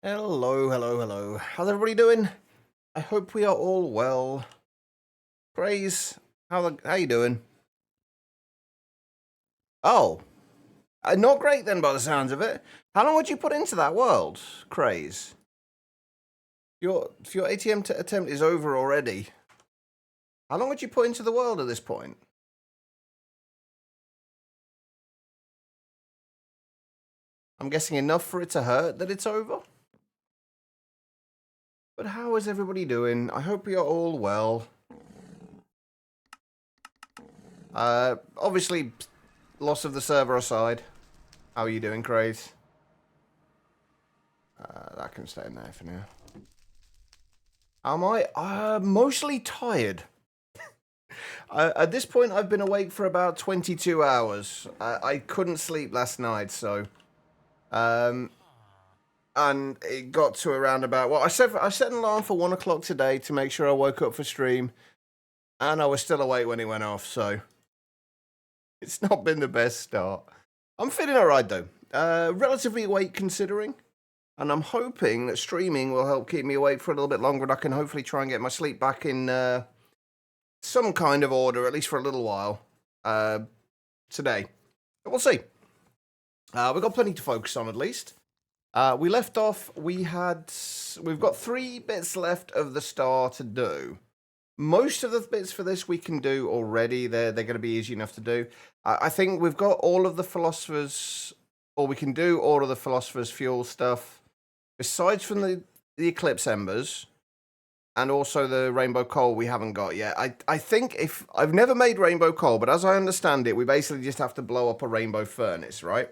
Hello, hello, hello. How's everybody doing? I hope we are all well. Craze, how you doing? Oh, not great then by the sounds of it. How long would you put into that world, Craze? If your ATM attempt is over already, how long would you put into the world at this point? I'm guessing enough for it to hurt that it's over? But how is everybody doing? I hope you're all well. Obviously, loss of the server aside. How are you doing, Craze? That can stay in there for now. Am I? Mostly tired. At this point, I've been awake for about 22 hours. I couldn't sleep last night, so... Um, and it got to around about... Well, I set an alarm for 1 o'clock today to make sure I woke up for stream. And I was still awake when it went off, so... It's not been the best start. I'm feeling alright, though. Relatively awake, considering. And I'm hoping that streaming will help keep me awake for a little bit longer, and I can hopefully try and get my sleep back in some kind of order, at least for a little while, today. But we'll see. We've got plenty to focus on, at least. We left off, we've got 3 bits left of the star to do. Most of the bits for this we can do already. They're going to be easy enough to do. I think we've got all of the philosophers, or we can do all of the philosopher's fuel stuff. Besides from the Eclipse Embers, and also the Rainbow Coal we haven't got yet. I think if... I've never made Rainbow Coal, but as I understand it, we basically just have to blow up a Rainbow Furnace, right?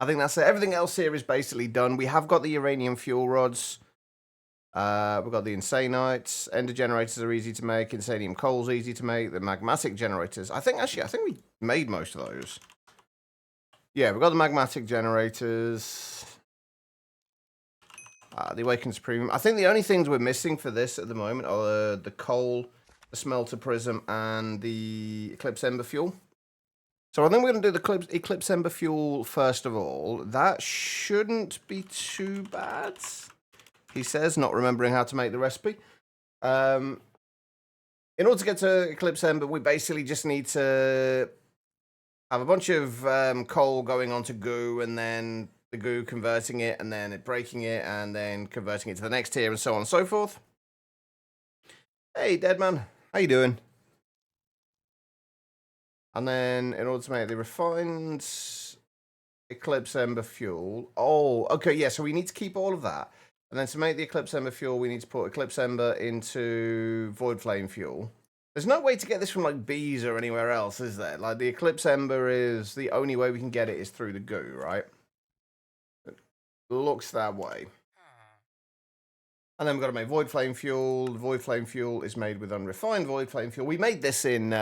I think that's it. Everything else here is basically done. We have got the Uranium Fuel Rods. We've got the Insanites. Ender Generators are easy to make. Insanium Coal's easy to make. The Magmatic Generators. I think we made most of those. Yeah, we've got the Magmatic Generators. The Awakened Supreme. I think the only things we're missing for this at the moment are the coal, the smelter prism, and the Eclipse Ember Fuel. So I think we're going to do the Eclipse Ember Fuel first of all. That shouldn't be too bad, he says, not remembering how to make the recipe. In order to get to Eclipse Ember, we basically just need to have a bunch of coal going onto goo, and then the goo converting it, and then it breaking it, and then converting it to the next tier, and so on and so forth. Hey, Deadman, how you doing? And then, in order to make the refined Eclipse Ember Fuel... Oh, okay, yeah, so we need to keep all of that. And then to make the Eclipse Ember Fuel, we need to put Eclipse Ember into Void Flame Fuel. There's no way to get this from, like, bees or anywhere else, is there? Like, the Eclipse Ember is... The only way we can get it is through the goo, right? It looks that way. And then we've got to make Void Flame Fuel. Void Flame Fuel is made with unrefined Void Flame Fuel. We made this in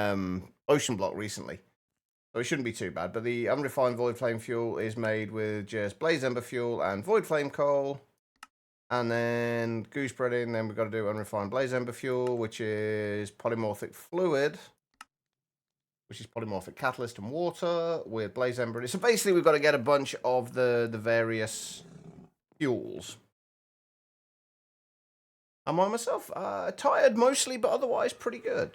Ocean Block recently, so it shouldn't be too bad. But the unrefined Void Flame Fuel is made with just Blaze Ember Fuel and Void Flame Coal. And then goo spreading. Then we've got to do unrefined Blaze Ember Fuel, which is polymorphic fluid, which is polymorphic catalyst and water with Blaze Ember. So basically, we've got to get a bunch of the various fuels. Am I myself? Tired mostly, but otherwise pretty good.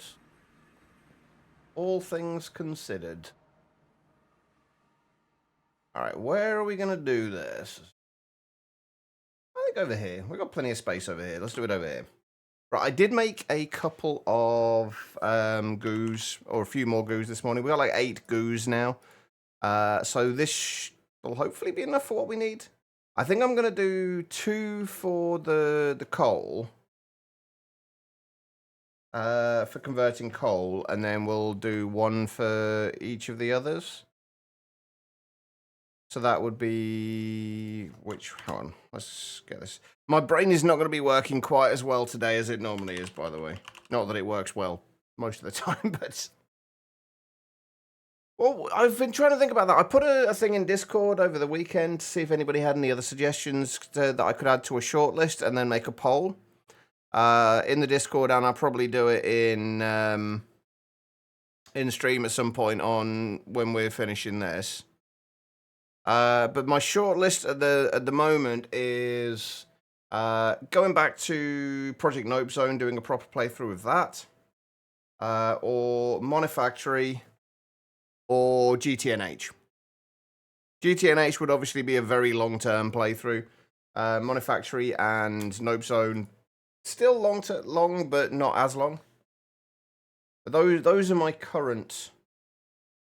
All things considered. Alright, where are we going to do this? I think over here. We've got plenty of space over here. Let's do it over here. Right, I did make a couple of goos, or a few more goos this morning. We got like 8 goos now. So this will hopefully be enough for what we need. I think I'm going to do 2 for the coal. For converting coal, and then we'll do 1 for each of the others. So that would be... Hang on, let's get this. My brain is not going to be working quite as well today as it normally is, by the way. Not that it works well most of the time, but... Well, I've been trying to think about that. I put a thing in Discord over the weekend to see if anybody had any other suggestions that I could add to a shortlist and then make a poll. In the Discord, and I'll probably do it in stream at some point on when we're finishing this. But my short list at the moment is going back to Project Nope Zone, doing a proper playthrough of that, or Monofactory, or GTNH. GTNH would obviously be a very long-term playthrough. Monofactory and Nope Zone, still long, but not as long. But those are my current.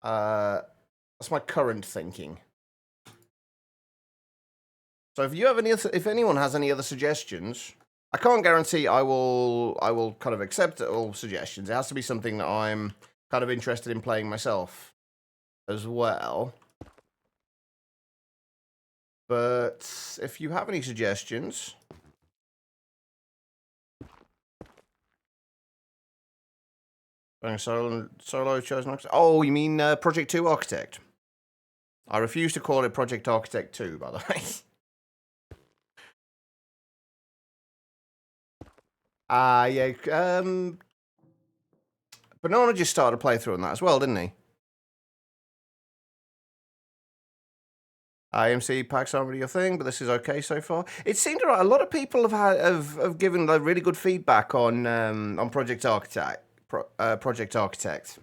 That's my current thinking. So if you have if anyone has any other suggestions, I can't guarantee I will kind of accept all suggestions. It has to be something that I'm kind of interested in playing myself as well. But if you have any suggestions, solo chosen. Oh, you mean Project 2 Architect? I refuse to call it Project Architect 2, by the way. Yeah. Banana just started a playthrough on that as well, didn't he? IMC packs aren't really your thing, but this is okay so far. It seemed alright. A lot of people have given like really good feedback on Project Architect. Project Architect.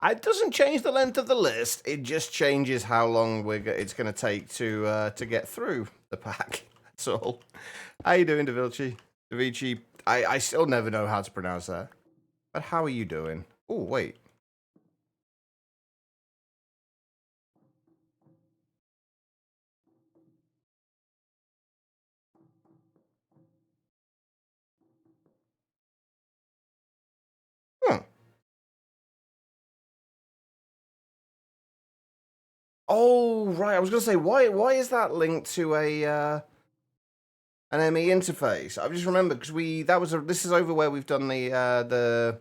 It doesn't change the length of the list. It just changes how long it's going to take to get through the pack. That's all. How you doing, Davici? I still never know how to pronounce that. But how are you doing? Oh, wait. Hmm. Oh, right. I was going to say, why is that linked to an ME interface? I've just remembered because this is over where we've done the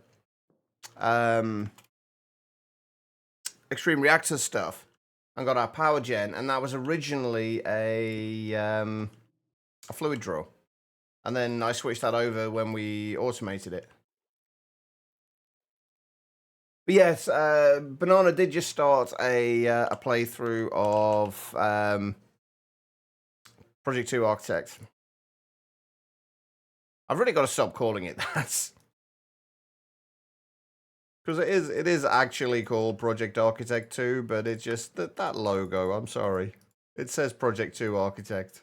Extreme Reactor stuff and got our power gen, and that was originally a fluid draw. And then I switched that over when we automated it. But yes, Banana did just start a playthrough of Project 2 Architect. I've really got to stop calling it that. Because it is actually called Project Architect 2, but it's just that logo, I'm sorry. It says Project 2 Architect.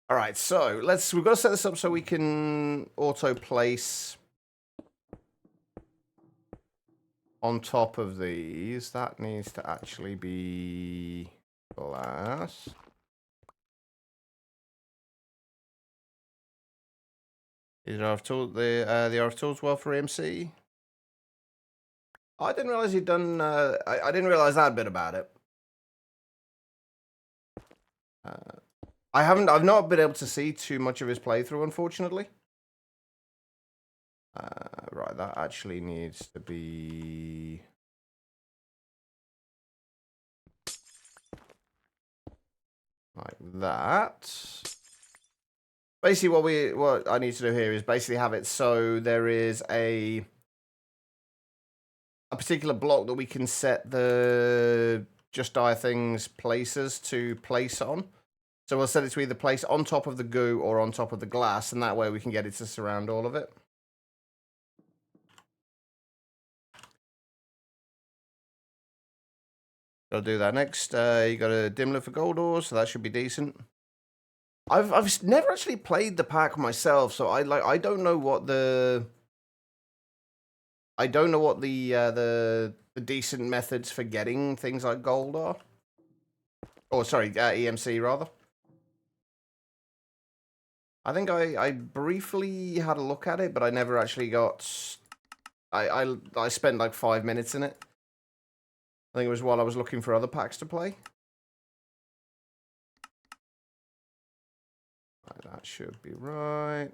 Alright, so we've got to set this up so we can auto place on top of these. That needs to actually be glass. Is the RF tools well for AMC? I didn't realize you'd done. I didn't realize that bit about it. I've not been able to see too much of his playthrough, unfortunately. Right, that actually needs to be like that. Basically, what I need to do here is basically have it so there is a particular block that we can set the Just Die Things places to place on. So we'll set it to either place on top of the goo or on top of the glass, and that way we can get it to surround all of it. Gotta do that next. You got a dim lit for gold ore, so that should be decent. I've never actually played the pack myself, so I don't know what the decent methods for getting things like gold are. Oh, sorry, EMC rather. I think I briefly had a look at it, but I never actually got. I spent like 5 minutes in it. I think it was while I was looking for other packs to play. Right, that should be right.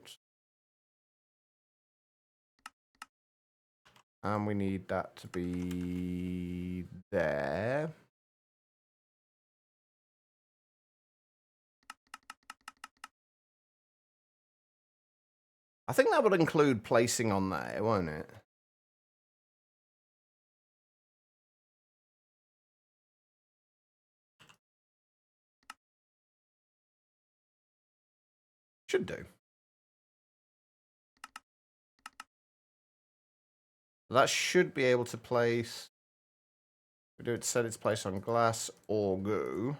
And we need that to be there. I think that would include placing on there, won't it? Should do. That should be able to place. We do it set its place on glass or goo.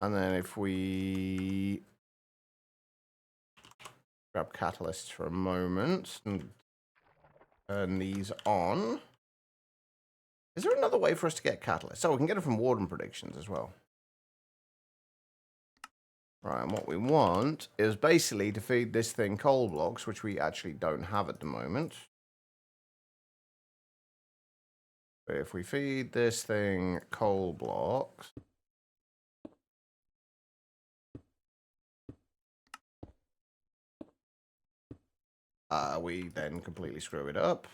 And then if we grab catalysts for a moment and turn these on. Is there another way for us to get catalysts? Oh, we can get it from Warden predictions as well. Right, and what we want is basically to feed this thing coal blocks, which we actually don't have at the moment. But if we feed this thing coal blocks, we then completely screw it up.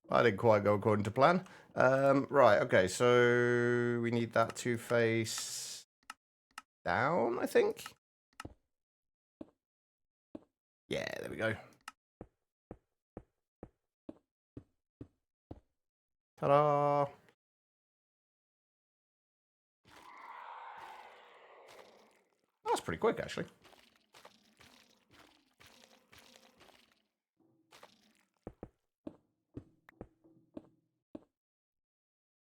I didn't quite go according to plan. Right, okay, so we need that to face down, I think. Yeah, there we go. Ta-da! That's pretty quick, actually.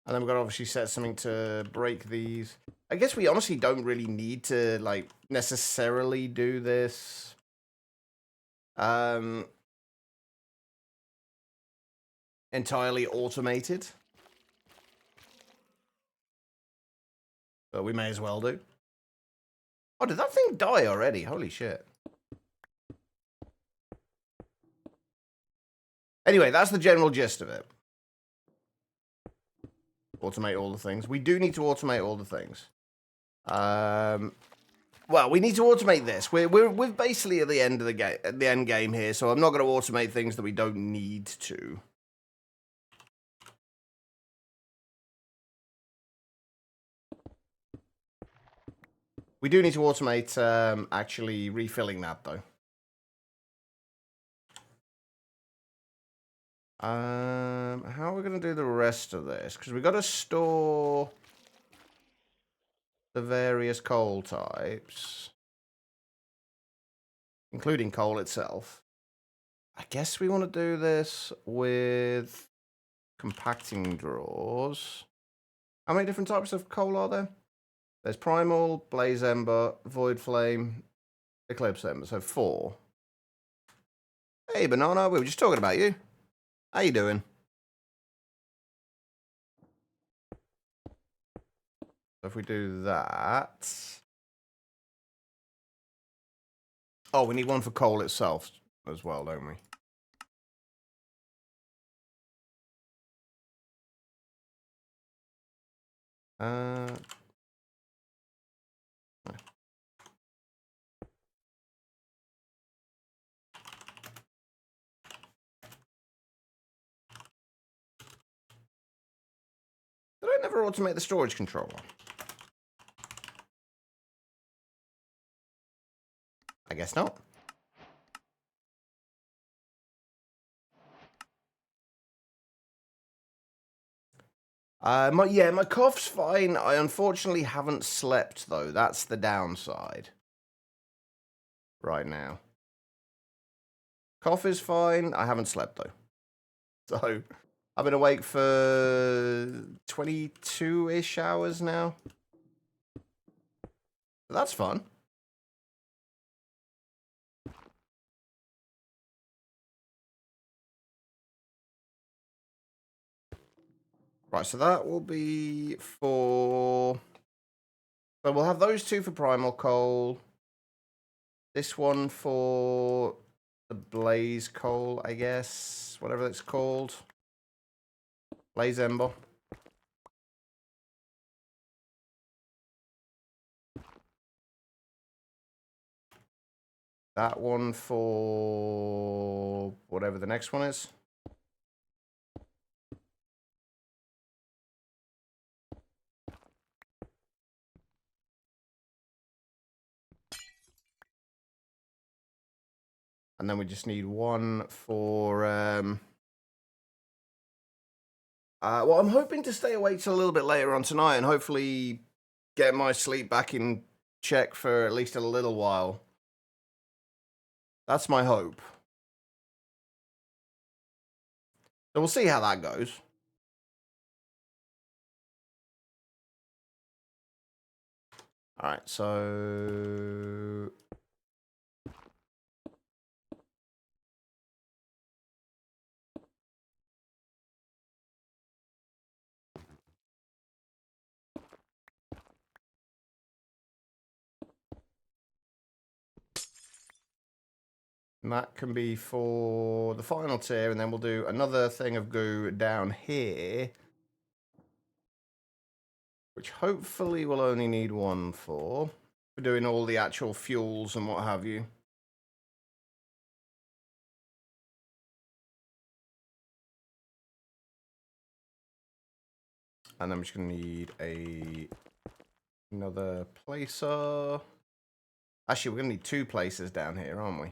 And then we've got to obviously set something to break these. I guess we honestly don't really need to, like, necessarily do this. Entirely automated. But we may as well do. Oh, did that thing die already? Holy shit. Anyway, that's the general gist of it. Automate all the things. We do need to automate all the things. Well, we need to automate this. We're basically at the end of the game, at the end game here, so I'm not going to automate things that we don't need to. We do need to automate actually refilling that, though. How are we going to do the rest of this? Because we've got to store the various coal types, including coal itself. I guess we want to do this with compacting drawers. How many different types of coal are there? There's Primal, Blaze Ember, Void Flame, Eclipse Ember, so 4. Hey, Banana, we were just talking about you. How you doing? So if we do that... Oh, we need one for coal itself as well, don't we? No. Did I never automate the storage controller? I guess not. My cough's fine. I unfortunately haven't slept, though. That's the downside. Right now. Cough is fine. I haven't slept, though. So, I've been awake for 22-ish hours now. That's fun. Right, so that will be for... So we'll have those two for Primal Coal. This one for the Blaze Coal, I guess. Whatever it's called. Blaze Ember. That one for whatever the next one is. And then we just need one for... well, I'm hoping to stay awake till a little bit later on tonight and hopefully get my sleep back in check for at least a little while. That's my hope. So we'll see how that goes. All right, so... And that can be for the final tier, and then we'll do another thing of goo down here, which hopefully we'll only need one for doing all the actual fuels and what have you. And then we're just going to need another placer. Actually, we're going to need 2 placers down here, aren't we?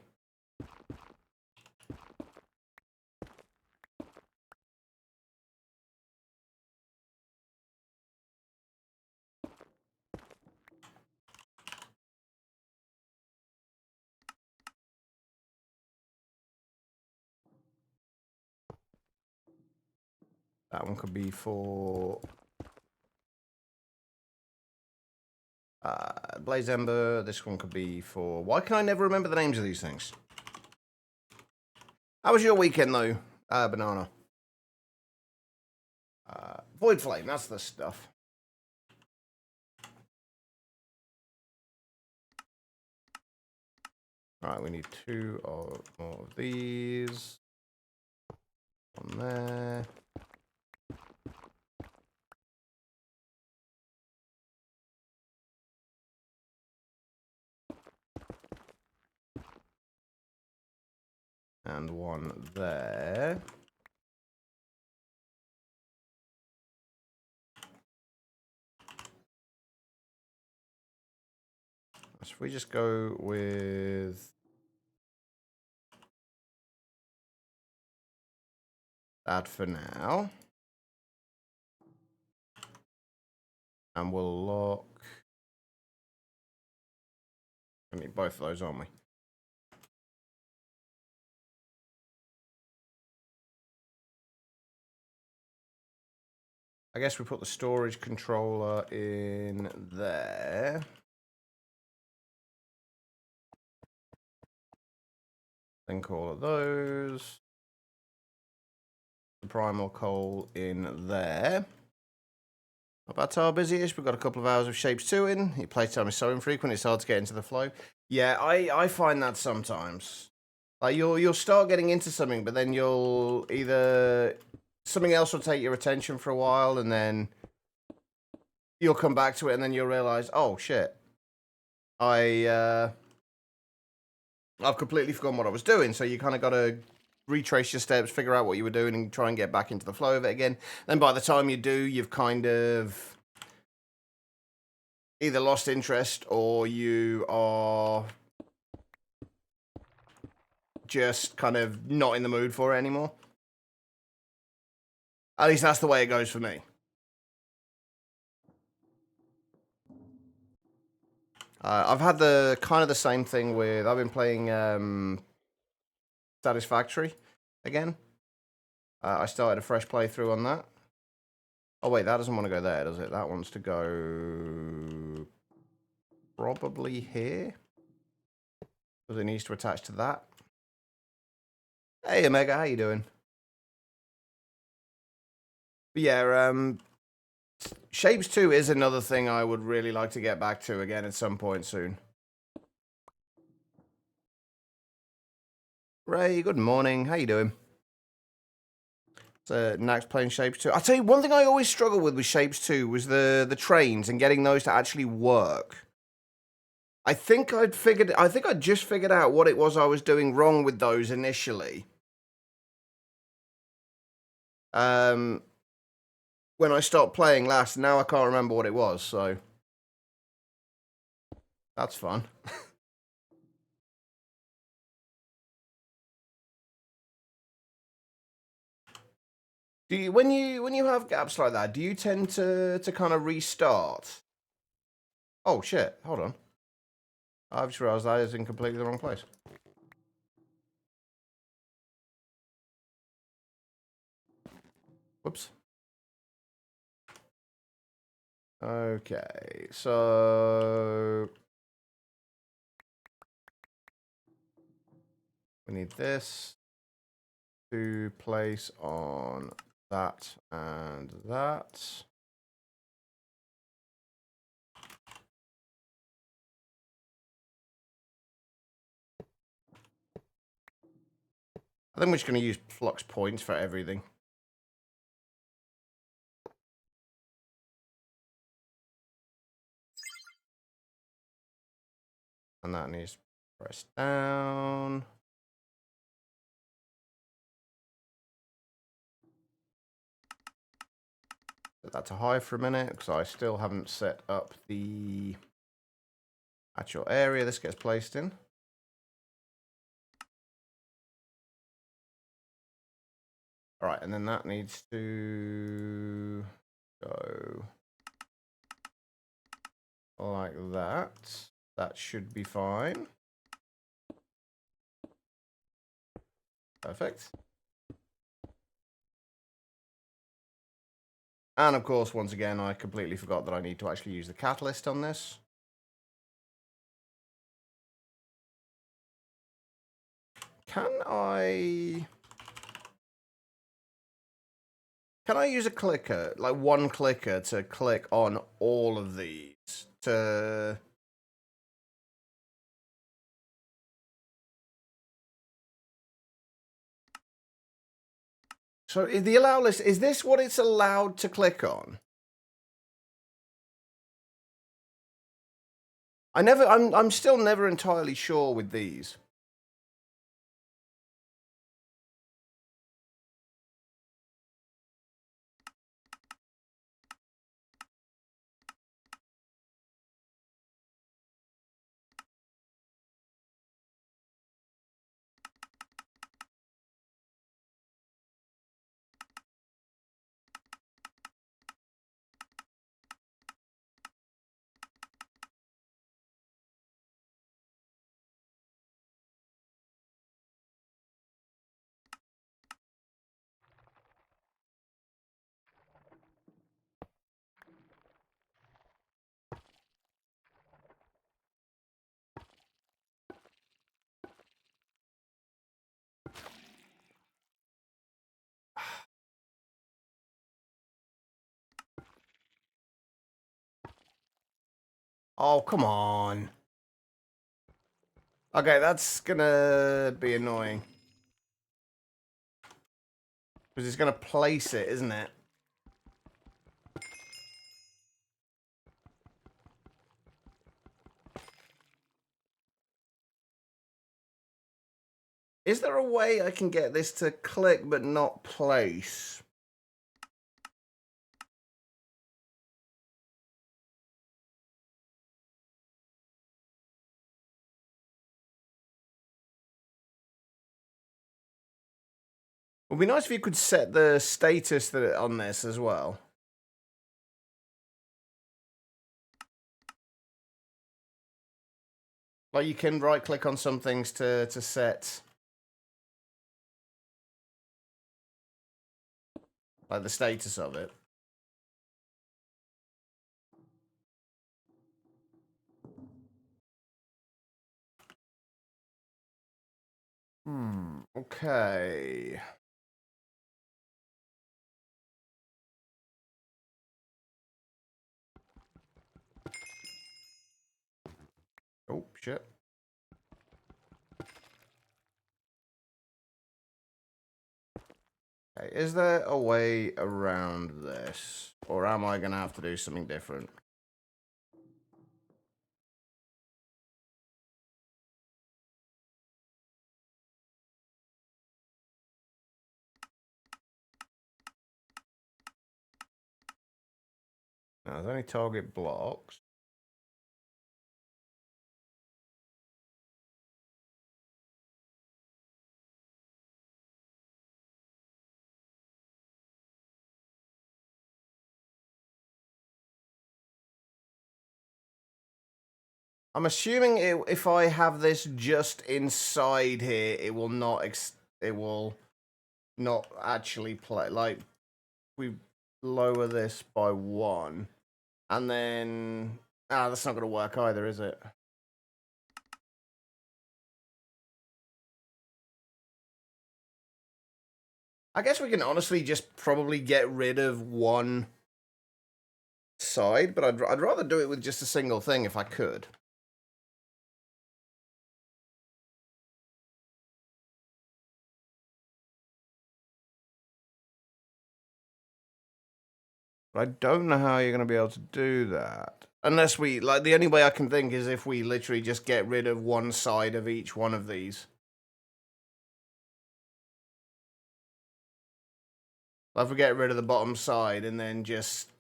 That one could be for Blaze Ember. This one could be for... Why can I never remember the names of these things? How was your weekend, though, Banana? Void Flame, that's the stuff. Right, we need 2 more of these. One there. And one there. So if we just go with that for now. And we'll lock... We need both of those, aren't we? I guess we put the storage controller in there. Think all of those. The primal coal in there. Not bad how busy it is. We've got a couple of hours of Shapes 2 in. Your playtime is so infrequent, it's hard to get into the flow. Yeah, I find that sometimes. Like, you'll start getting into something, but then you'll either... Something else will take your attention for a while, and then you'll come back to it, and then you'll realize, oh, shit. I've completely forgotten what I was doing, so you kind of got to retrace your steps, figure out what you were doing, and try and get back into the flow of it again. Then by the time you do, you've kind of either lost interest or you are just kind of not in the mood for it anymore. At least that's the way it goes for me. I've had the kind of the same thing with... I've been playing Satisfactory again. I started a fresh playthrough on that. Oh, wait, that doesn't want to go there, does it? That wants to go... probably here. Because it needs to attach to that. Hey, Omega, how you doing? But yeah, Shapes 2 is another thing I would really like to get back to again at some point soon. Ray, good morning. How you doing? So, Nax playing Shapes 2. I'll tell you, one thing I always struggled with Shapes 2 was the trains and getting those to actually work. I think I'd just figured out what it was I was doing wrong with those initially. When I stopped playing last, now I can't remember what it was, so that's fun. Do you when you have gaps like that, do you tend to kind of restart? Oh shit! Hold on. I've just realised that is in completely the wrong place. Whoops. Okay, so we need this to place on that and that. I think we're just going to use flux points for everything. And that needs to press down. Set that to high for a minute because I still haven't set up the actual area this gets placed in. All right, and then that needs to go like that. That should be fine. Perfect. And of course, once again, I completely forgot that I need to actually use the catalyst on this. Can I use a clicker, like one clicker, to click on all of these to... So the allow list, is this what it's allowed to click on? I'm still never entirely sure with these. Oh, come on. Okay, that's gonna be annoying. Because it's gonna place it, isn't it? Is there a way I can get this to click but not place? It would be nice if you could set the status that on this as well. Like you can right click on some things to set like the status of it. Okay. Oh, shit. Okay, is there a way around this? Or am I going to have to do something different? Now, there's only target blocks. I'm assuming if I have this just inside here, it will not actually play. Like, we lower this by 1, and then that's not going to work either, is it? I guess we can honestly just probably get rid of one side, but I'd rather do it with just a single thing if I could. But I don't know how you're going to be able to do that. Unless we, like, the only way I can think is if we literally just get rid of one side of each one of these. Like, if we get rid of the bottom side and then just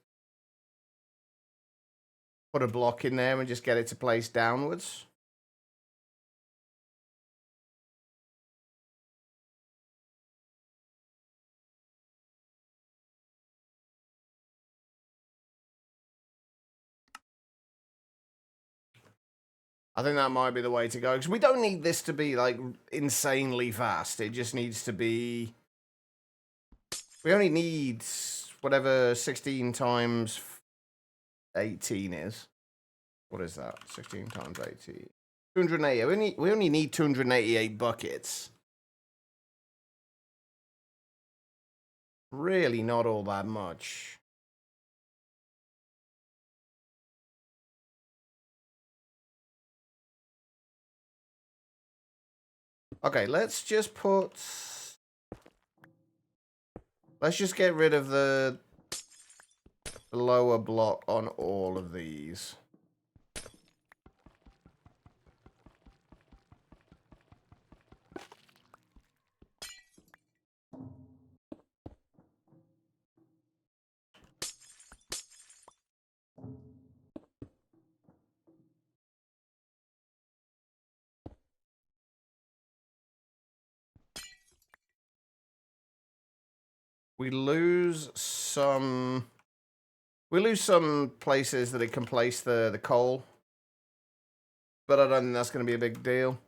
put a block in there and just get it to place downwards. I think that might be the way to go, because we don't need this to be, like, insanely fast. It just needs to be... We only need whatever 16 times 18 is. What is that? 16 times 18. 280. We only need 288 buckets. Really not all that much. Okay, let's just put... Let's just get rid of the lower block on all of these. We lose some places that it can place the coal. But I don't think that's going to be a big deal.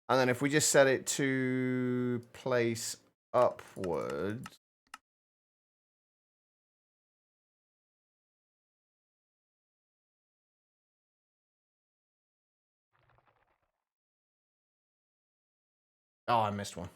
And then if we just set it to place upwards. Oh, I missed one.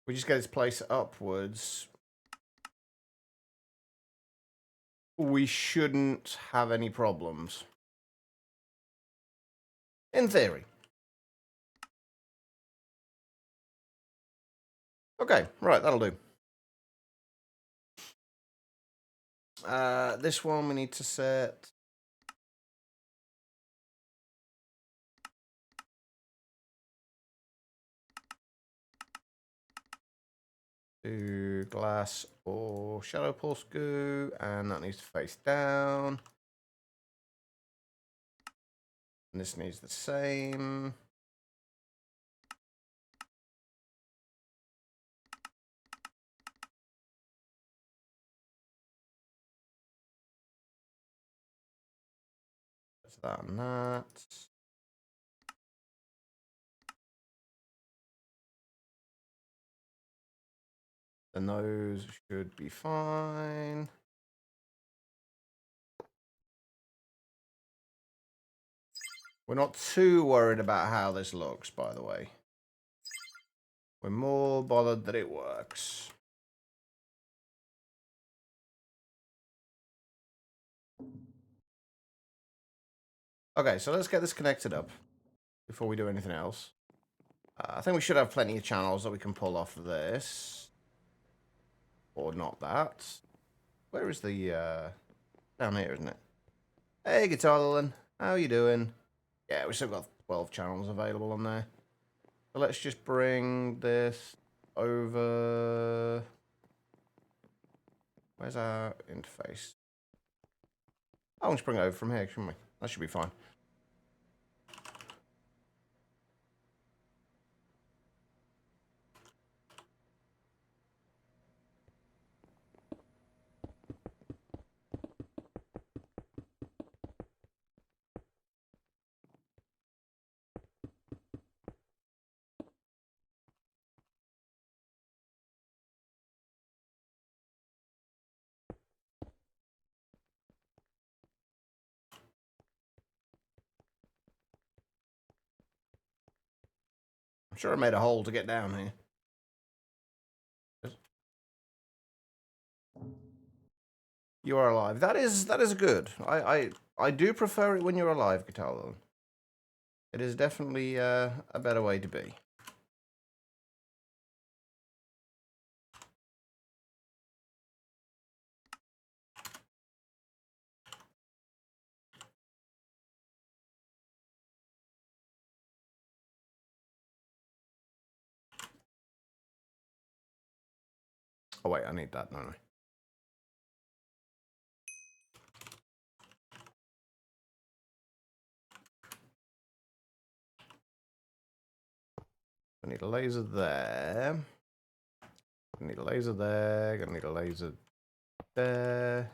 We just get its place upwards. We shouldn't have any problems. In theory. Okay, right, that'll do. This one we need to set... to glass or shadow pulse goo, and that needs to face down. And this needs the same. That's that and that. Then those should be fine. We're not too worried about how this looks, by the way. We're more bothered that it works. Okay, so let's get this connected up before we do anything else. I think we should have plenty of channels that we can pull off of this. Or not that. Where is the, down here, isn't it? Hey, Guitar Lilin. How you doing? Yeah, we still got 12 channels available on there. So let's just bring this over... Where's our interface? Oh, we'll just bring it over from here, shouldn't we? That should be fine. I'm sure I made a hole to get down here. You are alive. That is good. I do prefer it when you're alive, Guitar. It is definitely a better way to be. Oh wait, I need that, don't I? I need a laser there. I need a laser there. Gonna need a laser there,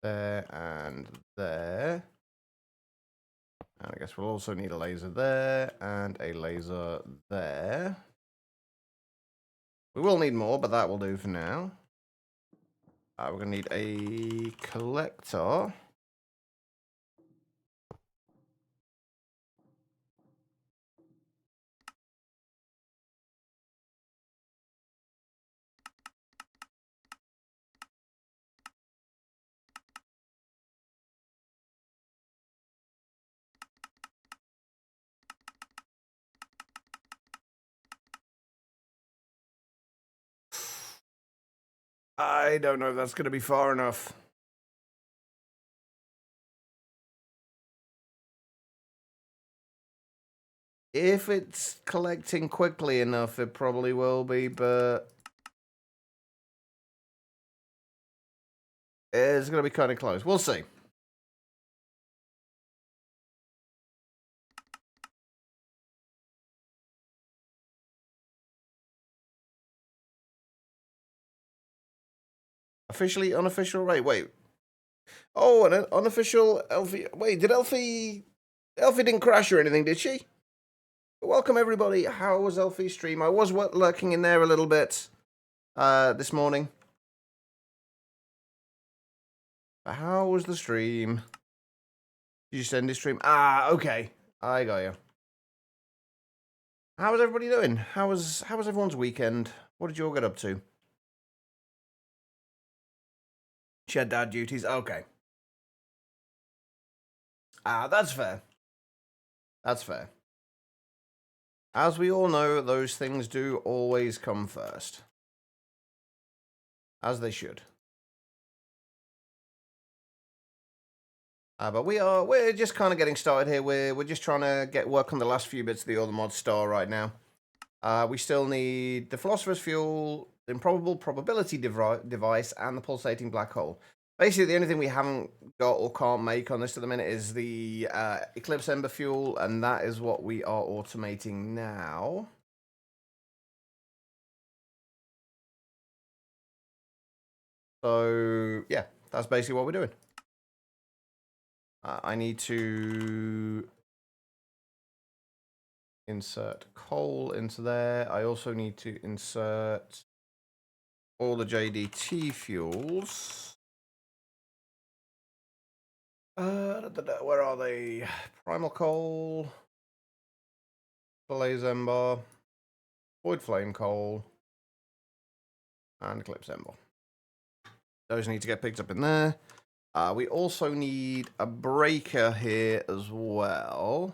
there, and there. And I guess we'll also need a laser there and a laser there. We will need more, but that will do for now. We're gonna need a collector. I don't know if that's going to be far enough. If it's collecting quickly enough, it probably will be, but it's going to be kind of close. We'll see. Officially, unofficial rate. Wait. Oh, an unofficial Elfie. Wait, did Elfie didn't crash or anything, did she? Welcome, everybody. How was Elfie's stream? I was lurking in there a little bit this morning. How was the stream? Did you send this stream? Ah, okay. I got you. How was everybody doing? How was everyone's weekend? What did you all get up to? She had dad duties. Okay. Ah, that's fair. That's fair. As we all know, those things do always come first. As they should. But we're just kind of getting started here. We're just trying to work on the last few bits of the other mod star right now. We still need the Philosopher's Fuel, the Improbable Probability Device, and the Pulsating Black Hole. Basically, the only thing we haven't got or can't make on this at the minute is the Eclipse Ember Fuel, and that is what we are automating now. So, yeah, that's basically what we're doing. I need to insert coal into there. I also need to insert all the JDT fuels. Where are they? Primal coal, blaze ember, void flame coal, and eclipse ember. Those need to get picked up in there. We also need a breaker here as well.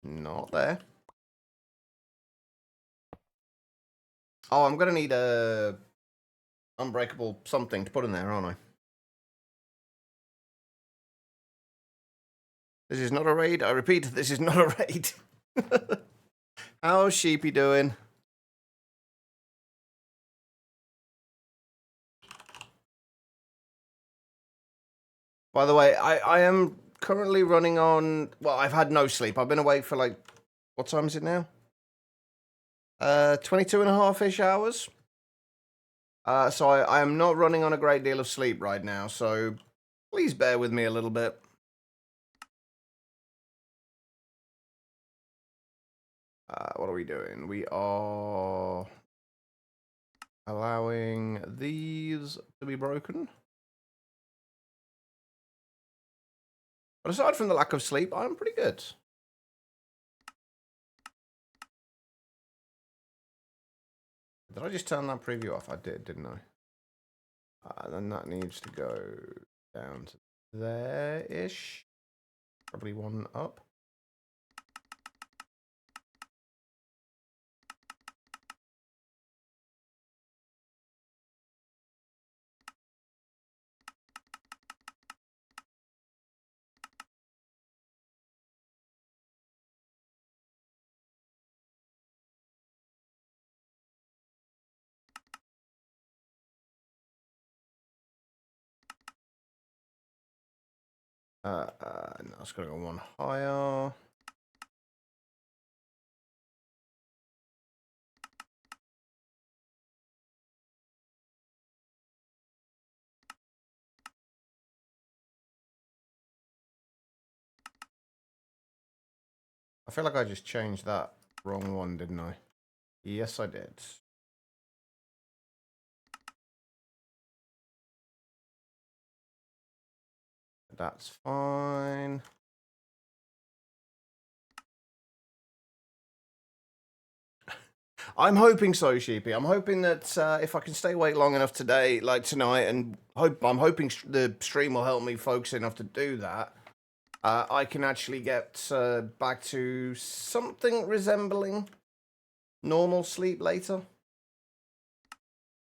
Not there. Oh, I'm gonna need a unbreakable something to put in there, aren't I? This is not a raid. I repeat, this is not a raid. How's Sheepy doing? By the way, I am currently running on... Well, I've had no sleep. I've been awake for like... What time is it now? 22 and a half-ish hours. So I am not running on a great deal of sleep right now, so please bear with me a little bit. What are we doing? We are allowing these to be broken. But aside from the lack of sleep, I'm pretty good. Did I just turn that preview off? I did, didn't I? Then that needs to go down to there-ish. Probably one up. No, it's gonna go one higher. I feel like I just changed that wrong one, didn't I? Yes, I did. That's fine. I'm hoping so, Sheepy. I'm hoping that if I can stay awake long enough today, like tonight, and I'm hoping the stream will help me focus enough to do that. I can actually get back to something resembling normal sleep later.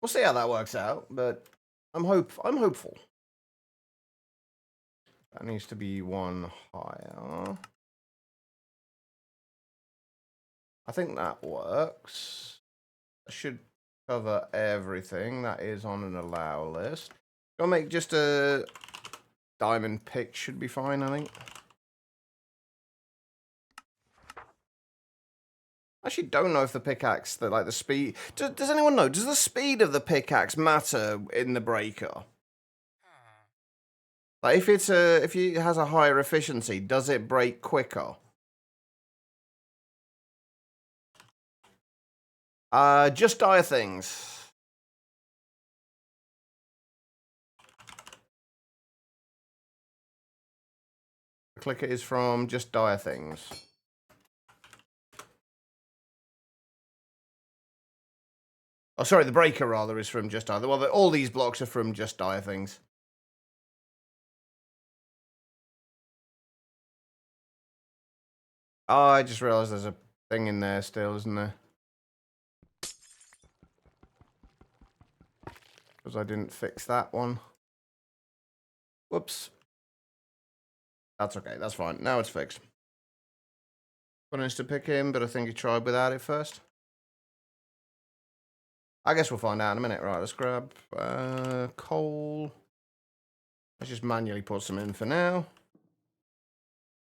We'll see how that works out, but I'm hopeful. That needs to be one higher. I think that works. I should cover everything that is on an allow list. Gonna make just a diamond pick should be fine, I think. I actually don't know if the pickaxe, the speed... Does anyone know? Does the speed of the pickaxe matter in the breaker? Like, if it has a higher efficiency, does it break quicker? Just dire things. The clicker is from Just Dire Things. Oh, sorry, the breaker, rather, is from Just Dire. Well, all these blocks are from Just Dire Things. Oh, I just realised there's a thing in there still, isn't there? Because I didn't fix that one. Whoops. That's okay, that's fine. Now it's fixed. Managed to pick him, but I think he tried without it first. I guess we'll find out in a minute. Right, let's grab coal. Let's just manually put some in for now.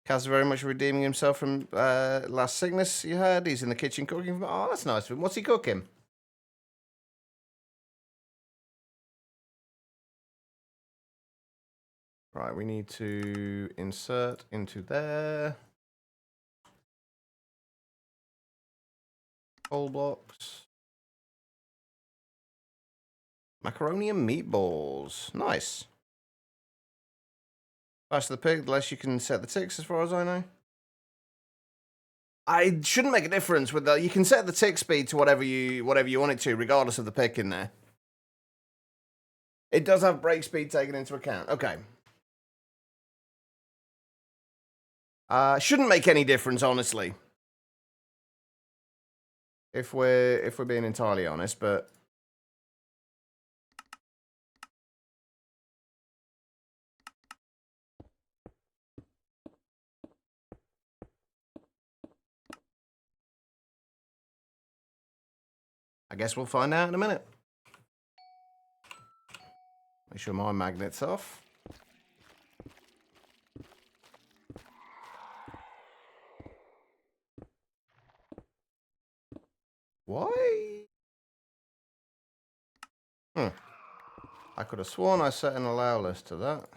Kaz very much redeeming himself from last sickness you had. He's in the kitchen cooking. Oh, that's nice of him. What's he cooking? Right, we need to insert into there. Coal blocks. Macaroni and meatballs. Nice. Faster the pig, the less you can set the ticks, as far as I know. I shouldn't make a difference with that. You can set the tick speed to whatever you want it to, regardless of the pick in there. It does have break speed taken into account. Okay. Shouldn't make any difference, honestly. If we're being entirely honest, but I guess we'll find out in a minute. Make sure my magnet's off. Why? I could have sworn I set an allow list to that.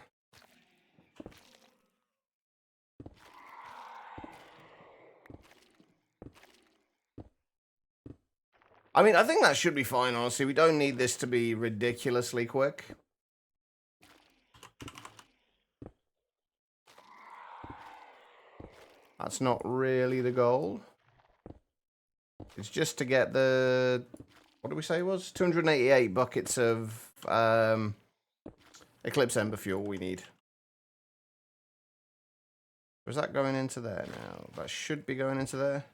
I mean, I think that should be fine, honestly. We don't need this to be ridiculously quick. That's not really the goal. It's just to get the... What did we say it was? 288 buckets of Eclipse Ember fuel we need. Was that going into there now? That should be going into there.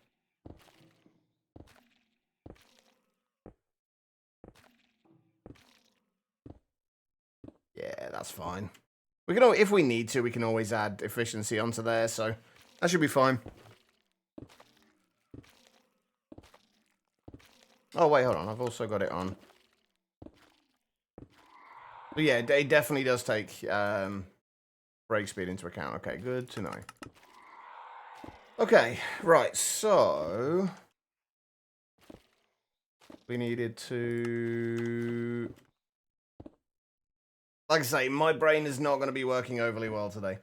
Yeah, that's fine. We can, if we need to, we can always add efficiency onto there, so that should be fine. Oh, wait, hold on. I've also got it on. But yeah, it definitely does take break speed into account. Okay, good to know. Okay, right, so... We needed to... Like I say, my brain is not going to be working overly well today.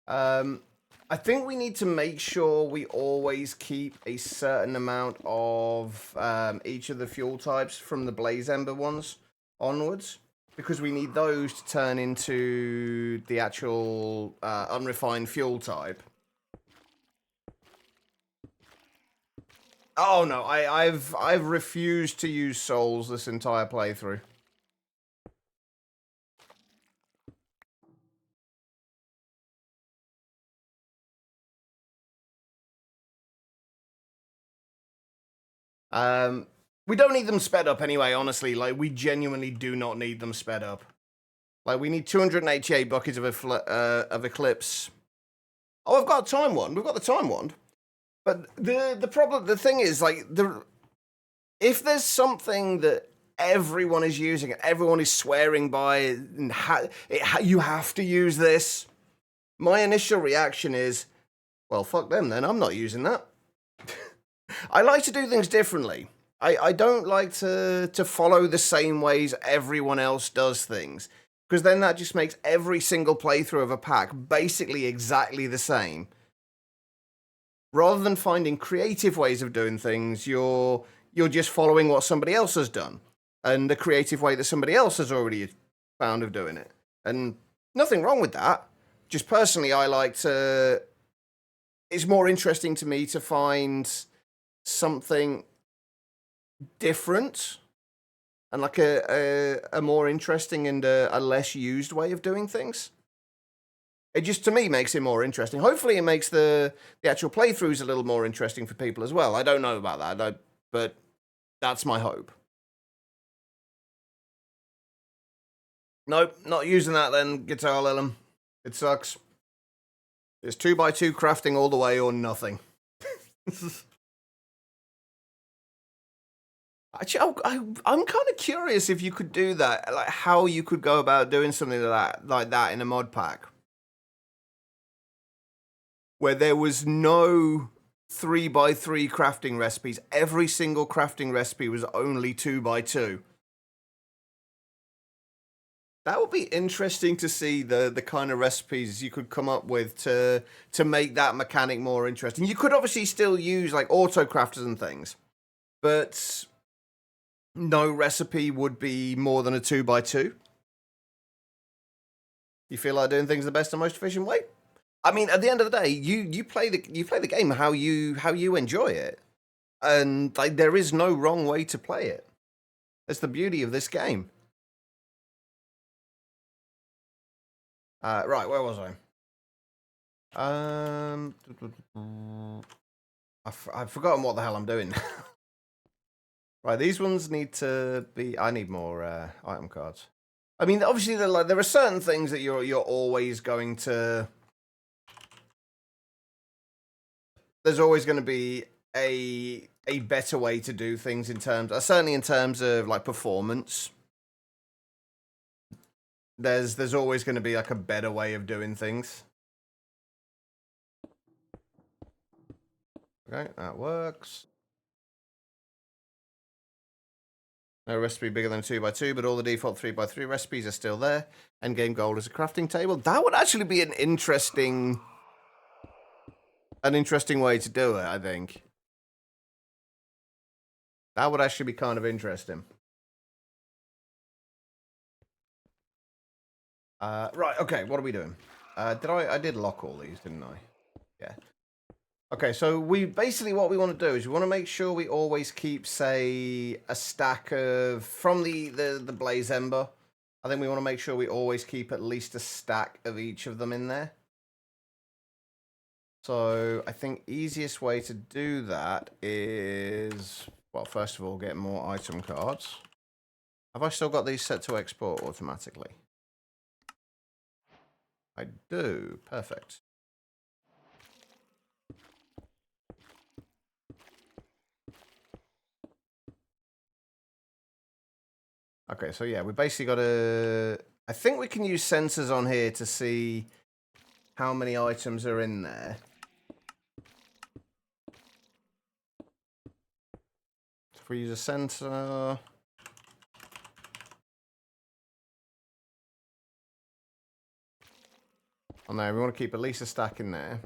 I think we need to make sure we always keep a certain amount of each of the fuel types from the Blaze Ember ones onwards, because we need those to turn into the actual unrefined fuel type. Oh no, I've refused to use souls this entire playthrough. We don't need them sped up anyway, honestly. Like, we genuinely do not need them sped up. Like, we need 288 buckets of Eclipse. Oh, I've got a time wand. We've got the time wand. But the thing is, like, if there's something that everyone is using and everyone is swearing by, and you have to use this, my initial reaction is, well, fuck them then. I'm not using that. I like to do things differently. I don't like to follow the same ways everyone else does things, because then that just makes every single playthrough of a pack basically exactly the same. Rather than finding creative ways of doing things, you're just following what somebody else has done, and the creative way that somebody else has already found of doing it. And nothing wrong with that. Just personally, I like to... It's more interesting to me to find something different and like a more interesting and a less used way of doing things. It just, to me, makes it more interesting. Hopefully it makes the actual playthroughs a little more interesting for people as well. I don't know about that, but that's my hope. Nope, not using that then, Guitar Lilum. It sucks. It's 2x2 crafting all the way or nothing. Actually, I'm kind of curious if you could do that, like how you could go about doing something like that in a mod pack, where there was no 3x3 crafting recipes. Every single crafting recipe was only 2x2. That would be interesting to see the kind of recipes you could come up with to make that mechanic more interesting. You could obviously still use like auto crafters and things, but no recipe would be more than a 2x2. You feel like doing things the best and most efficient way? I mean, at the end of the day, you play the game how you enjoy it, and like there is no wrong way to play it. That's the beauty of this game. Right, where was I? I've forgotten what the hell I'm doing. Right, these ones need to be... I need more item cards. I mean, obviously, there are certain things that you're always going to... There's always going to be a better way to do things in terms... certainly in terms of, like, performance. There's always going to be, like, a better way of doing things. Okay, that works. No recipe bigger than 2x2, but all the default 3x3 recipes are still there. Endgame goal is a crafting table. That would actually be an interesting way to do it, I think. That would actually be kind of interesting. Right, okay, what are we doing? I did lock all these, didn't I? Yeah. Okay, so what we want to do is we want to make sure we always keep, say, a stack of from the blaze ember. I think we want to make sure we always keep at least a stack of each of them in there. So I think easiest way to do that is, well, first of all, get more item cards. Have I still got these set to export automatically? I do. Perfect. Okay, so yeah, we basically got to... I think we can use sensors on here to see how many items are in there. So if we use a sensor... on there, we want to keep at least a stack in there.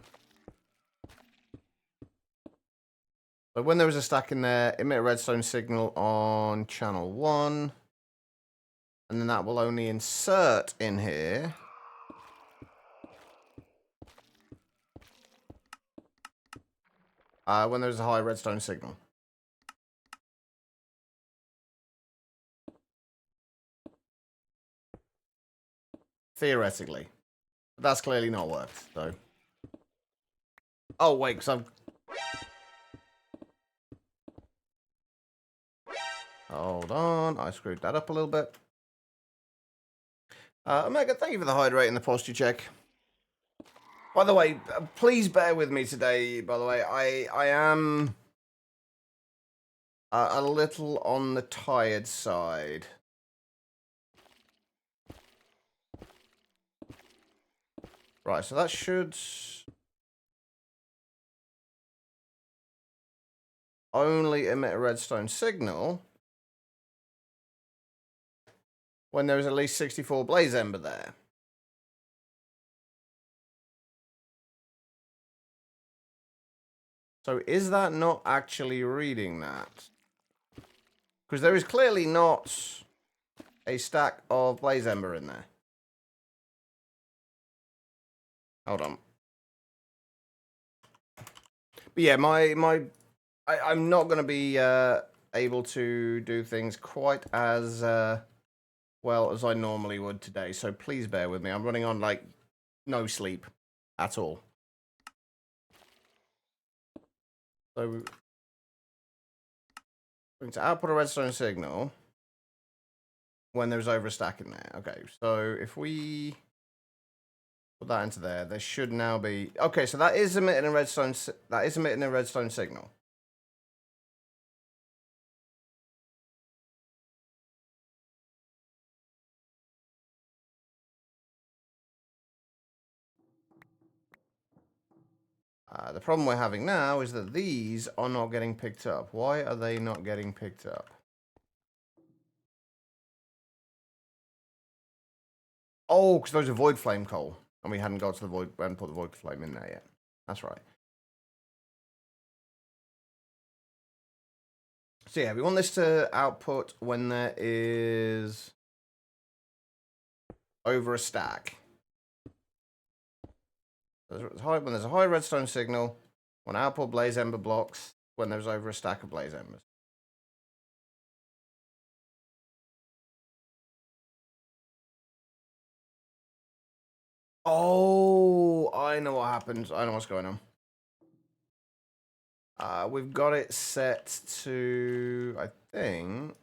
So when there is a stack in there, emit a redstone signal on channel 1. And then that will only insert in here. When there's a high redstone signal. Theoretically. But that's clearly not worked, so. Oh, wait, because I'm... Hold on, I screwed that up a little bit. Omega, thank you for the hydrate and the posture check. By the way, please bear with me today, by the way. I am a little on the tired side. Right, so that should only emit a redstone signal when there is at least 64 blaze ember there. So is that not actually reading that? Because there is clearly not a stack of blaze ember in there. Hold on. But yeah, I'm not going to be able to do things quite as well as I normally would today. So please bear with me. I'm running on like no sleep at all. So we're going to output a redstone signal when there's over a stack in there. Okay, so if we put that into there, there should now be... Okay, so that is emitting a redstone... That is emitting a redstone signal. The problem we're having now is that these are not getting picked up. Why are they not getting picked up? Oh, because those are void flame coal. And we hadn't got to the void... We hadn't put the void flame in there yet. That's right. So yeah, we want this to output when there is over a stack. When there's a high redstone signal, when output blaze ember blocks, when there's over a stack of blaze embers. Oh, I know what happens. I know what's going on. We've got it set to, I think...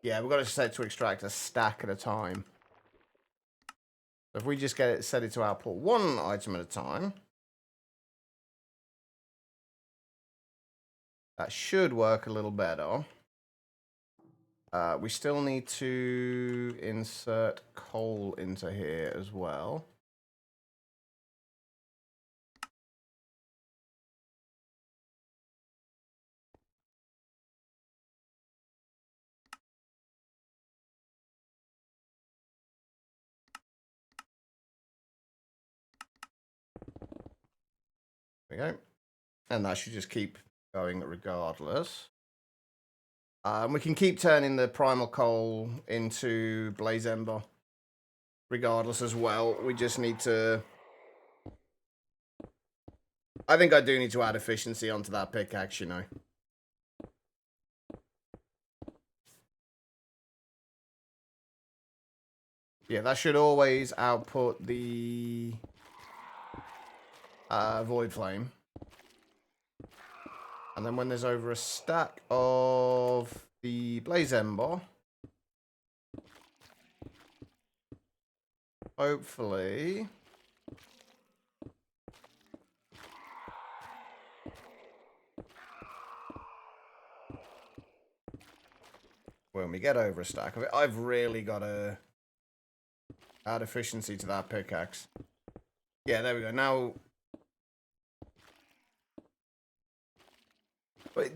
Yeah, we've got it set to extract a stack at a time. So if we just get it set it to output one item at a time, that should work a little better. We still need to insert coal into here as well. There we go. And that should just keep going regardless. We can keep turning the primal coal into blaze ember. regardless as well. We just need to... I think I do need to add efficiency onto that pickaxe, you know. Yeah, that should always output the void flame. And then when there's over a stack of the blaze ember, hopefully... when we get over a stack of it, I've really got to add efficiency to that pickaxe. Yeah, there we go. Now... Wait,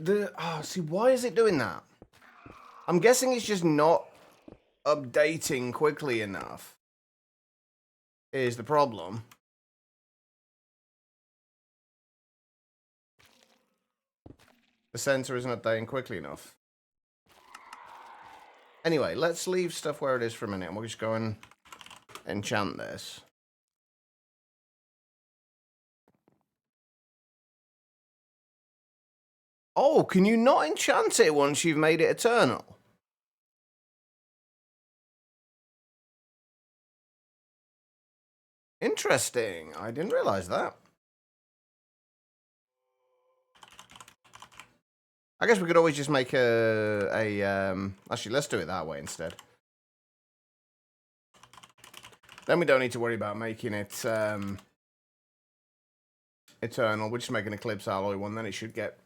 see, why is it doing that? I'm guessing it's just not updating quickly enough. Is the problem. The sensor isn't updating quickly enough. Anyway, let's leave stuff where it is for a minute, and we'll just go and enchant this. Oh, can you not enchant it once you've made it eternal? Interesting. I didn't realize that. I guess we could always just make actually, let's do it that way instead. Then we don't need to worry about making it eternal. We're just making an Eclipse alloy one, then it should get...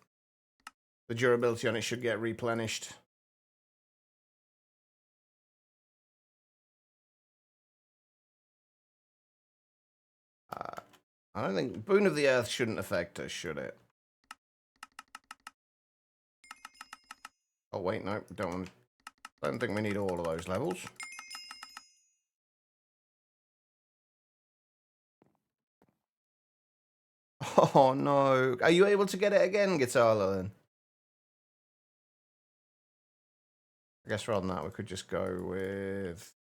the durability on it should get replenished. I don't think... Boon of the Earth shouldn't affect us, should it? Oh, wait, no. Don't think we need all of those levels. Oh, no. Are you able to get it again, Guitarla, then? I guess rather than that, we could just go with...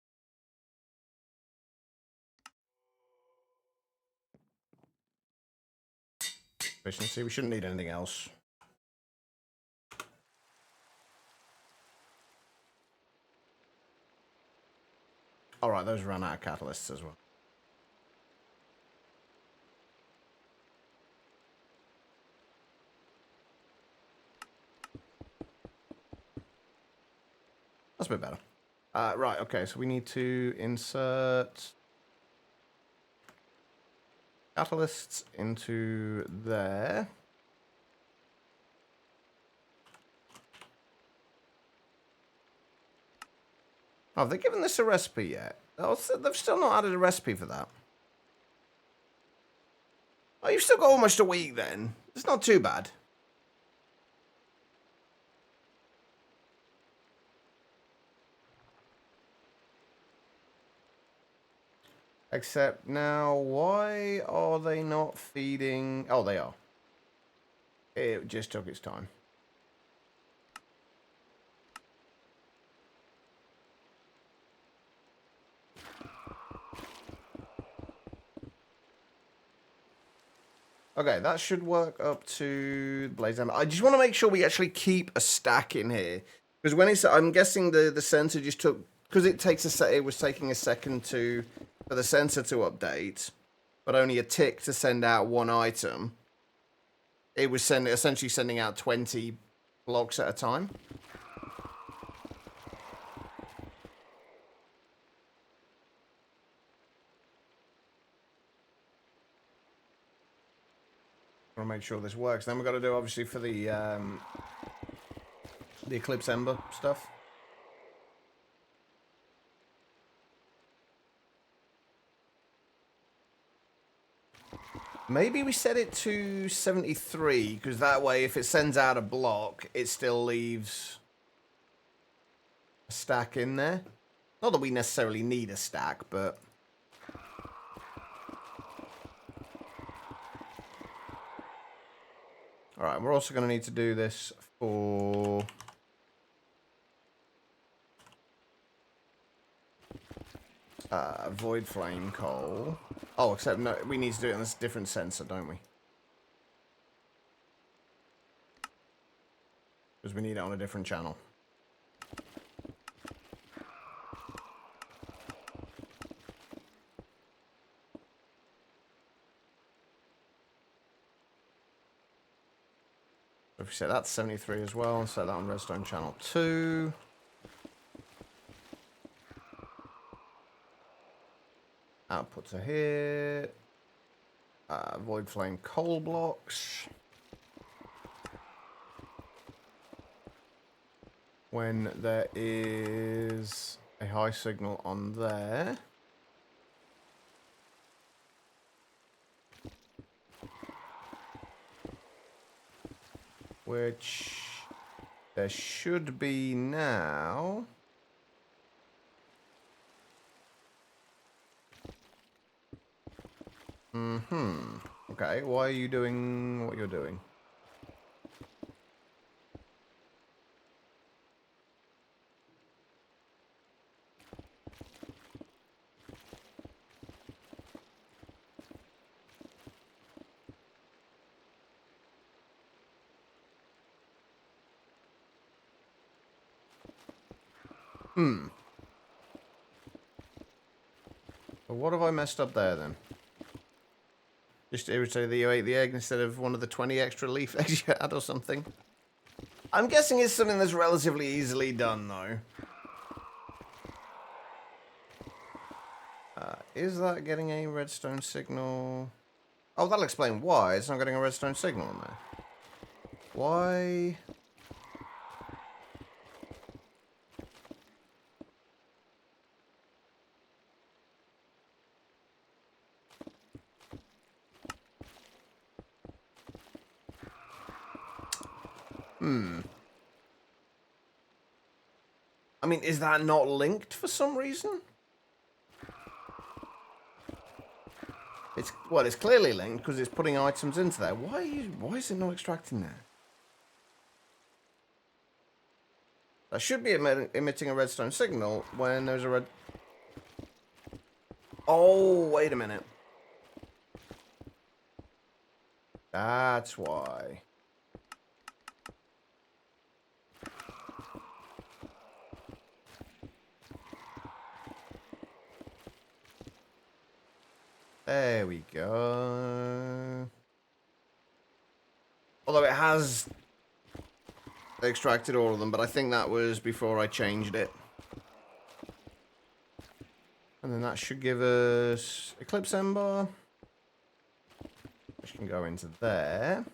efficiency. We shouldn't need anything else. Alright, those run out of catalysts as well. That's a bit better. Right, okay, so we need to insert catalysts into there. Oh, have they given this a recipe yet? Oh, they've still not added a recipe for that. Oh, you've still got almost a week then. It's not too bad. Except now, why are they not feeding... oh, they are. It just took its time. Okay, that should work up to Blaze Ember. I just want to make sure we actually keep a stack in here. Because when it's... I'm guessing the sensor just took... because it takes it was taking a second for the sensor to update, but only a tick to send out one item. It was essentially sending out 20 blocks at a time. I want to make sure this works. Then we've got to do, obviously, for the Eclipse Ember stuff. Maybe we set it to 73, because that way, if it sends out a block, it still leaves a stack in there. Not that we necessarily need a stack, but... Alright, we're also going to need to do this for... Void flame coal. Oh, except no, we need to do it on this different sensor, don't we? Because we need it on a different channel. If we set that to 73 as well, and set that on redstone channel 2. Output to here. Void flame coal blocks. When there is a high signal on there. Which there should be now. Okay, why are you doing what you're doing? Well, what have I messed up there then? Just irritated that you ate the egg instead of one of the 20 extra leaf eggs you had or something. I'm guessing it's something that's relatively easily done, though. Is that getting a redstone signal? Oh, that'll explain why. It's not getting a redstone signal on there. Why? I mean, is that not linked for some reason? It's clearly linked because it's putting items into there. Why is it not extracting there? That should be emitting a redstone signal when there's a red... Oh, wait a minute. That's why. There we go. Although it has extracted all of them, but I think that was before I changed it. And then that should give us Eclipse Ember, which can go into there.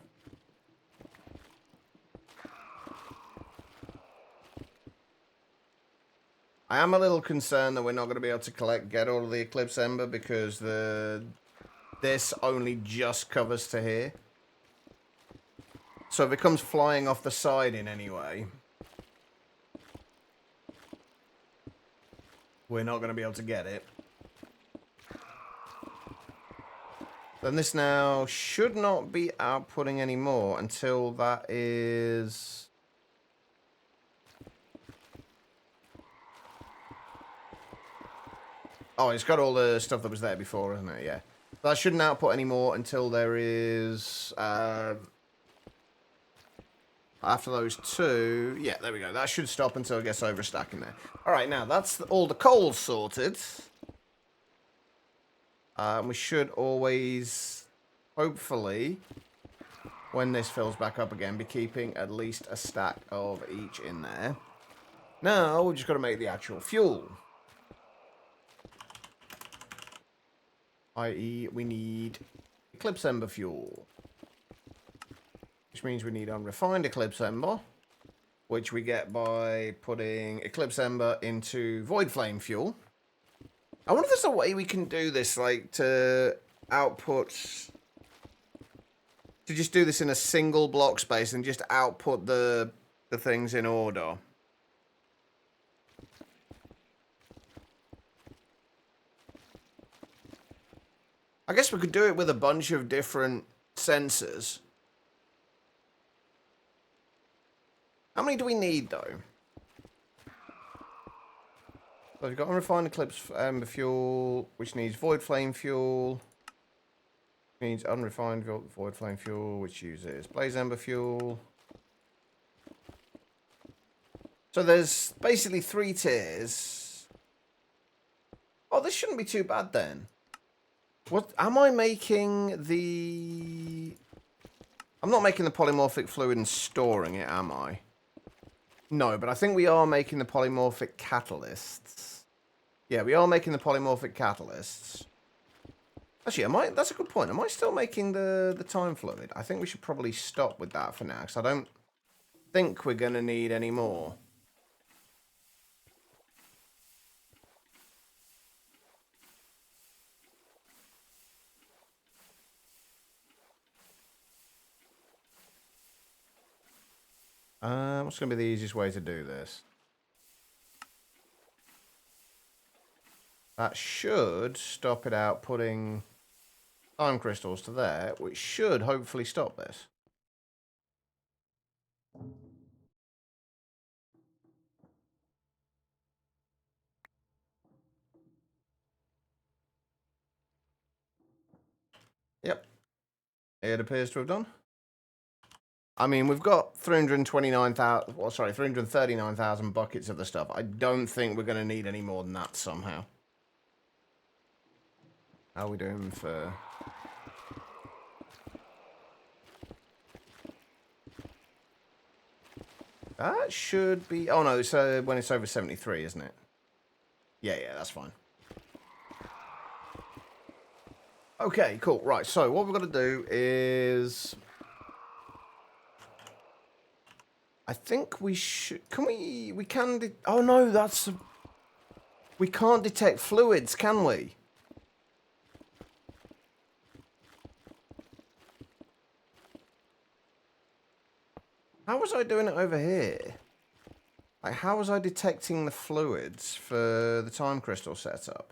I am a little concerned that we're not going to be able to get all of the Eclipse Ember because this only just covers to here. So if it comes flying off the side in any way, we're not going to be able to get it. Then this now should not be outputting anymore until that is... Oh, it's got all the stuff that was there before, isn't it? Yeah. That shouldn't output anymore until there is... after those two... Yeah, there we go. That should stop until it gets overstacking there. Alright, now that's all the coal sorted. We should always, hopefully, when this fills back up again, be keeping at least a stack of each in there. Now, we've just got to make the actual fuel. I.e., we need Eclipse Ember fuel. Which means we need unrefined Eclipse Ember, which we get by putting Eclipse Ember into Void Flame fuel. I wonder if there's a way we can do this, like, to output... To just do this in a single block space and just output the things in order. I guess we could do it with a bunch of different sensors. How many do we need, though? So we've got unrefined Eclipse Ember fuel, which needs void flame fuel. Needs unrefined void flame fuel, which uses blaze ember fuel. So there's basically 3 tiers. Oh, this shouldn't be too bad then. What am I making the... I'm not making the polymorphic fluid and storing it, am I? No, but I think we are making the polymorphic catalysts. Yeah, we are making the polymorphic catalysts. Actually, am I? That's a good point. Am I still making the time fluid? I think we should probably stop with that for now, because I don't think we're going to need any more. What's going to be the easiest way to do this? That should stop it out putting time crystals to there, which should hopefully stop this. Yep. It appears to have done. I mean, we've got 329,000, well, sorry, 339,000 buckets of the stuff. I don't think we're going to need any more than that somehow. How are we doing for... That should be... Oh, no, it's when it's over 73, isn't it? Yeah, that's fine. Okay, cool. Right, so what we're going to do is... I think we should... Can we... We can... Oh, no, that's... We can't detect fluids, can we? How was I doing it over here? Like, how was I detecting the fluids for the time crystal setup?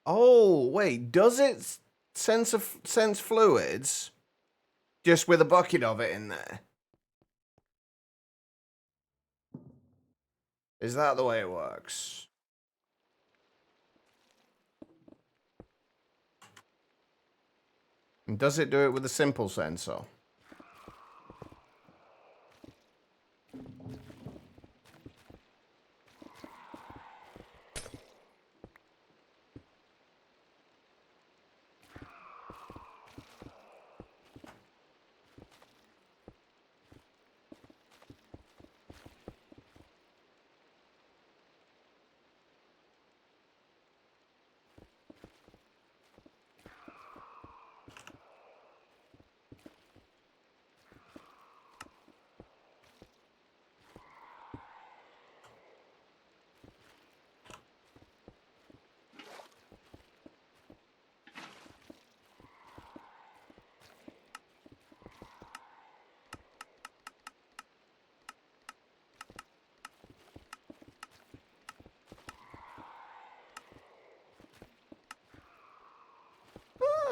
Oh, wait, does it sense fluids just with a bucket of it in there? Is that the way it works? And does it do it with a simple sensor?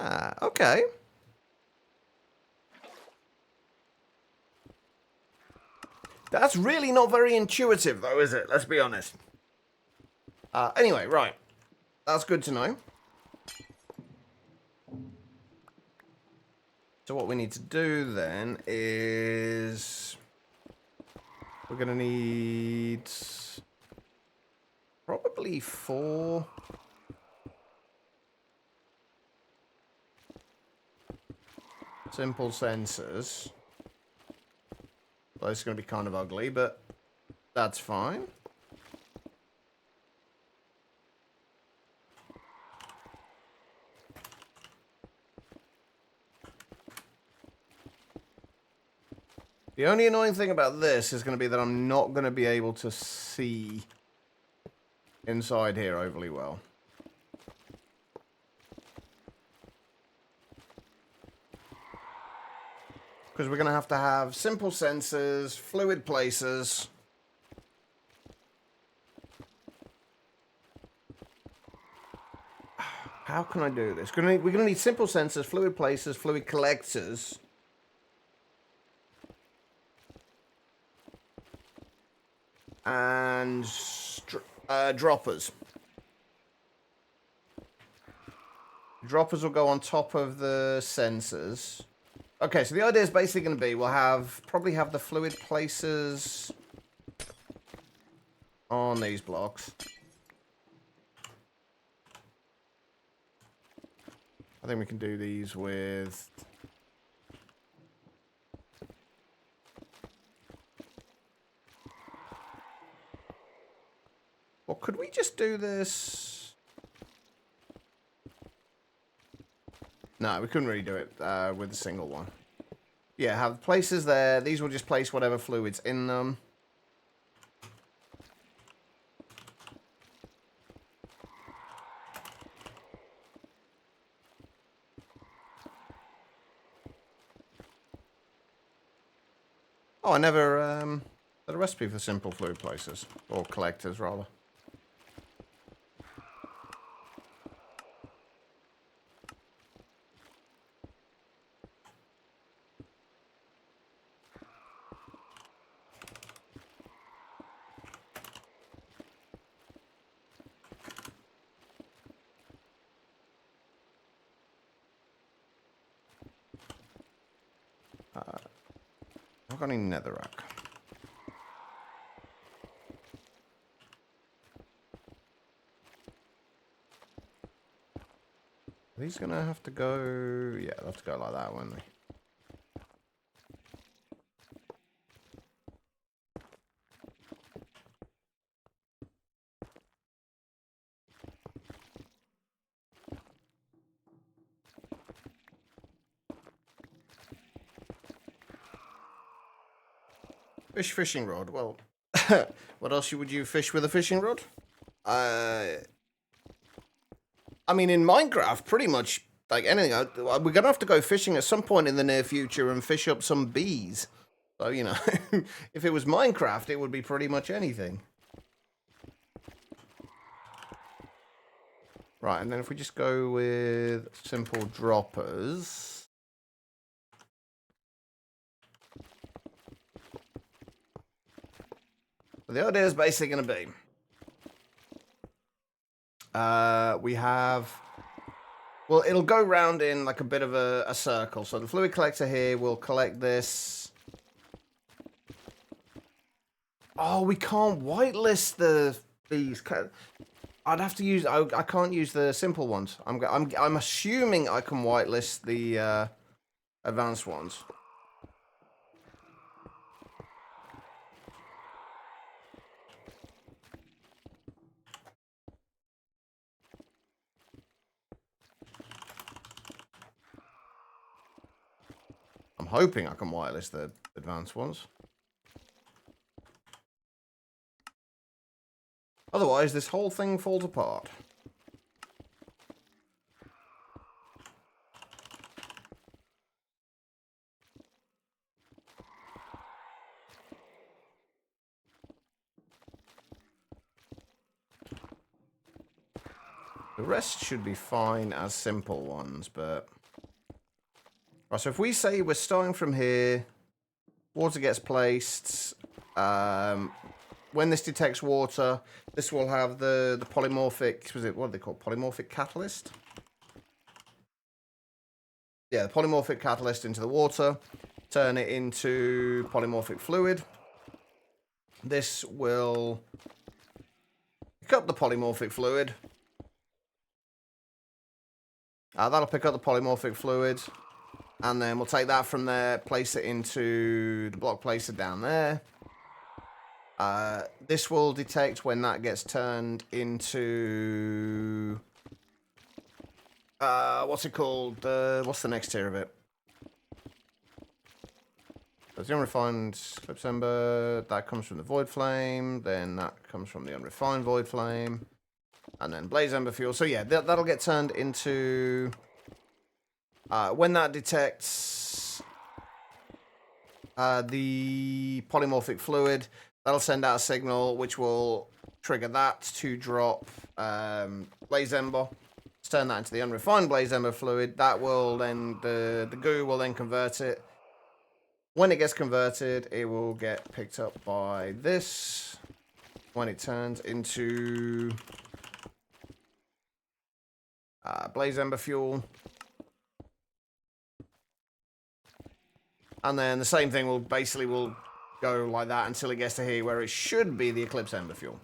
Ah, okay. That's really not very intuitive, though, is it? Let's be honest. Anyway, right. That's good to know. So what we need to do then is... We're going to need... Probably 4... simple sensors. Well, it's going to be kind of ugly, but that's fine. The only annoying thing about this is going to be that I'm not going to be able to see inside here overly well. Because we're going to have simple sensors, fluid placers. How can I do this? We're gonna need simple sensors, fluid placers, fluid collectors. And droppers. Droppers will go on top of the sensors. Okay, so the idea is basically going to be we'll probably have the fluid placers on these blocks. I think we can do these with... Or could we just do this? No, we couldn't really do it with a single one. Yeah, have places there. These will just place whatever fluids in them. Oh, I never had a recipe for simple fluid placers. Or collectors, rather. I've got any netherrack. Are these gonna have to go... Yeah, they'll have to go like that, won't they? Fishing rod. Well, what else would you fish with a fishing rod? I mean, in Minecraft, pretty much like anything. We're gonna have to go fishing at some point in the near future and fish up some bees. So you know, if it was Minecraft, it would be pretty much anything. Right, and then if we just go with simple droppers. The idea is basically going to be, we have, well, it'll go round in like a bit of a circle. So the fluid collector here will collect this. Oh, we can't whitelist these. I'd have to use, I can't use the simple ones. I'm assuming I can whitelist the advanced ones. I'm hoping I can whitelist the advanced ones. Otherwise, this whole thing falls apart. The rest should be fine as simple ones, but... Right, so if we say we're starting from here, water gets placed, when this detects water, this will have the polymorphic, what are they called? Polymorphic catalyst? Yeah, the polymorphic catalyst into the water, turn it into polymorphic fluid. This will pick up the polymorphic fluid. That'll pick up the polymorphic fluid. And then we'll take that from there, place it into the block placer down there. This will detect when that gets turned into... what's it called? What's the next tier of it? There's the unrefined Eclipse Ember. That comes from the Void Flame. Then that comes from the unrefined Void Flame. And then Blaze Ember Fuel. So yeah, that'll get turned into... when that detects the polymorphic fluid, that'll send out a signal which will trigger that to drop Blaze Ember. turn that into the unrefined blaze ember fluid. That will then, the goo will then convert it. When it gets converted, it will get picked up by this. When it turns into blaze ember fuel. And then the same thing will go like that until it gets to here where it should be the eclipse ember fuel.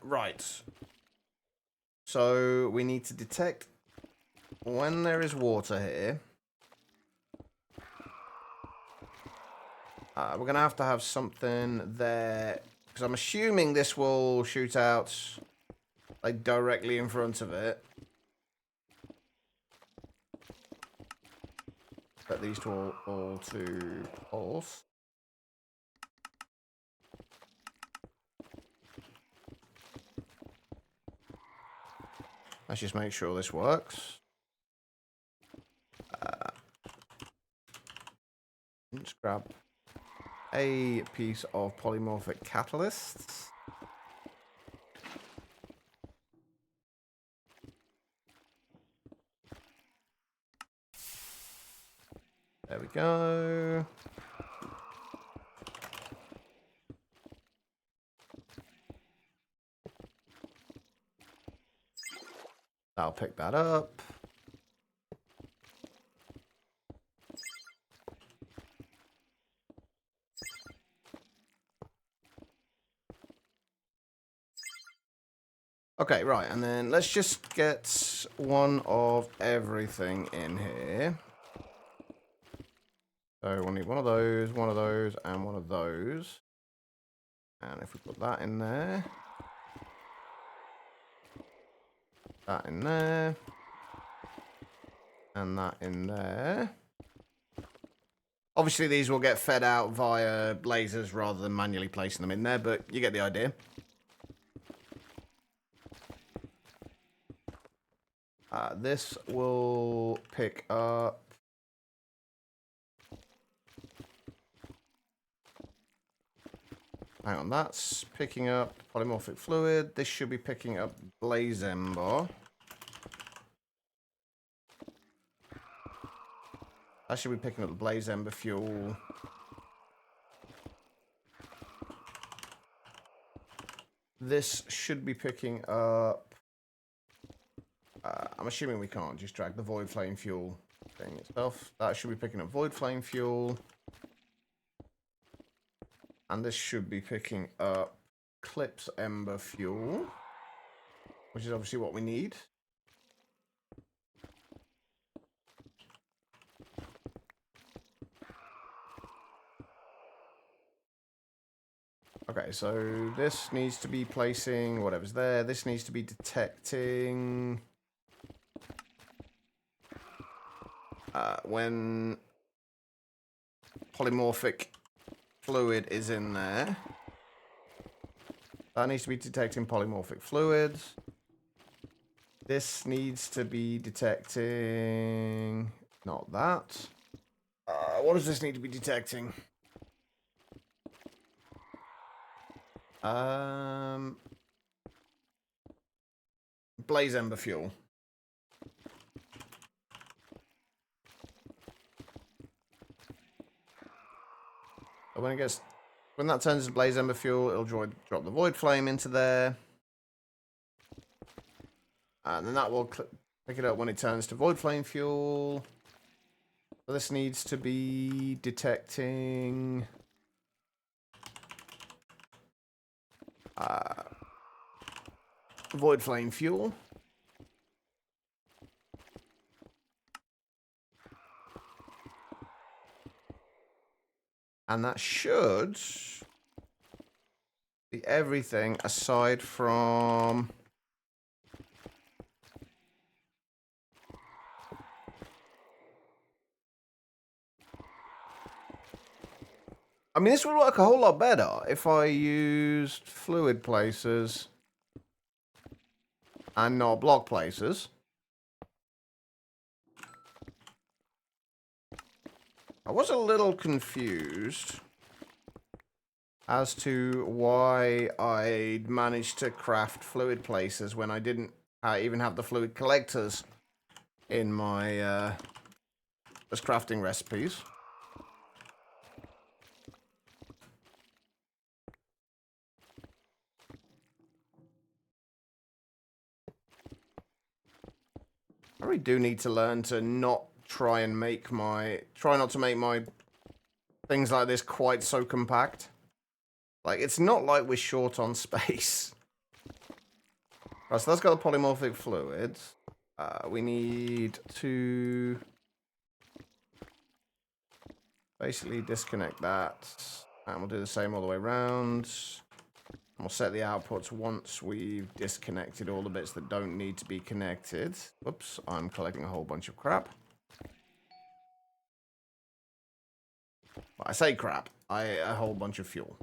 Right. So we need to detect when there is water here. We're going to have something there, because I'm assuming this will shoot out like directly in front of it. Set these to all to false. Let's just make sure this works. Let's grab a piece of polymorphic catalysts. There we go. I'll pick that up. Okay, right, and then let's just get one of everything in here. So we'll need one of those, and one of those. And if we put that in there, that in there, and that in there. Obviously, these will get fed out via lasers rather than manually placing them in there, but you get the idea. This will pick up... Hang on, that's picking up polymorphic fluid. This should be picking up blaze ember. That should be picking up the blaze ember fuel. This should be picking up... I'm assuming we can't just drag the void flame fuel thing itself. That should be picking up void flame fuel. And this should be picking up eclipse ember fuel, which is obviously what we need. Okay, so this needs to be placing whatever's there. This needs to be detecting when polymorphic fluid is in there. That needs to be detecting polymorphic fluids. This needs to be detecting... Not that. What does this need to be detecting? Blaze ember fuel. So when that turns into blaze ember fuel, it'll drop the void flame into there. And then that will pick it up when it turns to void flame fuel. So this needs to be detecting void flame fuel. And that should be everything aside from... I mean, this would work a whole lot better if I used fluid placers and not block placers. I was a little confused as to why I managed to craft fluid placers when I didn't even have the fluid collectors in my as crafting recipes. I really do need to learn to not try not to make my things like this quite so compact. Like, it's not like we're short on space. Right, so that's got the polymorphic fluids. We need to basically disconnect that. And we'll do the same all the way around. And we'll set the outputs once we've disconnected all the bits that don't need to be connected. Whoops, I'm collecting a whole bunch of crap. Well, I say crap. A whole bunch of fuel.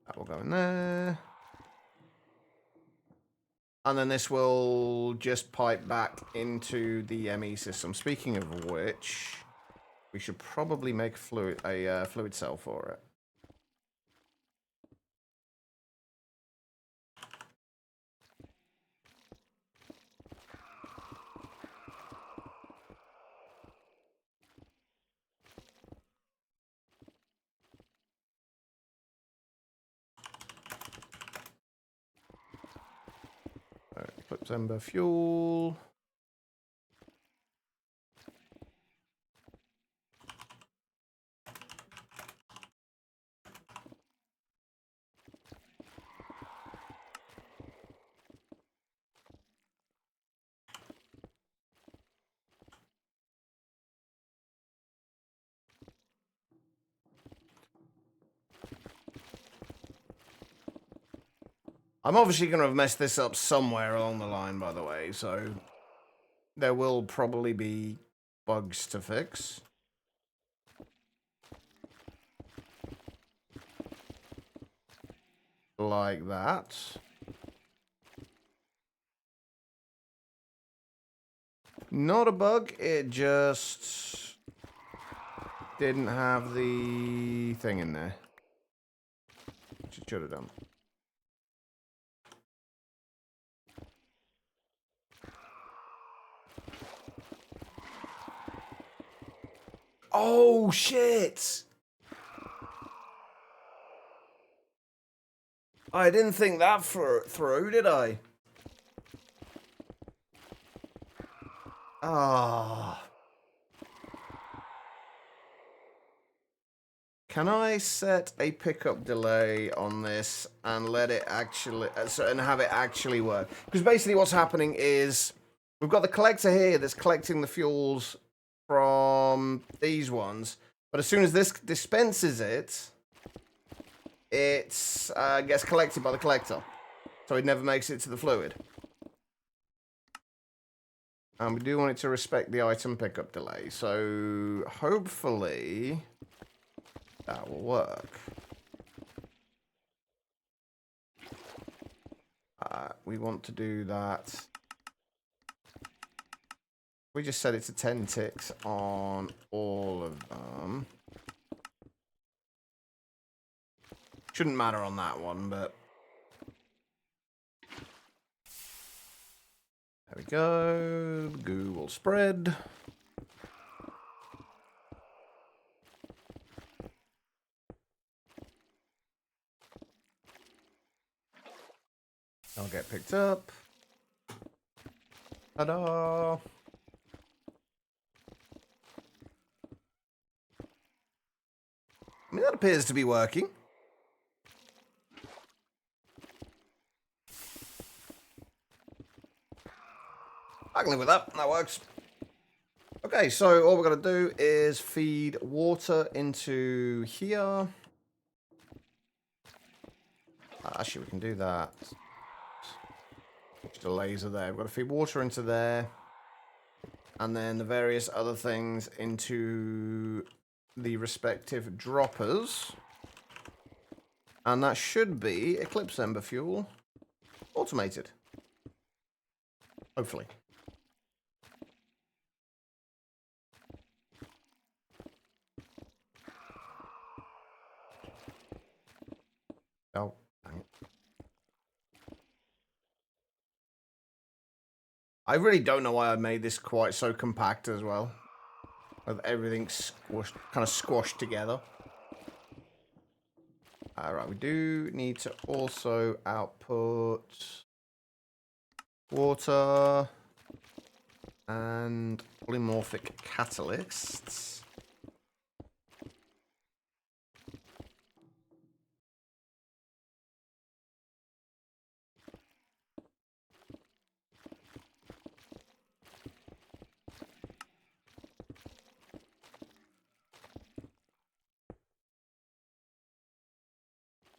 That will go in there. And then this will just pipe back into the ME system. Speaking of which, we should probably make a fluid cell for it. Eclipse Ember fuel. I'm obviously going to have messed this up somewhere along the line, by the way, so there will probably be bugs to fix. Like that. Not a bug, it just didn't have the thing in there, which it should have done. Oh, shit! I didn't think that through, did I? Ah. Can I set a pickup delay on this and let it actually, and have it actually work? Because basically what's happening is we've got the collector here that's collecting the fuels from these ones, but as soon as this dispenses it, it gets collected by the collector, so it never makes it to the fluid. And we do want it to respect the item pickup delay, so hopefully that will work. We want to do that. We just set it to 10 ticks on all of them. Shouldn't matter on that one, but... There we go. The goo will spread. I'll get picked up. Ta-da! I mean, that appears to be working. I can live with that. That works. Okay, so all we're going to do is feed water into here. Actually, we can do that. Just a laser there. We've got to feed water into there. And then the various other things into the respective droppers. And that should be Eclipse Ember fuel automated. Hopefully. Oh, dang it. I really don't know why I made this quite so compact as well. With everything squashed, kind of squashed together. Alright, we do need to also output water and polymorphic catalysts.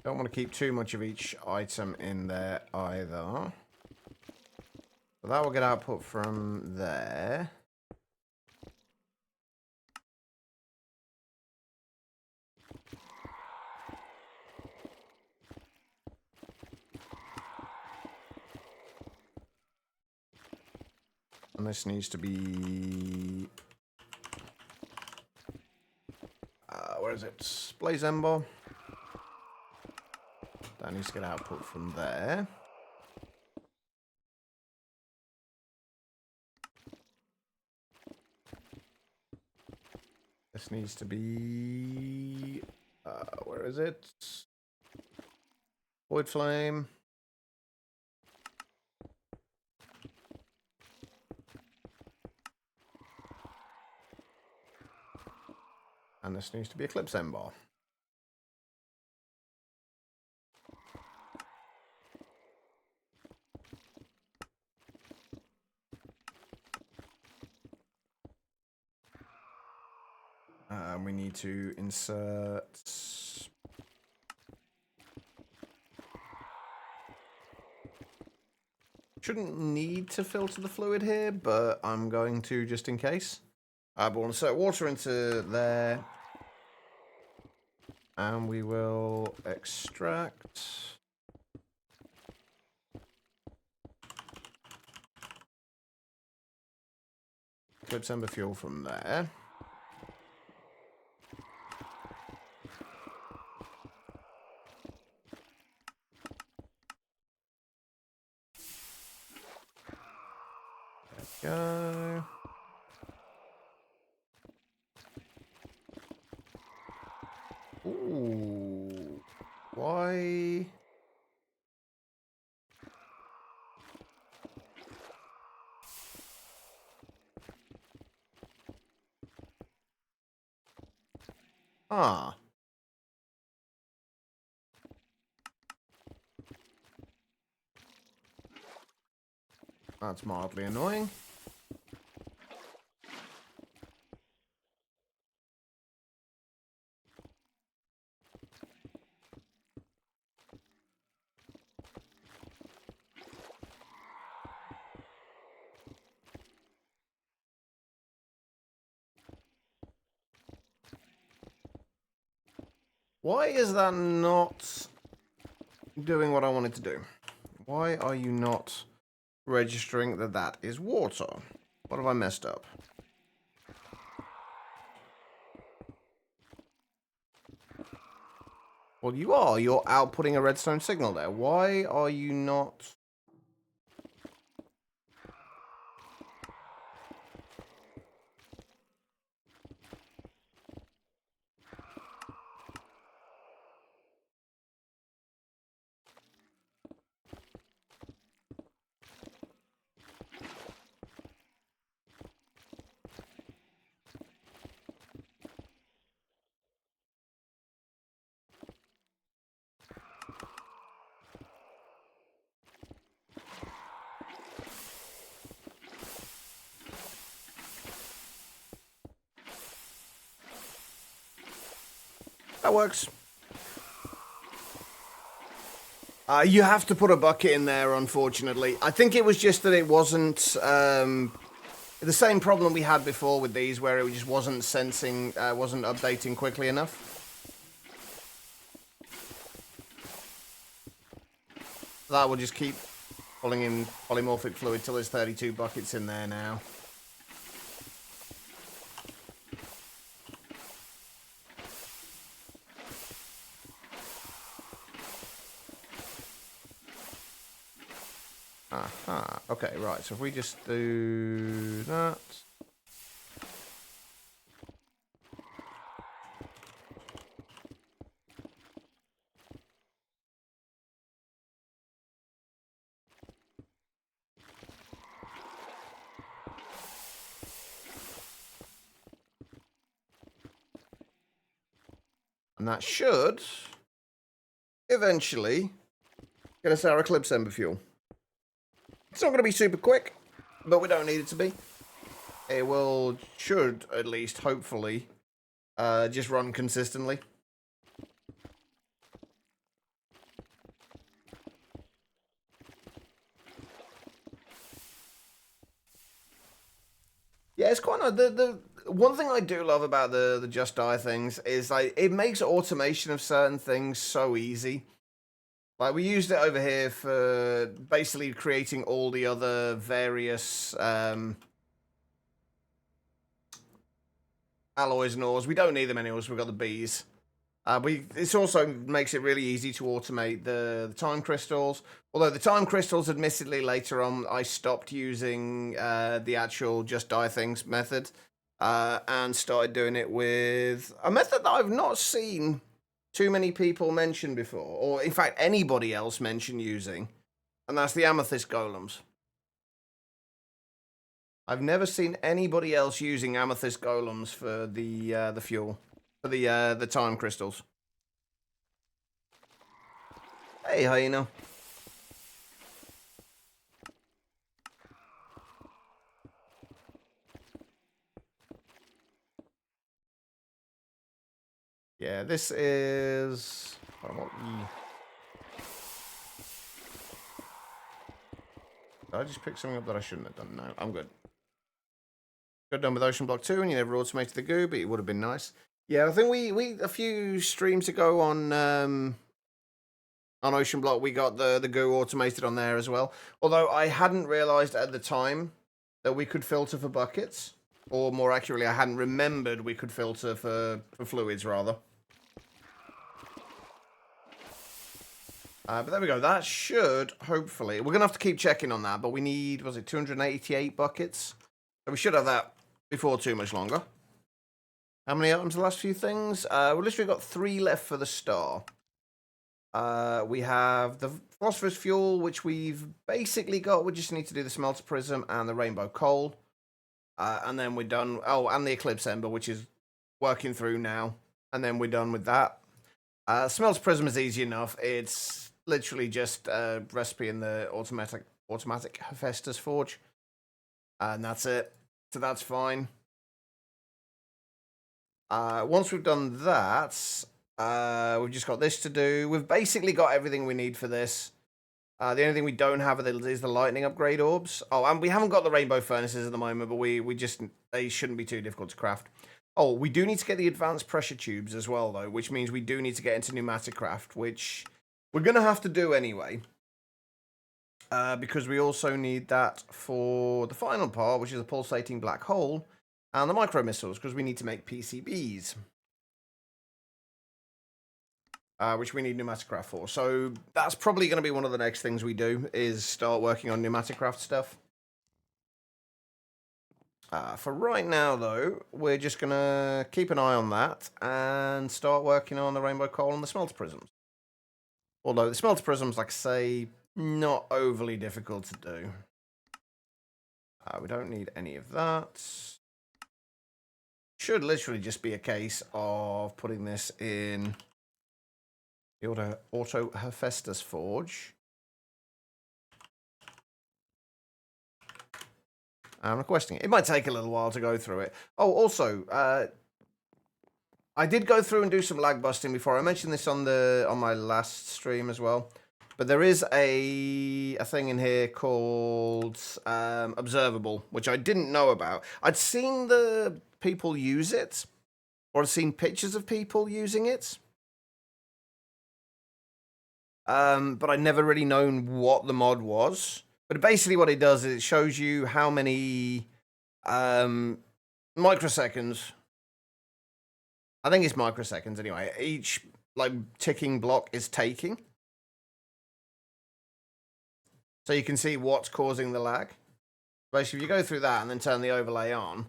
Don't want to keep too much of each item in there either. So that will get output from there. And this needs to be... where is it? Blaze Ember. That needs to get output from there. This needs to be... where is it? Void Flame. And this needs to be Eclipse Ember. We need to insert... Shouldn't need to filter the fluid here, but I'm going to just in case. But we'll insert water into there. And we will extract... Eclipse Ember Fuel from there. Go. Ooh. Why? Ah. That's mildly annoying. Why is that not doing what I wanted to do? Why are you not registering that that is water? What have I messed up? Well, you are. You're outputting a redstone signal there. Why are you not... That works. You have to put a bucket in there, unfortunately. I think it was just that it wasn't... the same problem we had before with these, where it just wasn't sensing... wasn't updating quickly enough. That will just keep pulling in polymorphic fluid till there's 32 buckets in there now. Okay, right. So if we just do that. And that should eventually get us our Eclipse Ember fuel. It's not going to be super quick, but we don't need it to be. It should at least, hopefully, just run consistently. Yeah, it's quite nice. The one thing I do love about the Just Die things is like it makes automation of certain things so easy. Like we used it over here for basically creating all the other various alloys and ores. We don't need them anymore, so we've got the bees. This also makes it really easy to automate the time crystals. Although the time crystals, admittedly, later on, I stopped using the actual Just Die Things method and started doing it with a method that I've not seen too many people mention before, or in fact, anybody else mention using, and that's the amethyst golems. I've never seen anybody else using amethyst golems for the fuel, for the time crystals. Hey, hyena. Yeah, this is. Did I just pick something up that I shouldn't have done? No, I'm good. Got done with Ocean Block 2 and you never automated the goo, but it would have been nice. Yeah, I think we a few streams ago on Ocean Block, we got the goo automated on there as well. Although I hadn't realised at the time that we could filter for buckets. Or more accurately, I hadn't remembered we could filter for fluids, rather. But there we go. That should, hopefully... We're going to have to keep checking on that, but we need, was it 288 buckets? So we should have that before too much longer. How many items the last few things? We've literally got 3 left for the star. We have the phosphorus fuel, which we've basically got. We just need to do the smelter prism and the rainbow coal. And then we're done. Oh, and the eclipse ember, which is working through now. And then we're done with that. Smelter prism is easy enough. It's literally just a recipe in the automatic Hephaestus forge. And that's it. So that's fine. Once we've done that, we've just got this to do. We've basically got everything we need for this. The only thing we don't have is the lightning upgrade orbs. Oh, and we haven't got the rainbow furnaces at the moment, but they shouldn't be too difficult to craft. Oh, we do need to get the advanced pressure tubes as well, though, which means we do need to get into pneumatic craft, which we're going to have to do anyway. Because we also need that for the final part, which is the pulsating black hole and the micro missiles, because we need to make PCBs. Which we need pneumatic craft for. So that's probably going to be one of the next things we do, is start working on pneumatic craft stuff. For right now, though, we're just going to keep an eye on that and start working on the rainbow coal and the smelter prisms. Although the smelter prisms, like I say, not overly difficult to do. We don't need any of that. Should literally just be a case of putting this in the auto Hephaestus forge. I'm requesting it. It might take a little while to go through it. Oh, also, I did go through and do some lag busting before. I mentioned this on my last stream as well. But there is a thing in here called Observable, which I didn't know about. I'd seen the people use it, or I'd seen pictures of people using it. But I'd never really known what the mod was. But basically what it does is it shows you how many microseconds. I think it's microseconds anyway. Each ticking block is taking. So you can see what's causing the lag. Basically, if you go through that and then turn the overlay on,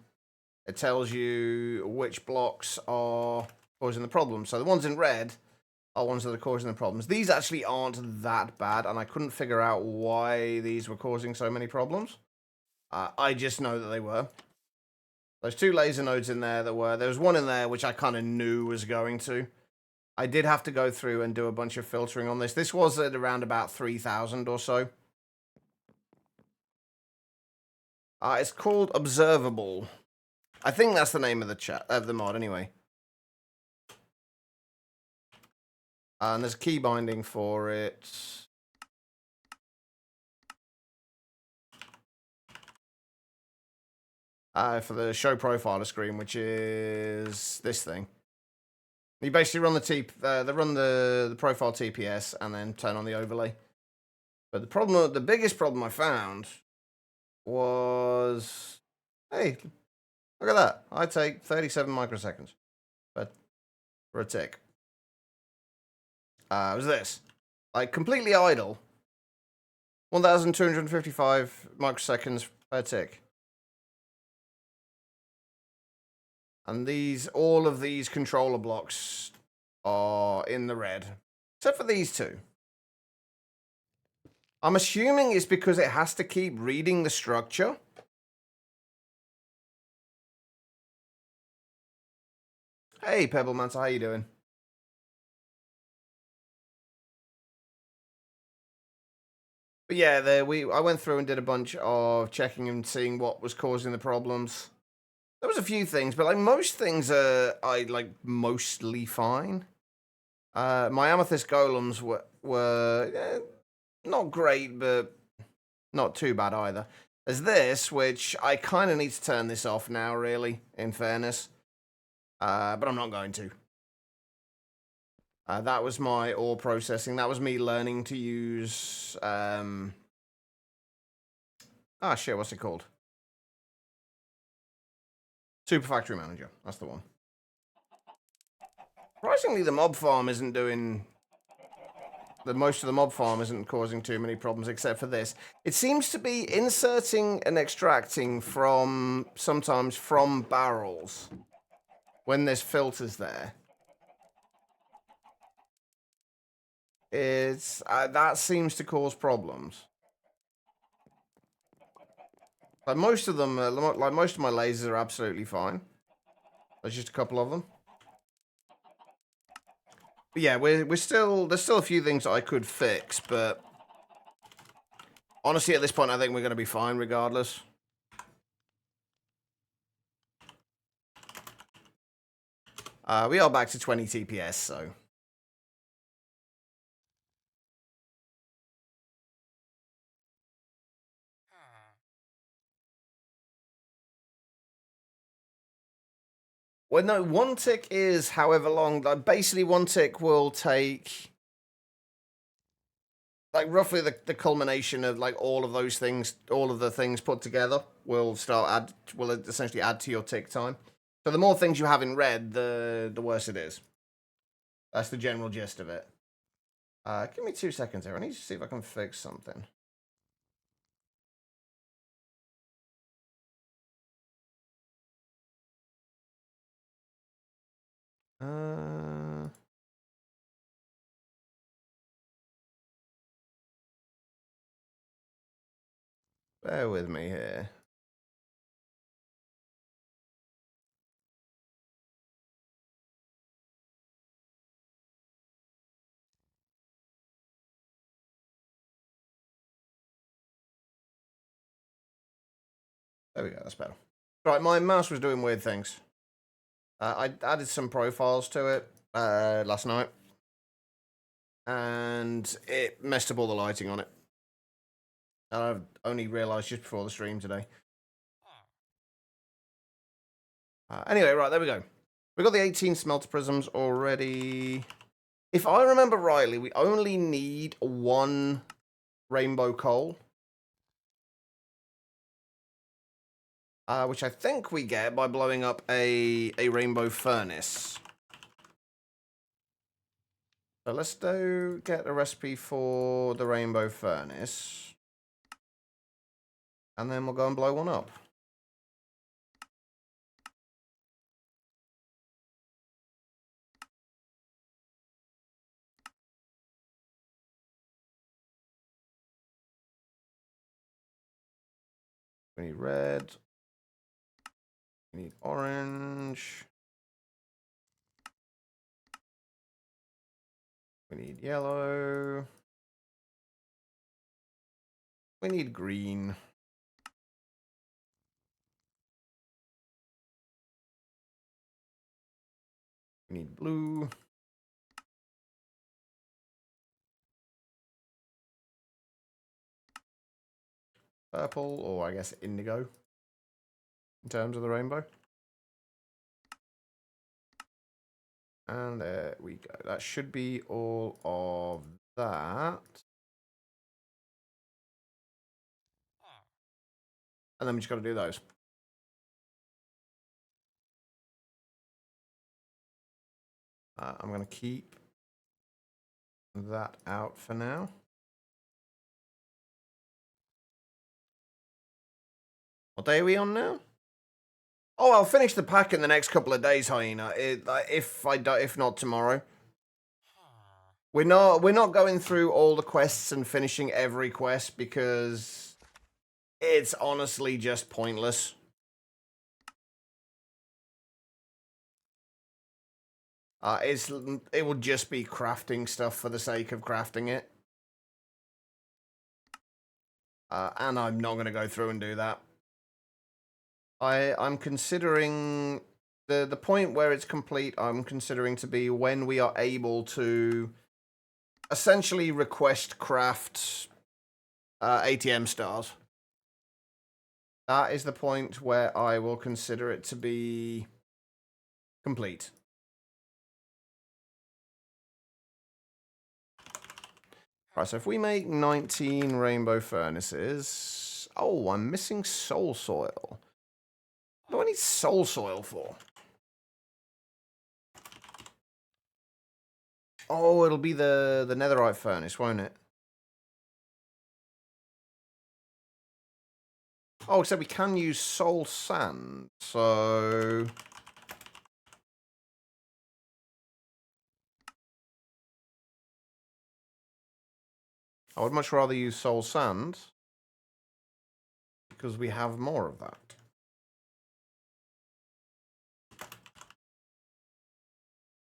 it tells you which blocks are causing the problem. So the ones in red are ones that are causing the problems. These actually aren't that bad, and I couldn't figure out why these were causing so many problems. I just know that they were. There's 2 laser nodes in there that were. There was one in there which I kind of knew was going to. I did have to go through and do a bunch of filtering on this. This was at around about 3,000 or so. It's called Observable. I think that's the name of the mod anyway. And there's a key binding for it. For the show profiler screen, which is this thing. You basically run the profile TPS and then turn on the overlay. But the biggest problem I found was, hey, look at that. I take 37 microseconds for a tick. It was this. Like, completely idle. 1,255 microseconds per tick. And all of these controller blocks are in the red. Except for these 2. I'm assuming it's because it has to keep reading the structure. Hey, Pebblemancer, how you doing? But yeah, I went through and did a bunch of checking and seeing what was causing the problems. There was a few things, but like most things are mostly fine. My amethyst golems were not great, but not too bad either. There's this, which I kind of need to turn this off now, really, in fairness. But I'm not going to. That was my ore processing. That was me learning to use... shit, what's it called? Super Factory Manager. That's the one. Surprisingly, the mob farm isn't doing... Most of the mob farm isn't causing too many problems except for this. It seems to be inserting and extracting sometimes from barrels when there's filters there. That seems to cause problems. Like most of them, most of my lasers are absolutely fine. There's just a couple of them. But yeah, there's still a few things that I could fix, but honestly, at this point, I think we're going to be fine regardless. We are back to 20 TPS, so. Well, no, 1 tick is however long. Like, basically, 1 tick will take, like, roughly the culmination of, like, all of those things, all of the things put together will essentially add to your tick time. So the more things you have in red, the worse it is. That's the general gist of it. Give me 2 seconds here. I need to see if I can fix something. Bear with me here. There we go, that's better. Right, my mouse was doing weird things. I added some profiles to it last night. And it messed up all the lighting on it. And I've only realised just before the stream today. Anyway, right, there we go. We've got the 18 smelter prisms already. If I remember rightly, we only need 1 rainbow coal. Which I think we get by blowing up a rainbow furnace. So let's get a recipe for the rainbow furnace. And then we'll go and blow one up. We need red. We need orange. We need yellow. We need green. We need blue. Purple, or I guess indigo, in terms of the rainbow. And there we go. That should be all of that. And then we just got to do those. I'm going to keep that out for now. What day are we on now? Oh, I'll finish the pack in the next couple of days, Hyena. If not tomorrow. We're not going through all the quests and finishing every quest because it's honestly just pointless. It would just be crafting stuff for the sake of crafting it. And I'm not going to go through and do that. I'm considering the point where it's complete, I'm considering to be when we are able to essentially request craft ATM stars. That is the point where I will consider it to be complete. Right, so if we make 19 rainbow furnaces... Oh, I'm missing soul soil. What do I need soul soil for? Oh, it'll be the netherite furnace, won't it? Oh, except we can use soul sand, so... I would much rather use soul sand, because we have more of that.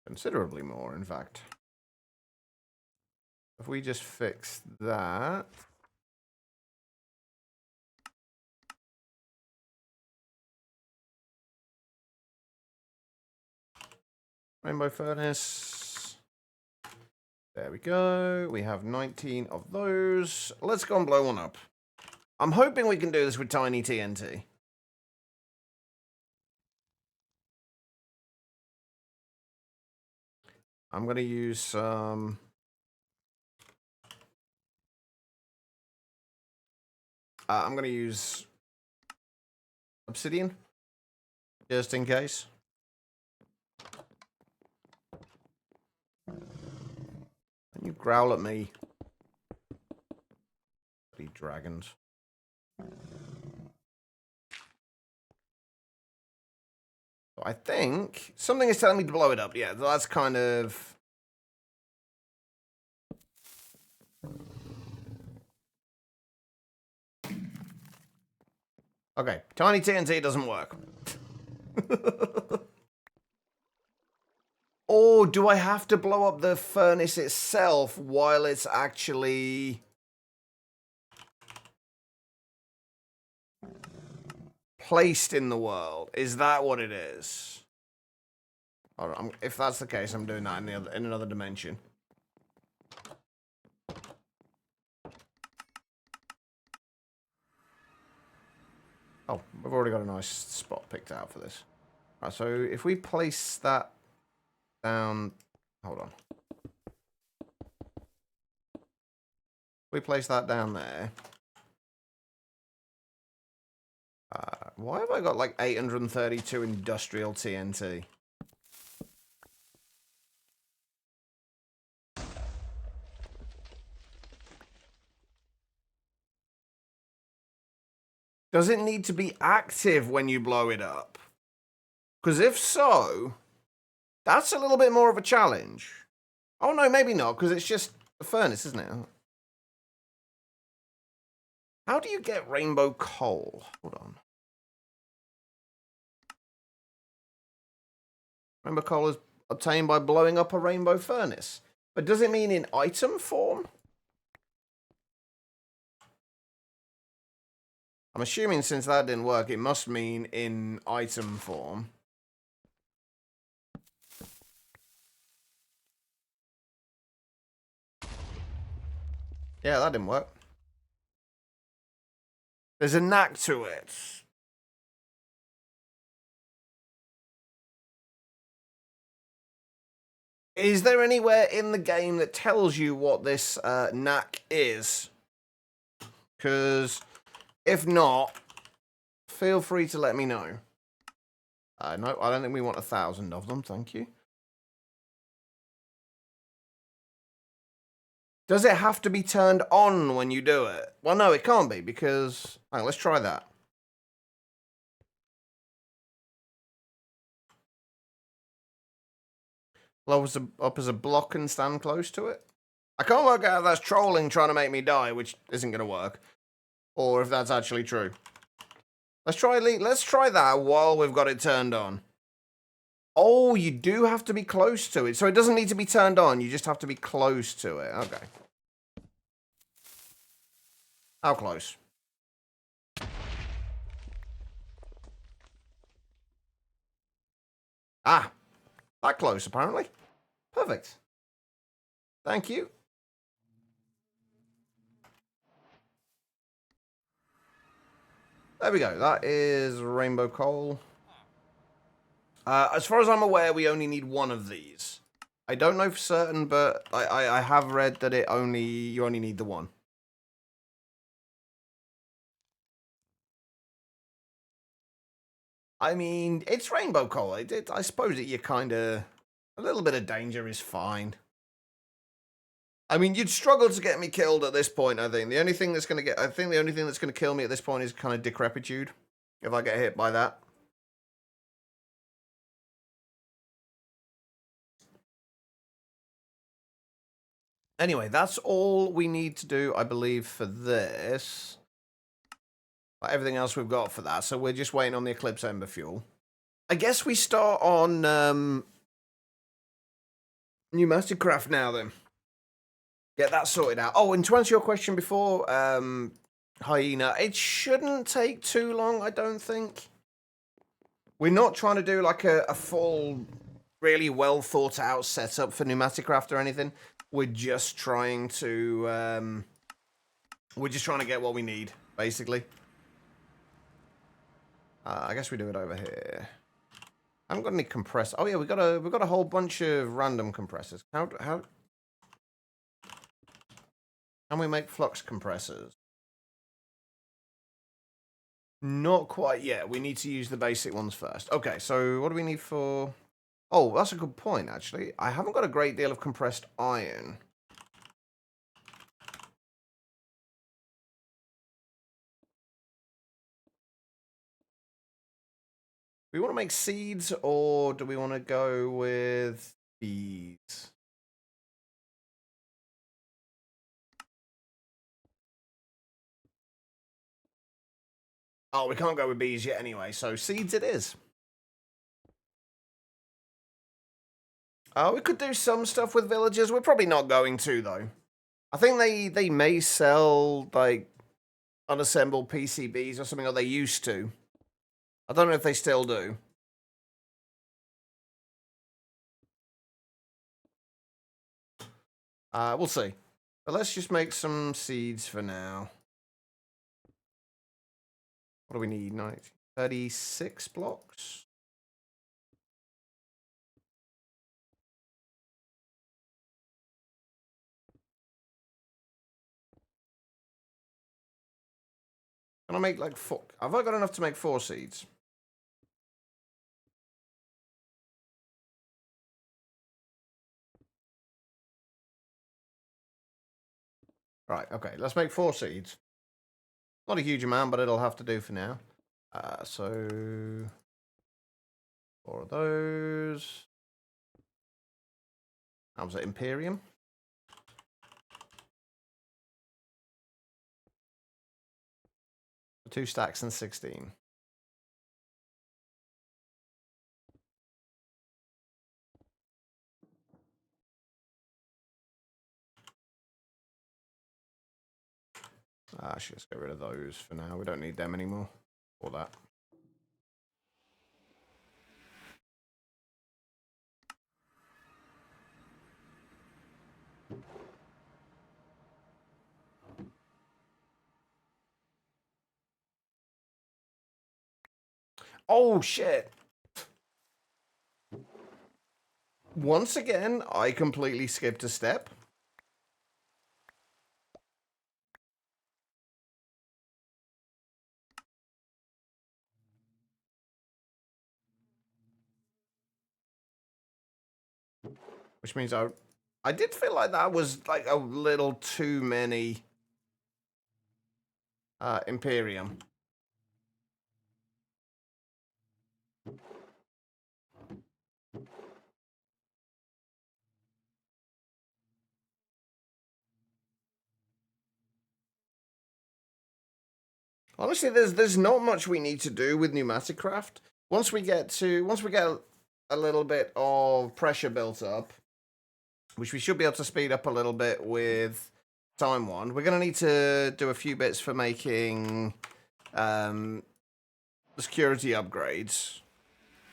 Considerably more, in fact. If we just fix that... Rainbow furnace. There we go. We have 19 of those. Let's go and blow one up. I'm hoping we can do this with tiny TNT. I'm going to use some... I'm going to use obsidian, just in case. Don't you growl at me. Bloody dragons. So I think something is telling me to blow it up. Yeah, that's kind of... Okay, tiny TNT doesn't work. Or do I have to blow up the furnace itself while it's actually... placed in the world? Is that what it is? All right, if that's the case, I'm doing that in another dimension. Oh, we've already got a nice spot picked out for this. Right, so if we place that down... Hold on. If we place that down there... why have I got like 832 industrial TNT? Does it need to be active when you blow it up? Because if so, that's a little bit more of a challenge. Oh, no, maybe not, because it's just a furnace, isn't it? How do you get rainbow coal? Hold on. Rainbow coal is obtained by blowing up a rainbow furnace. But does it mean in item form? I'm assuming since that didn't work, it must mean in item form. Yeah, that didn't work. There's a knack to it. Is there anywhere in the game that tells you what this knack is? Because if not, feel free to let me know. No, I don't think we want 1,000 of them, thank you. Does it have to be turned on when you do it? Well, no, it can't be, because... Hang on, let's try that. Blow up as a block and stand close to it? I can't work out if that's trolling trying to make me die, which isn't going to work. Or if that's actually true. Let's try that while we've got it turned on. Oh, you do have to be close to it. So it doesn't need to be turned on. You just have to be close to it. Okay. How close? Ah, that close, apparently. Perfect. Thank you. There we go. That is rainbow coal. As far as I'm aware, we only need one of these. I don't know for certain, but I have read that you only need the one. I mean, it's rainbow coal. I suppose that you kind of... A little bit of danger is fine. I mean, you'd struggle to get me killed at this point, I think. The only thing that's going to kill me at this point is kind of decrepitude. If I get hit by that. Anyway, that's all we need to do, I believe, for this. Everything else we've got for that, so we're just waiting on the Eclipse Ember Fuel. I guess we start on Pneumatic Craft now, then. Get that sorted out. Oh, and to answer your question before, Hyena, it shouldn't take too long, I don't think. We're not trying to do like a full, really well thought out setup for Pneumatic Craft or anything. We're just trying to get what we need, basically. I guess we do it over here. I haven't got any compressors. Oh yeah, we've got a whole bunch of random compressors. How can we make flux compressors? Not quite yet. We need to use the basic ones first. Okay, so what do we need for... Oh, that's a good point, actually. I haven't got a great deal of compressed iron. Do we want to make seeds, or do we want to go with bees? Oh, we can't go with bees yet anyway, so seeds it is. We could do some stuff with villagers. We're probably not going to, though. I think they may sell, like, unassembled PCBs or something, or they used to. I don't know if they still do. We'll see. But let's just make some seeds for now. What do we need? 36 blocks? Can I make like 4? Have I got enough to make 4 seeds? Right, okay. Let's make 4 seeds. Not a huge amount, but it'll have to do for now. So 4 of those. How was it, Imperium? Two stacks and 16. I should just get rid of those for now. We don't need them anymore. Or that. Oh, shit. Once again, I completely skipped a step. Which means I did feel like that was like a little too many Imperium. Honestly, there's not much we need to do with pneumatic craft. Once we get a little bit of pressure built up, which we should be able to speed up a little bit with time one, we're going to need to do a few bits for making the security upgrades.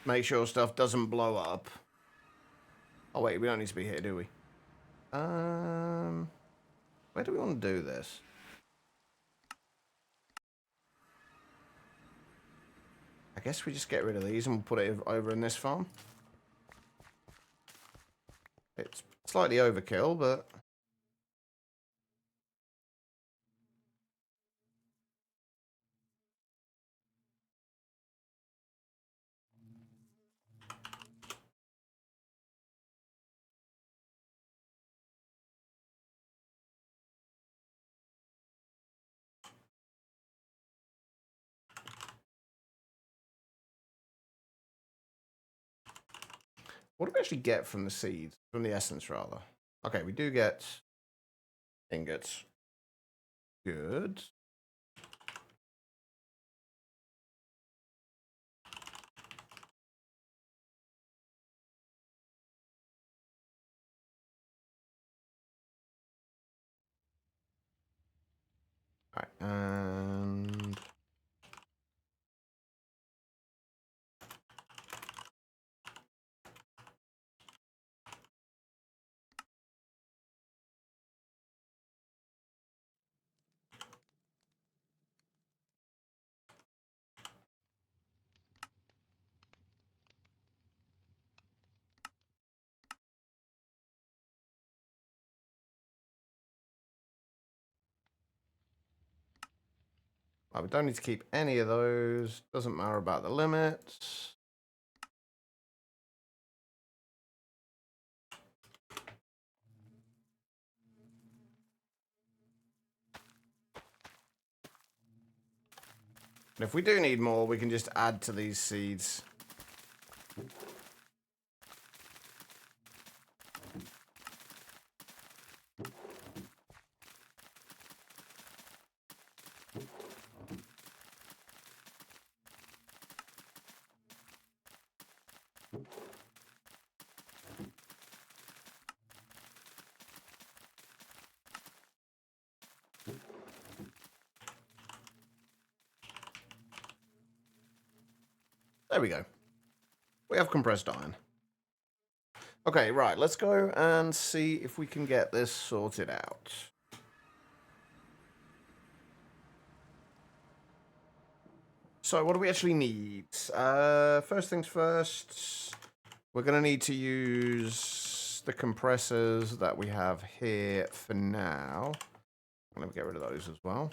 Make sure stuff doesn't blow up. Oh wait, we don't need to be here, do we? Where do we want to do this? I guess we just get rid of these and we'll put it over in this farm. It's slightly overkill, but... What do we actually get from the seeds? From the essence, rather. Okay, we do get ingots. Good. Alright, and... we don't need to keep any of those. Doesn't matter about the limits. And if we do need more, we can just add to these seeds. There we go. We have compressed iron. Okay, right, let's go and see if we can get this sorted out. So, what do we actually need? First things first, we're going to need to use the compressors that we have here for now. I'm going to get rid of those as well.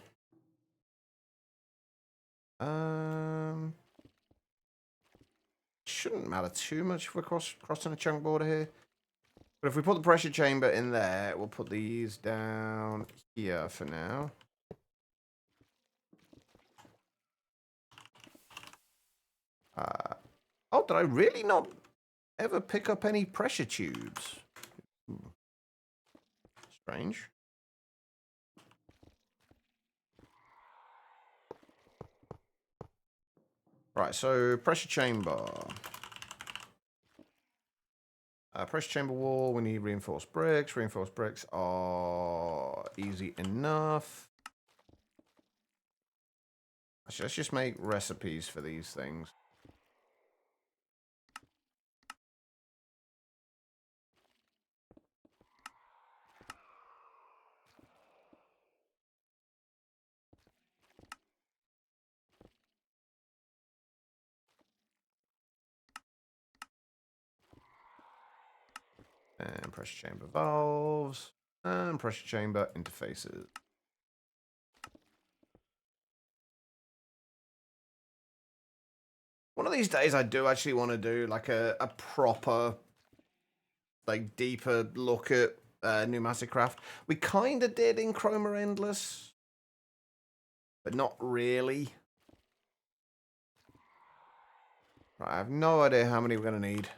Shouldn't matter too much if we're crossing a chunk border here. But if we put the pressure chamber in there, we'll put these down here for now. Oh, did I really not ever pick up any pressure tubes? Ooh. Strange. Right, so pressure chamber. Pressure chamber wall, we need reinforced bricks. Reinforced bricks are easy enough. Actually, let's just make recipes for these things. And pressure chamber valves. And pressure chamber interfaces. One of these days I do actually want to do like a proper, like deeper look at pneumatic craft. We kind of did in Chroma Endless, but not really. Right, I have no idea how many we're going to need.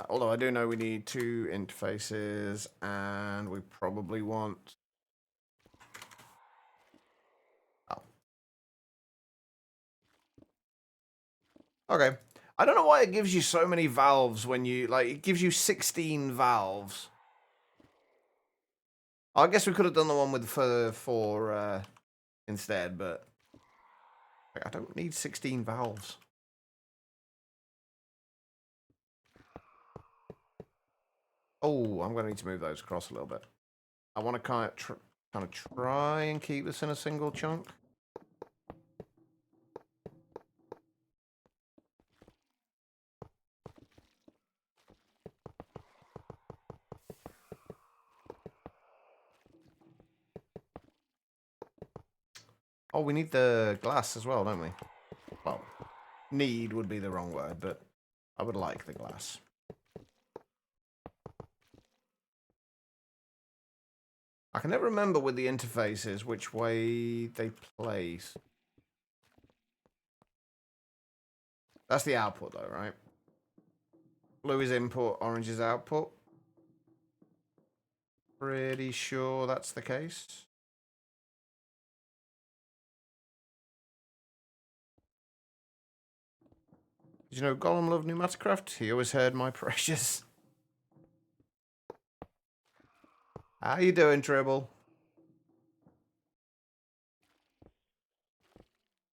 Although I do know we need 2 interfaces, and we probably want... Oh. Okay. I don't know why it gives you so many valves when you... Like, it gives you 16 valves. I guess we could have done the one with four instead, but... I don't need 16 valves. Oh, I'm going to need to move those across a little bit. I want to kind of try and keep this in a single chunk. Oh, we need the glass as well, don't we? Well, need would be the wrong word, but I would like the glass. I can never remember with the interfaces which way they place. That's the output though, right? Blue is input, orange is output. Pretty sure that's the case. Did you know Gollum loved Pneumaticraft? He always heard my precious. How you doing, Tribble?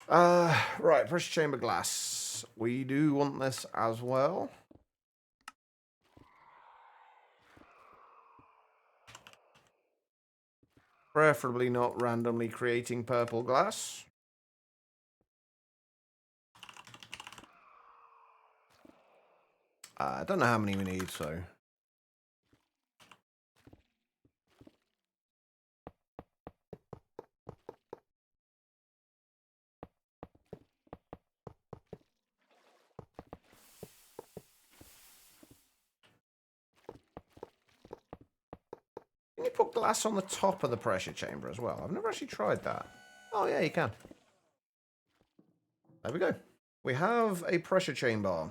Right, pressure chamber glass. We do want this as well. Preferably not randomly creating purple glass. I don't know how many we need, so... Can you put glass on the top of the pressure chamber as well? I've never actually tried that. Oh, yeah, you can. There we go. We have a pressure chamber.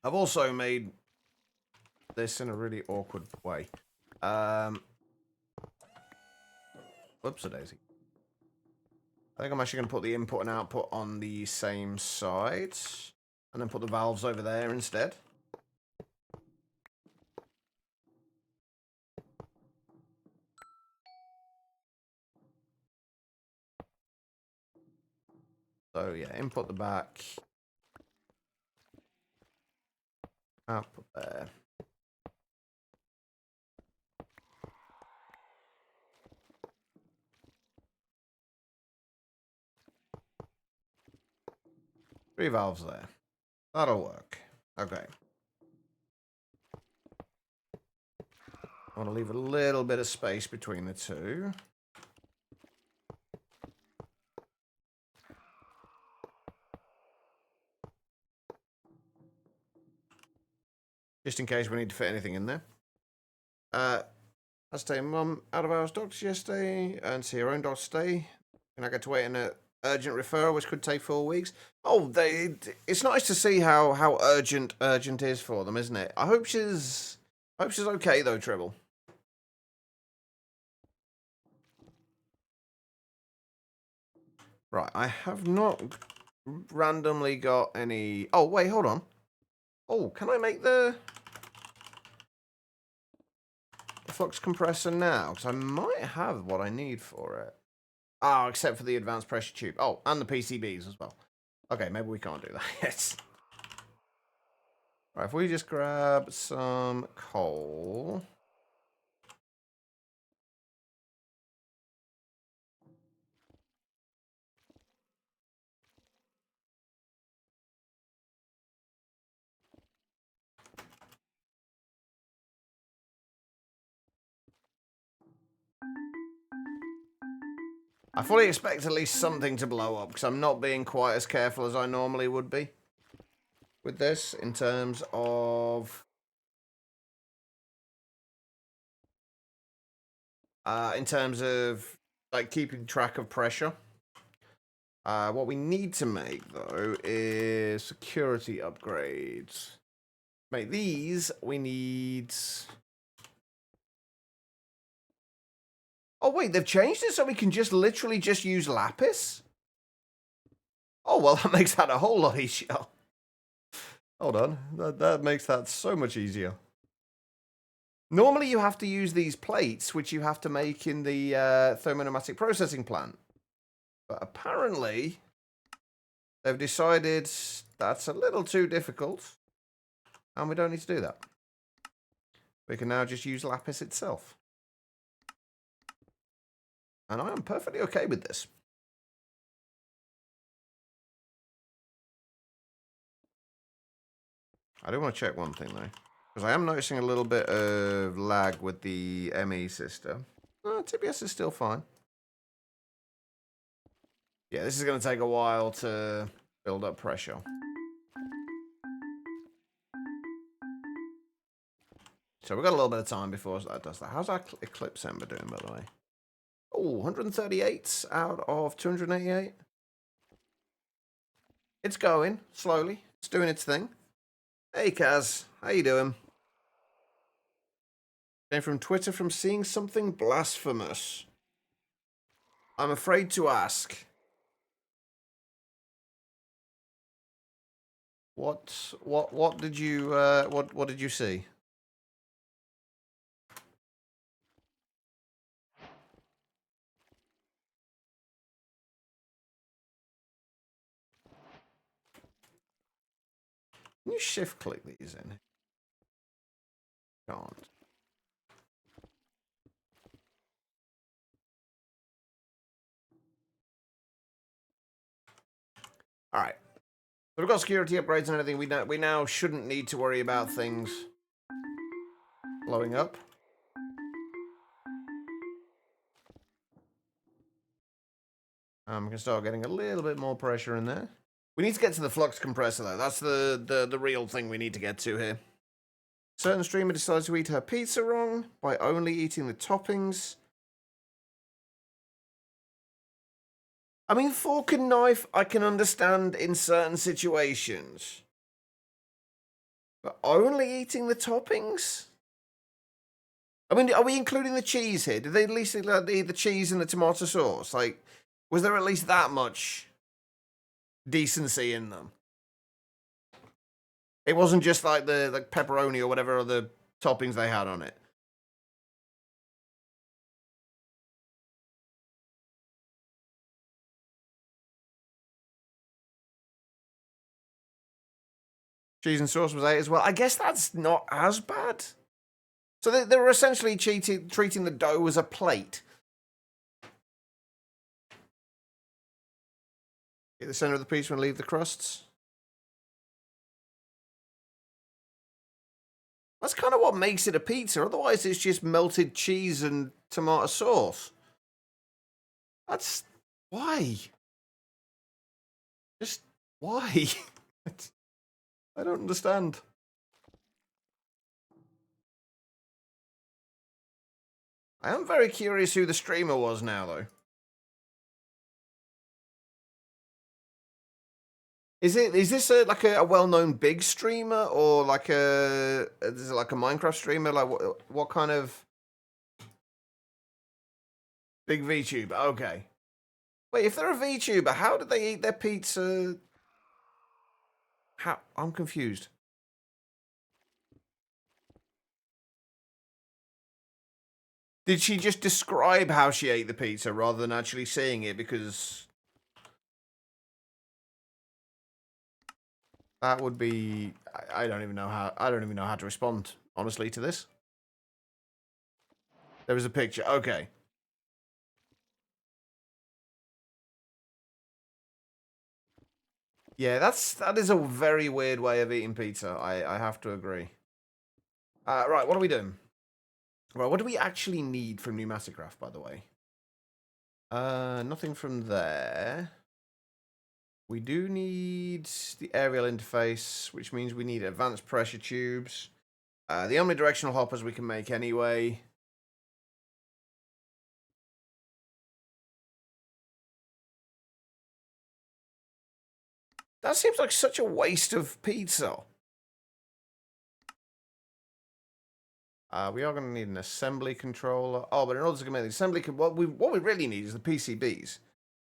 I've also made this in a really awkward way. Whoops-a-daisy. I think I'm actually going to put the input and output on the same sides. And then put the valves over there instead. So yeah, input the back. Output there. Three valves there. That'll work. Okay. I want to leave a little bit of space between the two. just in case we need to fit anything in there. I stayed mum out of hours doctors yesterday and see her own doctor today. And I get to wait in an urgent referral, which could take 4 weeks. Oh, it's nice to see how urgent is for them, isn't it? I hope she's okay though, Tribble. Right, I have not randomly got any. Oh wait, hold on. Oh, can I make the flux compressor now? Because I might have what I need for it. Oh, except for the advanced pressure tube. Oh, and the PCBs as well. Okay, maybe we can't do that yet. Right, if we just grab some coal. I fully expect at least something to blow up, because I'm not being quite as careful as I normally would be with this, in terms of like keeping track of pressure. What we need to make though is security upgrades. To make these, we need. Oh wait, they've changed it so we can just literally just use lapis? Oh well, that makes that a whole lot easier. Hold on, that makes that so much easier. Normally you have to use these plates, which you have to make in the thermopneumatic processing plant. But apparently, they've decided that's a little too difficult, and we don't need to do that. We can now just use lapis itself. And I am perfectly okay with this. I do want to check one thing, though. Because I am noticing a little bit of lag with the ME system. TBS is still fine. Yeah, this is going to take a while to build up pressure. So we've got a little bit of time before that does that. How's our Eclipse Ember doing, by the way? Oh, 138 out of 288. It's going, slowly. It's doing its thing. Hey, Kaz. How you doing? Came from Twitter from seeing something blasphemous. I'm afraid to ask. What did you what did you see? Can you shift click these in? Can't. All right. So we've got security upgrades and everything. We now shouldn't need to worry about things blowing up. We can start getting a little bit more pressure in there. We need to get to the flux compressor though. That's the real thing we need to get to here. Certain streamer decides to eat her pizza wrong by only eating the toppings. I mean, fork and knife I can understand in certain situations. But only eating the toppings? I mean, are we including the cheese here? Did they at least eat the cheese and the tomato sauce? Like, was there at least that much decency in them? It wasn't just like the pepperoni or whatever other toppings they had on it. Cheese and sauce was 8 as well. I guess that's not as bad. So they were essentially treating the dough as a plate. Get the center of the pizza and leave the crusts. That's kind of what makes it a pizza. Otherwise, it's just melted cheese and tomato sauce. That's why. Just why? I don't understand. I am very curious who the streamer was now, though. Is this like a well-known big streamer, or like is it like a Minecraft streamer? Like what kind of big VTuber? Okay. Wait, if they're a VTuber, how did they eat their pizza? How? I'm confused. Did she just describe how she ate the pizza rather than actually seeing it? Because that would be... I don't even know how... I don't even know how to respond, honestly, to this. There was a picture. Okay. Yeah, that is a very weird way of eating pizza. I have to agree. Right, what are we doing? Right, what do we actually need from Pneumaticraft, by the way? Nothing from there. We do need the aerial interface, which means we need advanced pressure tubes. The omnidirectional hoppers we can make anyway. That seems like such a waste of pizza. We are going to need an assembly controller. Oh, but in order to make the assembly, what we really need is the PCBs.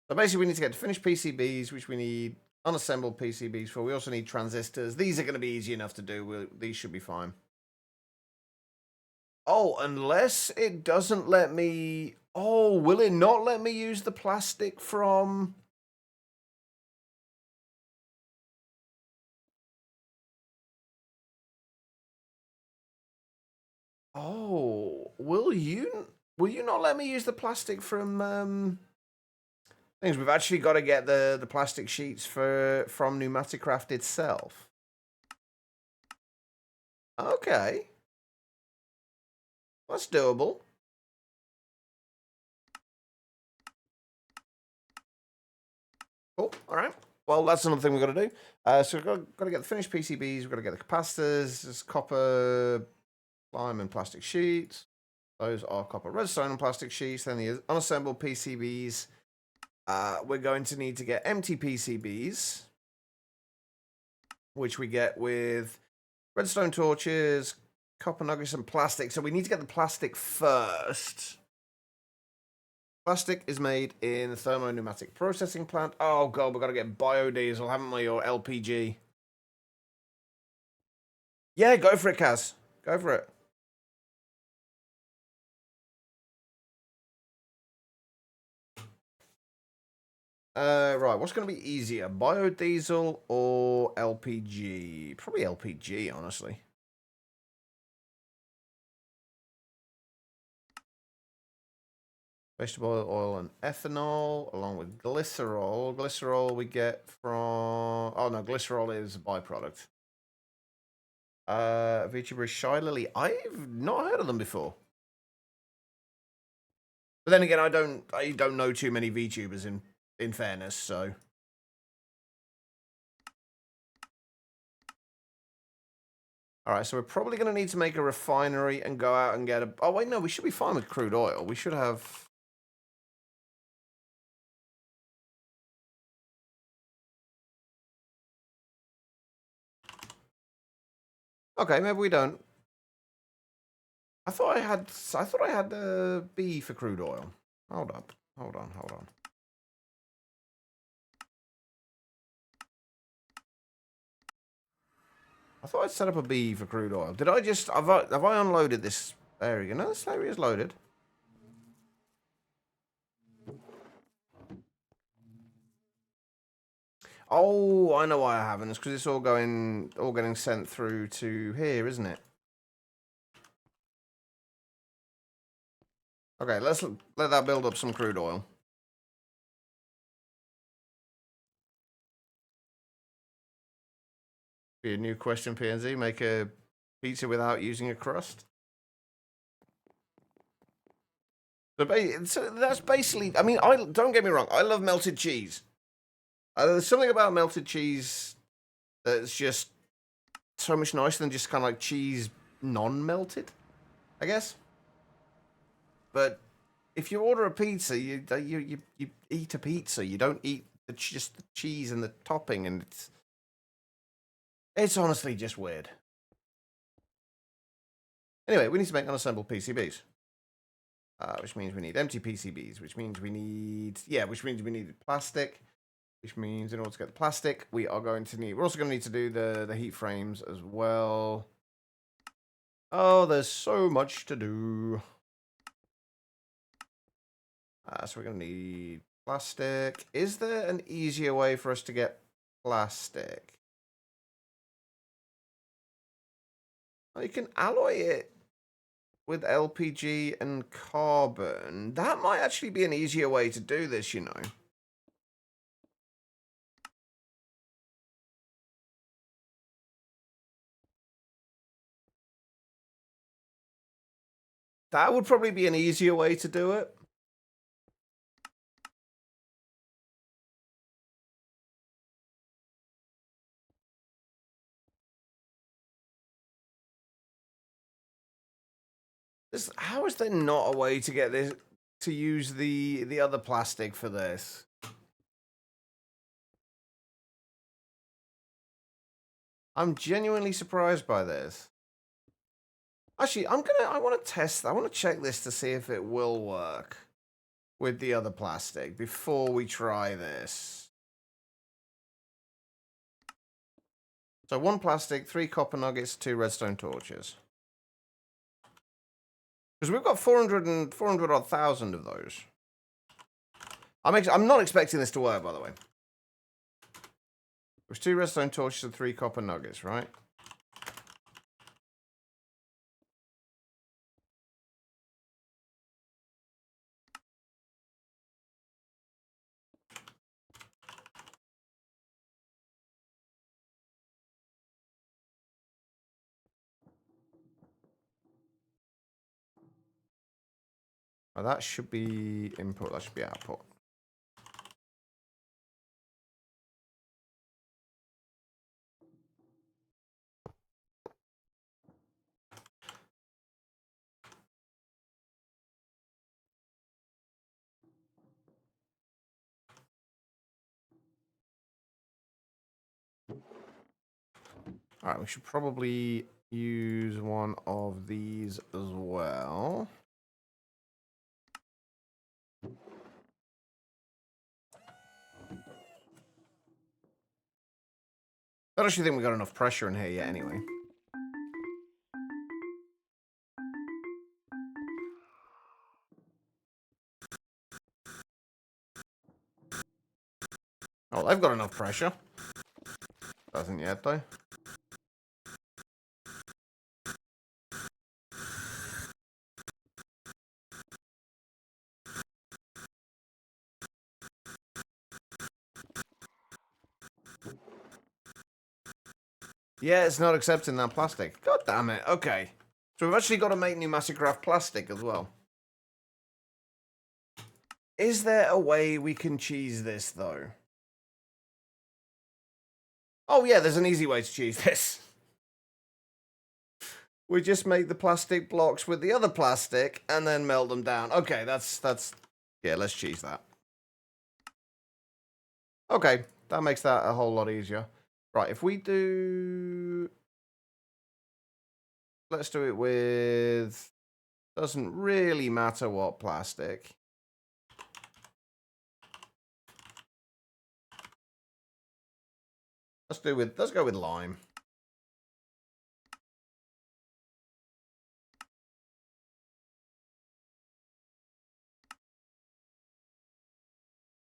So basically, we need to get finished PCBs, which we need unassembled PCBs for. We also need transistors. These are going to be easy enough to do. These should be fine. Oh, unless it doesn't let me... Oh, will it not let me use the plastic from... Oh, will you not let me use the plastic from things? We've actually got to get the plastic sheets from Pneumaticraft itself. Okay. That's doable. Cool. All right. Well, that's another thing we've got to do. So we've got to get the finished PCBs. We've got to get the capacitors. There's copper, lime, and plastic sheets. Those are copper redstone and plastic sheets. Then the unassembled PCBs. We're going to need to get empty PCBs, which we get with redstone torches, copper nuggets, and plastic. So we need to get the plastic first. Plastic is made in the thermo-pneumatic processing plant. Oh, God, we've got to get biodiesel, haven't we, or LPG? Yeah, go for it, Kaz. Go for it. Right, what's going to be easier, biodiesel or LPG? Probably LPG, honestly. Vegetable oil and ethanol, along with glycerol. Glycerol we get from... Oh, no, glycerol is a byproduct. VTuber Shy Lily. I've not heard of them before. But then again, I don't know too many VTubers in fairness, so... Alright, so we're probably going to need to make a refinery and go out and get a... Oh, wait, no, we should be fine with crude oil. We should have... Okay, maybe we don't. I thought I had B for crude oil. Hold up. Hold on. I thought I'd set up a B for crude oil. Did I just... Have I unloaded this area? No, this area is loaded. Oh, I know why I haven't. It's because it's all getting sent through to here, isn't it? Okay, let's let that build up some crude oil. Be a new question, PNZ. Make a pizza without using a crust. So that's basically... I mean, don't get me wrong. I love melted cheese. There's something about melted cheese that's just so much nicer than just kind of like cheese non-melted, I guess. but if you order a pizza, you eat a pizza. You don't eat just the cheese and the topping, and it's honestly just weird. Anyway, we need to make unassembled PCBs. Which means we need empty PCBs, which means we need plastic, which means in order to get the plastic, we're also going to need to do the heat frames as well. Oh, there's so much to do. So we're going to need plastic. Is there an easier way for us to get plastic? Oh, you can alloy it with LPG and carbon. That might actually be an easier way to do this, you know. That would probably be an easier way to do it. How is there not a way to get this, to use the other plastic for this? I'm genuinely surprised by this. Actually, I want to check this to see if it will work with the other plastic before we try this. So 1 plastic, 3 copper nuggets, 2 redstone torches. Because we've got 400 odd thousand of those. I'm not expecting this to work, by the way. There's 2 redstone torches and 3 copper nuggets, right? Oh, that should be input, that should be output. Alright, we should probably use one of these as well. I don't actually think we got enough pressure in here yet anyway. Oh, they've got enough pressure. Doesn't yet, though. Yeah, it's not accepting that plastic. God damn it. Okay. So we've actually got to make pneumatic craft plastic as well. Is there a way we can cheese this, though? Oh, yeah, there's an easy way to cheese this. We just make the plastic blocks with the other plastic and then melt them down. Okay, that's... Yeah, let's cheese that. Okay, that makes that a whole lot easier. Right, if we do... Let's do it with... Doesn't really matter what plastic. Let's go with lime.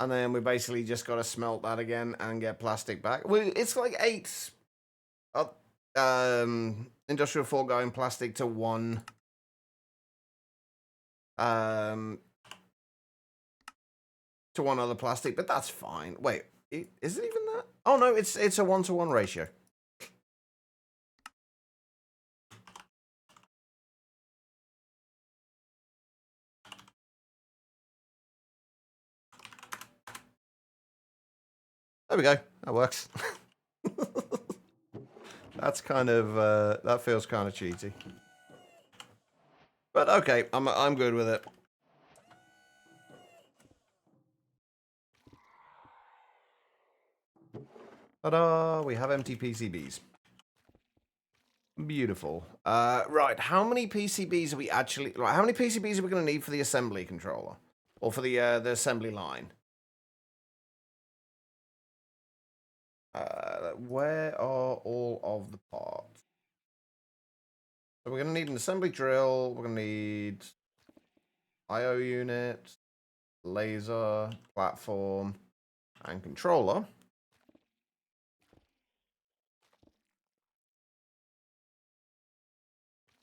And then we basically just got to smelt that again and get plastic back. It's like 8 industrial foregoing plastic to 1 to 1 other plastic, but that's fine. Wait, is it even that? Oh no, it's a 1-to-1 ratio. There we go. That works. That's kind of that feels kind of cheaty. But okay, I'm good with it. Ta-da! We have empty PCBs. Beautiful. Right, how many PCBs are we actually... Right, how many PCBs are we going to need for the assembly controller? Or for the assembly line? Where are all of the parts? So we're going to need an assembly drill. We're going to need I/O unit, laser, platform, and controller.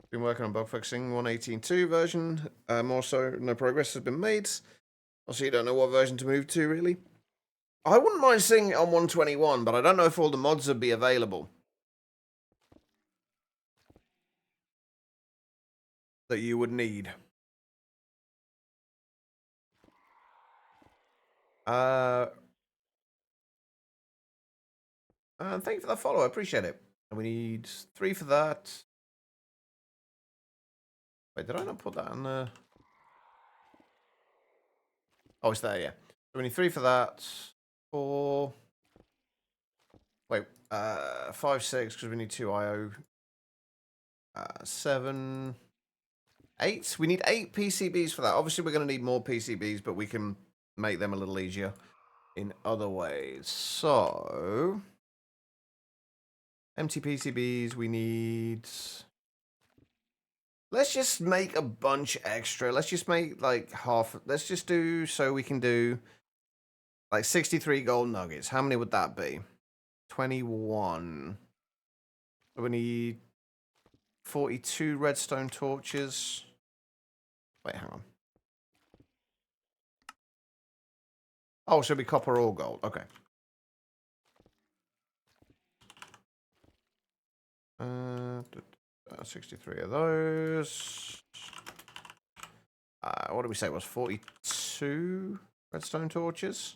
Been working on bug fixing 1.18.2 version. More so, no progress has been made. Also, you don't know what version to move to, really. I wouldn't mind seeing it on 121, but I don't know if all the mods would be available that you would need. Thank you for that follow. I appreciate it. And we need 3 for that. Wait, did I not put that on the... Oh, it's there, yeah. So we need 3 for that. 4. Wait, 5, 6, because we need 2 IO. 7. 8. We need 8 PCBs for that. Obviously, we're going to need more PCBs, but we can make them a little easier in other ways. So, empty PCBs, we need... Let's just make a bunch extra. Let's just make like half. Let's just do so we can do like 63 gold nuggets. How many would that be? 21. So we need 42 redstone torches. Wait, hang on. Oh, so it'll be copper or gold. Okay. 63 of those. What did we say it was? 42 redstone torches?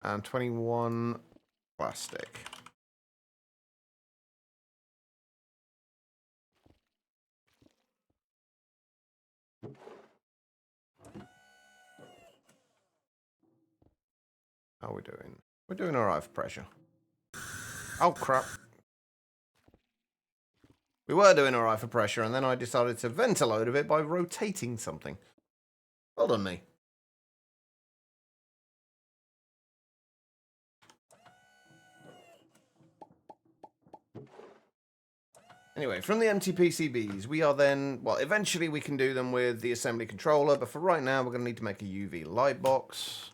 And 21 plastic. How are we doing? We're doing alright for pressure. Oh, crap. We were doing alright for pressure, and then I decided to vent a load of it by rotating something. Well done, me. Anyway, from the empty PCBs, we are then... Well, eventually we can do them with the assembly controller, but for right now, we're going to need to make a UV light box.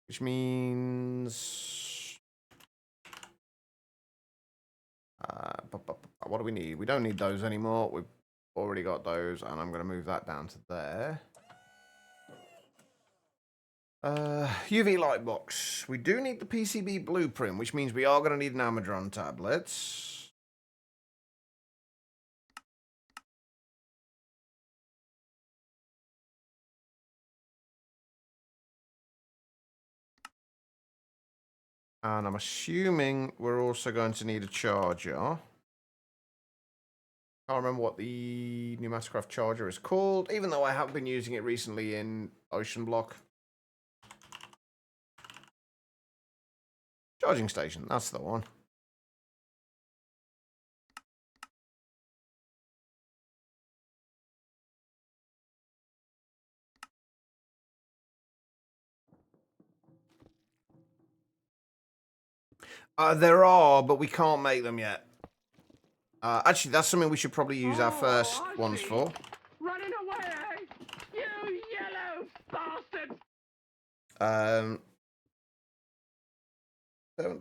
Which means... what do we need? We don't need those anymore. We've already got those, and I'm going to move that down to there. UV light box. We do need the PCB blueprint, which means we are going to need an Amadron tablet. And I'm assuming we're also going to need a charger. Can't remember what the Pneumaticraft charger is called, even though I have been using it recently in Ocean Block. Charging station, that's the one. There are, but we can't make them yet. Actually, that's something we should probably use our first ones for. Running away, you yellow bastard!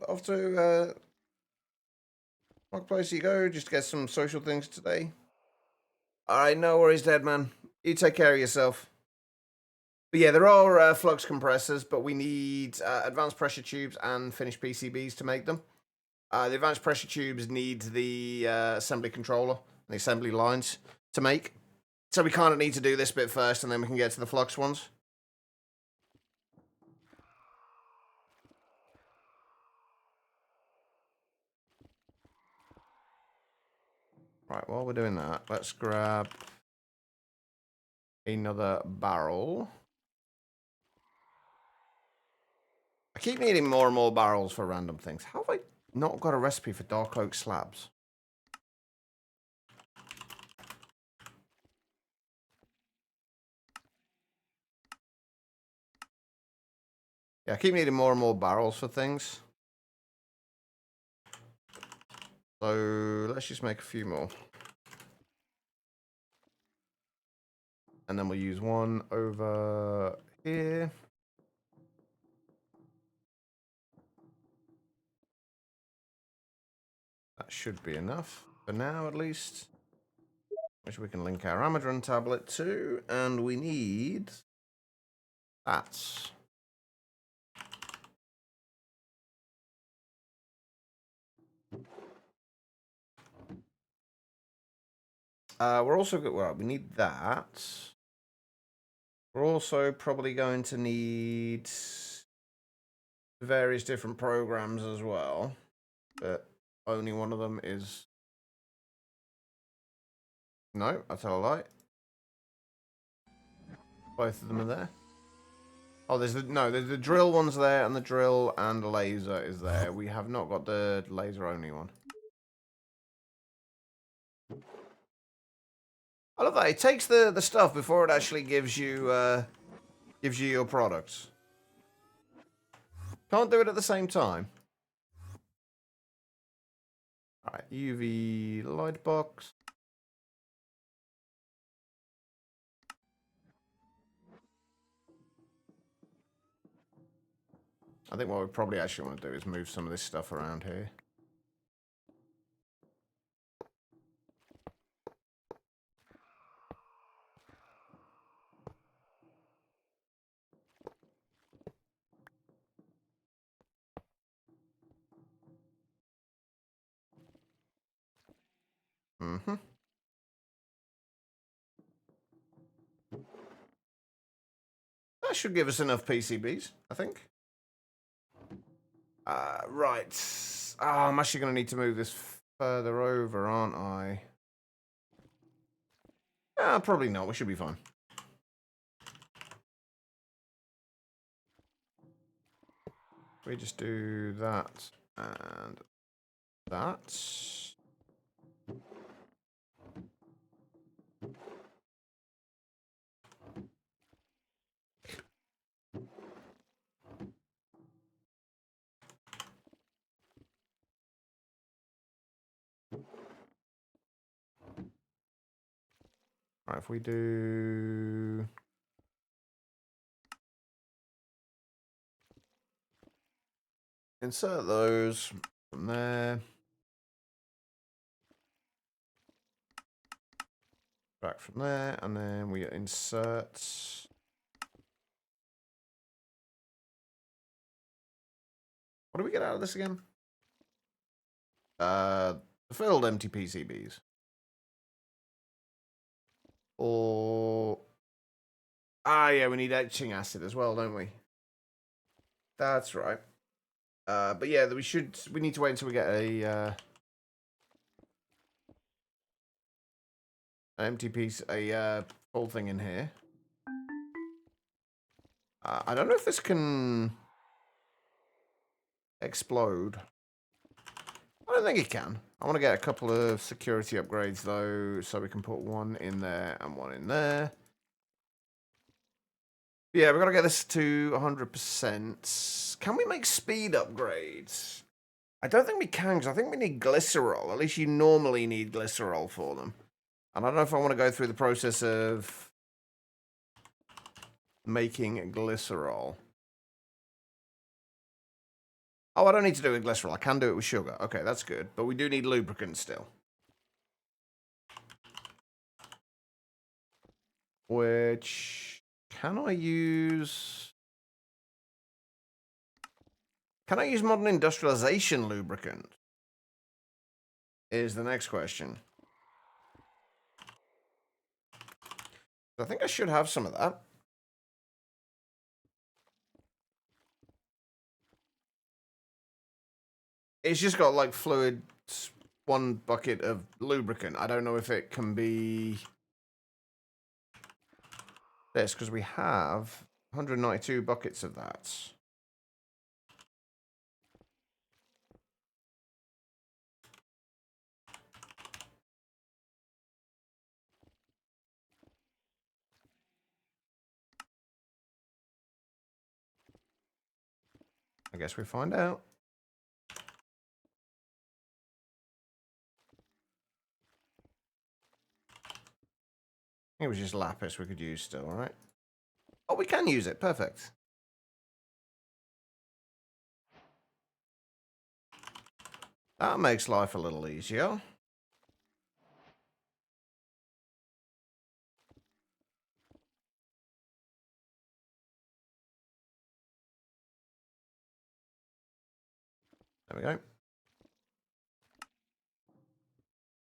Off to what place you go? Just get some social things today. All right, no worries, dead man. You take care of yourself. But yeah, there are flux compressors, but we need advanced pressure tubes and finished PCBs to make them. The advanced pressure tubes need the assembly controller, the assembly lines to make. So we kind of need to do this bit first, and then we can get to the flux ones. Right, while we're doing that, let's grab another barrel. I keep needing more and more barrels for random things. How have I not got a recipe for dark oak slabs? Yeah, I keep needing more and more barrels for things. So let's just make a few more. And then we'll use one over here. That should be enough for now, at least. Which we can link our Amadron tablet to. And we need that. We're also good. Well, we need that. We're also probably going to need various different programs as well, but only one of them is. No, I tell a lie. Both of them are there. Oh, there's the drill one's there, and the drill and laser is there. We have not got the laser only one. I love that. It takes the stuff before it actually gives you your products. Can't do it at the same time. Alright, UV light box. I think what we probably actually want to do is move some of this stuff around here. Mm-hmm. That should give us enough PCBs, I think. Right. I'm actually going to need to move this further over, aren't I? Probably not. We should be fine. We just do that and that. Right, if we do... Insert those from there. Back from there, and then we insert... What do we get out of this again? The filled empty PCBs. Or... yeah, we need etching acid as well, don't we? That's right. But yeah, we need to wait until we get a an empty piece, a full thing in here. I don't know if this can explode. I don't think it can. I want to get a couple of security upgrades though, so we can put one in there and one in there. Yeah, we've got to get this to 100%. Can we make speed upgrades? I don't think we can, because I think we need glycerol. At least you normally need glycerol for them. And I don't know if I want to go through the process of making glycerol. Oh, I don't need to do it with glycerol. I can do it with sugar. Okay, that's good. But we do need lubricant still. Which... Can I use modern industrialization lubricant? Is the next question. I think I should have some of that. It's just got like fluid, one bucket of lubricant. I don't know if it can be this, because we have 192 buckets of that. I guess we find out. It was just lapis we could use still, right? Oh, we can use it. Perfect. That makes life a little easier. There we go.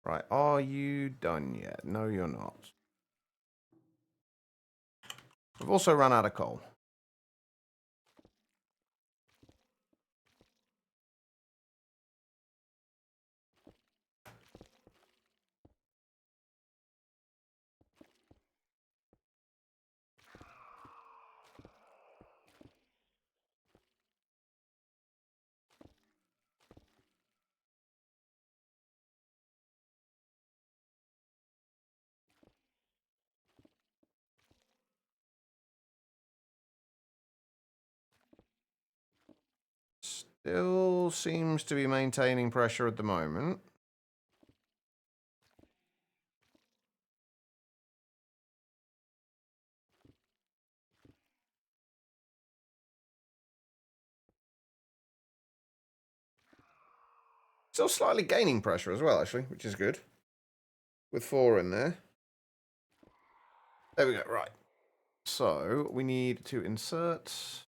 Right, are you done yet? No, you're not. We've also run out of coal. Still seems to be maintaining pressure at the moment. Still slightly gaining pressure as well, actually, which is good. With 4 in there. There we go, right. So, we need to insert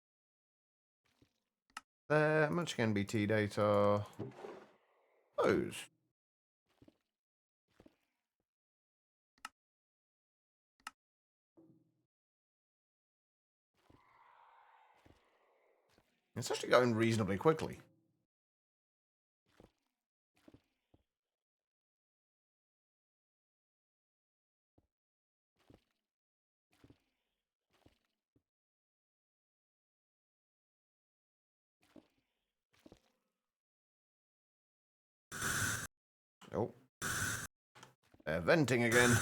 there, much again BT data. Those. It's actually going reasonably quickly. Oh. They're venting again.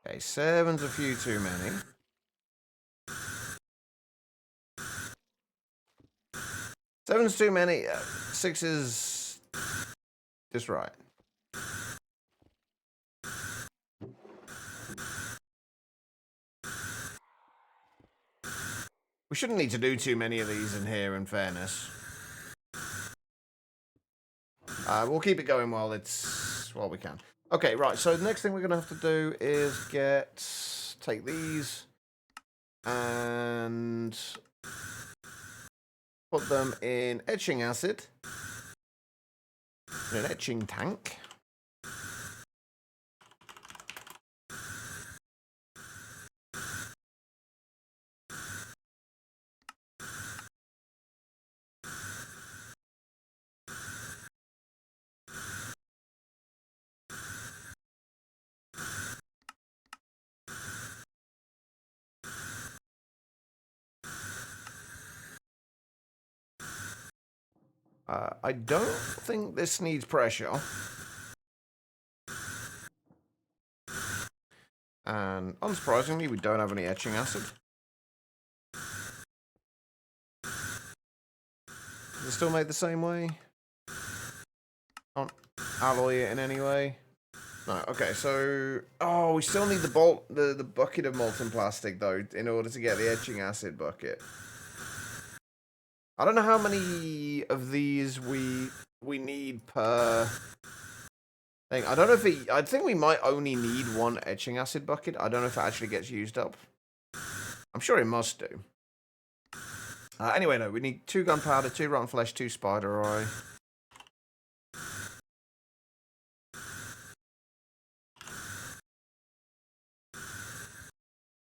Okay, 7's a few too many. 7's too many. 6 is just right. We shouldn't need to do too many of these in here, in fairness. We'll keep it going while we can. Okay, right, so the next thing we're going to have to do is take these and put them in etching acid, in an etching tank. I don't think this needs pressure. And unsurprisingly, we don't have any etching acid. Is it still made the same way? Can't alloy it in any way? No, okay, so... Oh, we still need the bucket of molten plastic, though, in order to get the etching acid bucket. I don't know how many of these we need per thing. I don't know if I think we might only need 1 etching acid bucket. I don't know if it actually gets used up. I'm sure it must do. Anyway, no, we need 2 gunpowder, 2 rotten flesh, 2 spider eye.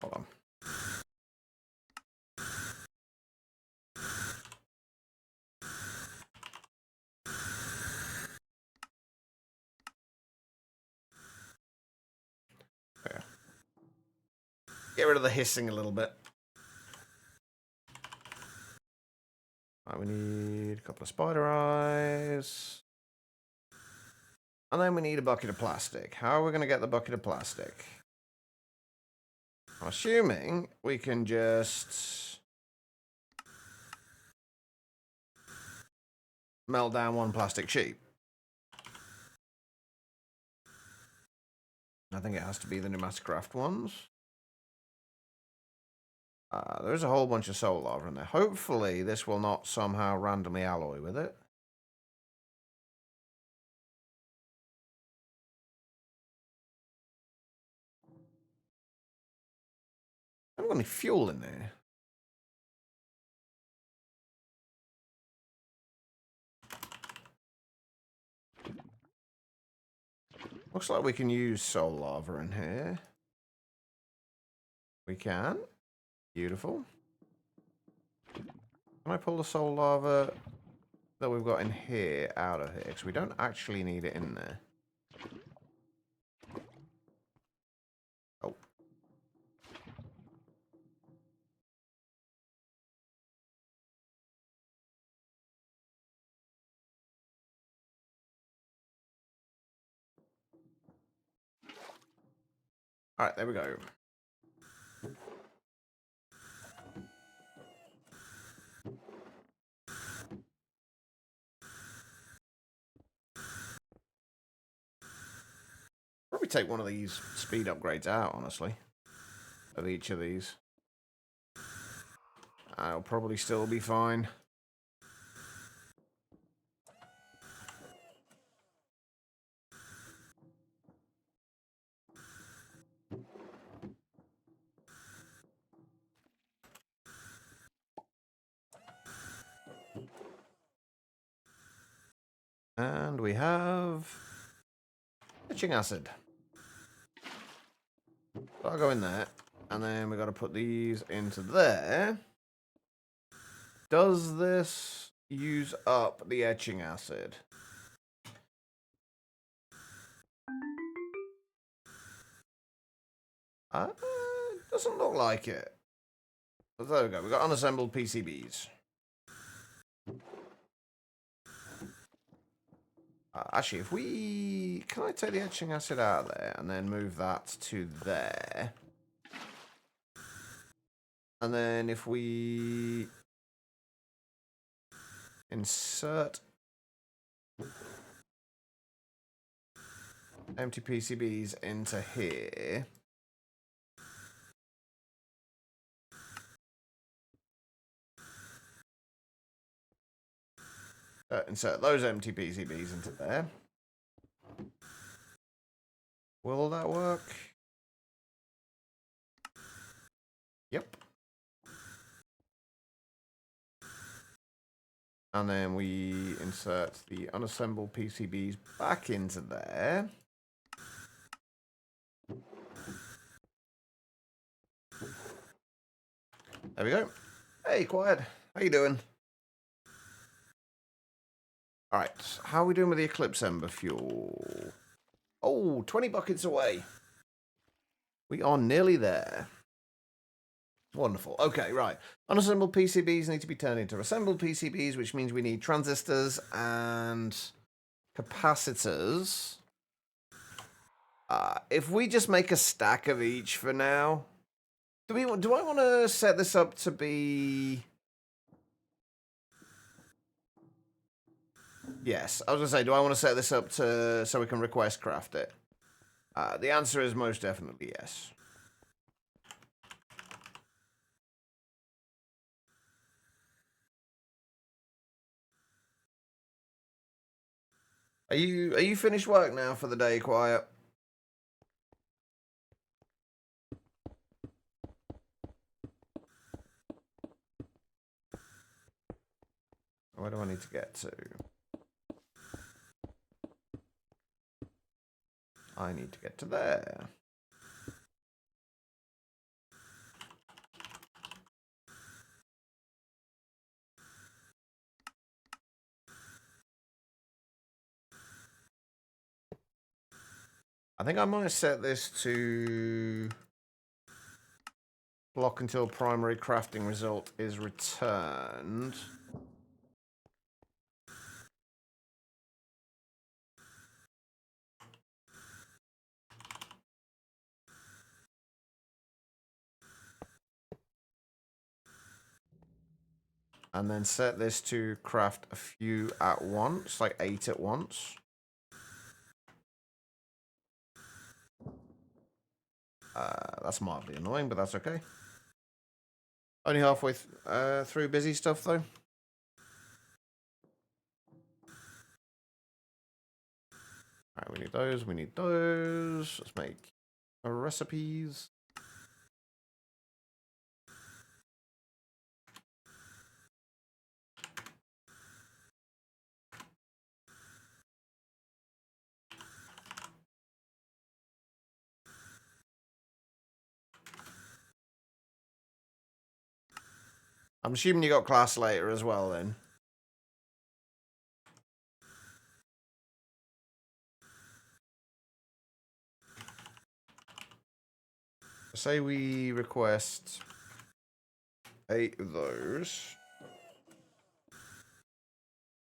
Hold on. Yeah. Get rid of the hissing a little bit. Right, we need a couple of spider eyes. And then we need a bucket of plastic. How are we going to get the bucket of plastic? I'm assuming we can just melt down one plastic sheet. I think it has to be the Pneumaticraft ones. There's a whole bunch of soul lava in there. Hopefully this will not somehow randomly alloy with it. I haven't got any fuel in there. Looks like we can use soul lava in here. We can. Beautiful. Can I pull the soul lava that we've got in here out of here? Because we don't actually need it in there. Oh. Alright, there we go. Probably take one of these speed upgrades out, honestly. Of each of these. I'll probably still be fine. And we have etching acid. So I'll go in there. And then we got to put these into there. Does this use up the etching acid? Doesn't look like it. But there we go. We've got unassembled PCBs. Actually, if we... Can I take the etching acid out of there and then move that to there? And then if we... insert empty PCBs into here... insert those empty PCBs into there. Will that work? Yep. And then we insert the unassembled PCBs back into there. There we go. Hey, Quiet. How you doing? Alright, how are we doing with the Eclipse Ember fuel? Oh, 20 buckets away. We are nearly there. Wonderful. Okay, right. Unassembled PCBs need to be turned into assembled PCBs, which means we need transistors and capacitors. If we just make a stack of each for now... Do I want to set this up to be... Yes, I was going to say, do I want to set this up to so we can request craft it? The answer is most definitely yes. Are you finished work now for the day, Quiet? Where do I need to get to? I need to get to there. I think I might set this to block until primary crafting result is returned. And then set this to craft a few at once, like 8 at once. That's mildly annoying, but that's okay. Only halfway through busy stuff, though. Alright, we need those, we need those. Let's make recipes. I'm assuming you got class later as well, then. Say we request 8 of those.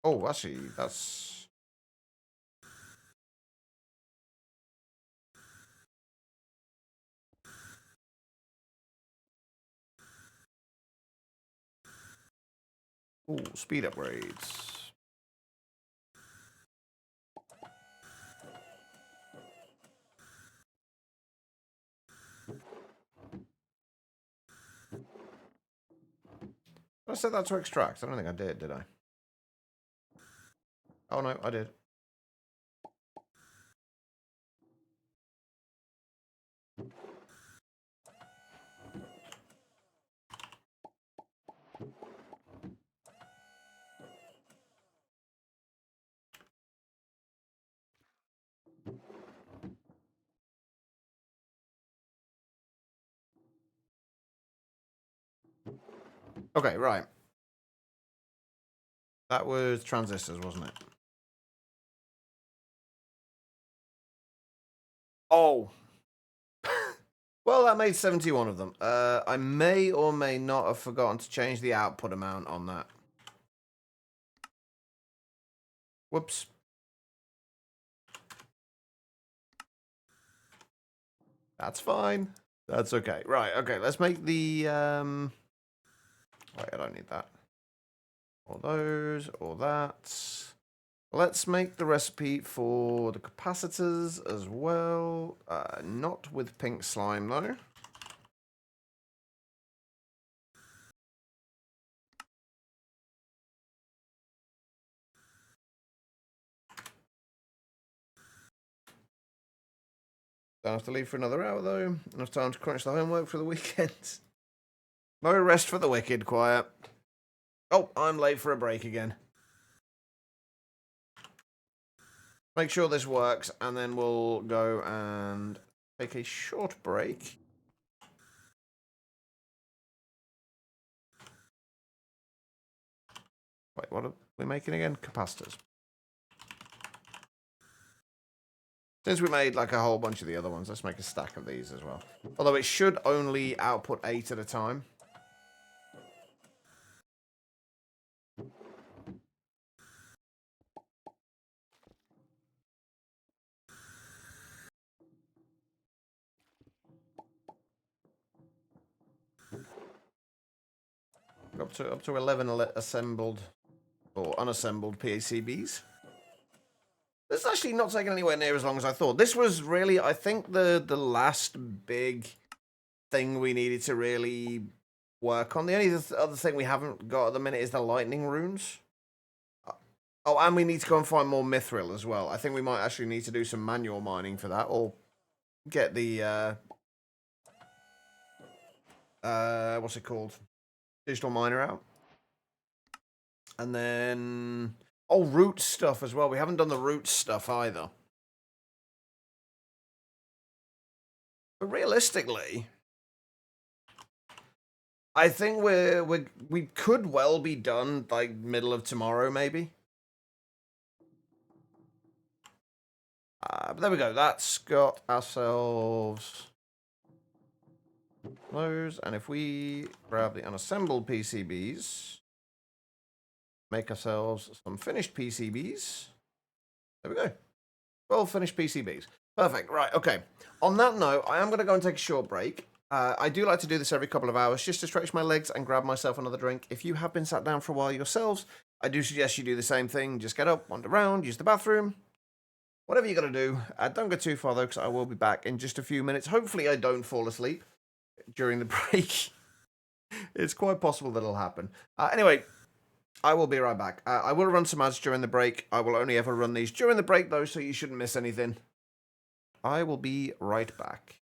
Oh, actually, that's... Ooh, speed upgrades. I said that to extract. I don't think I did I? Oh, no, I did. Okay, right. That was transistors, wasn't it? Oh. Well, that made 71 of them. I may or may not have forgotten to change the output amount on that. Whoops. That's fine. That's okay. Right, okay, let's make the... Wait, I don't need that. All those, all that. Let's make the recipe for the capacitors as well. Not with pink slime, though. Don't have to leave for another hour, though. Enough time to crunch the homework for the weekend. No rest for the wicked, quiet. Oh, I'm late for a break again. Make sure this works, and then we'll go and take a short break. Wait, what are we making again? Capacitors. Since we made like a whole bunch of the other ones, let's make a stack of these as well. Although it should only output 8 at a time. Up to 11 assembled or unassembled PCBs. This is actually not taking anywhere near as long as I thought. This was really, I think, the last big thing we needed to really work on. The only other thing we haven't got at the minute is the lightning runes. Oh, and we need to go and find more mithril as well. I think we might actually need to do some manual mining for that, or get the what's it called? Digital miner out. And then root stuff as well. We haven't done the root stuff either. But realistically, I think we could well be done like middle of tomorrow, maybe. But there we go. That's got ourselves those. And if we grab the unassembled PCBs, make ourselves some finished PCBs. There we go. 12 finished PCBs. Perfect. Right. Okay. On that note, I am going to go and take a short break. I do like to do this every couple of hours just to stretch my legs and grab myself another drink. If you have been sat down for a while yourselves, I do suggest you do the same thing. Just get up, wander around, use the bathroom, whatever you got to do. Don't go too far though, because I will be back in just a few minutes. Hopefully, I don't fall asleep during the break. It's quite possible that it'll happen. Anyway, I will be right back. I will run some ads during the break. I will only ever run these during the break though, so you shouldn't miss anything. I will be right back.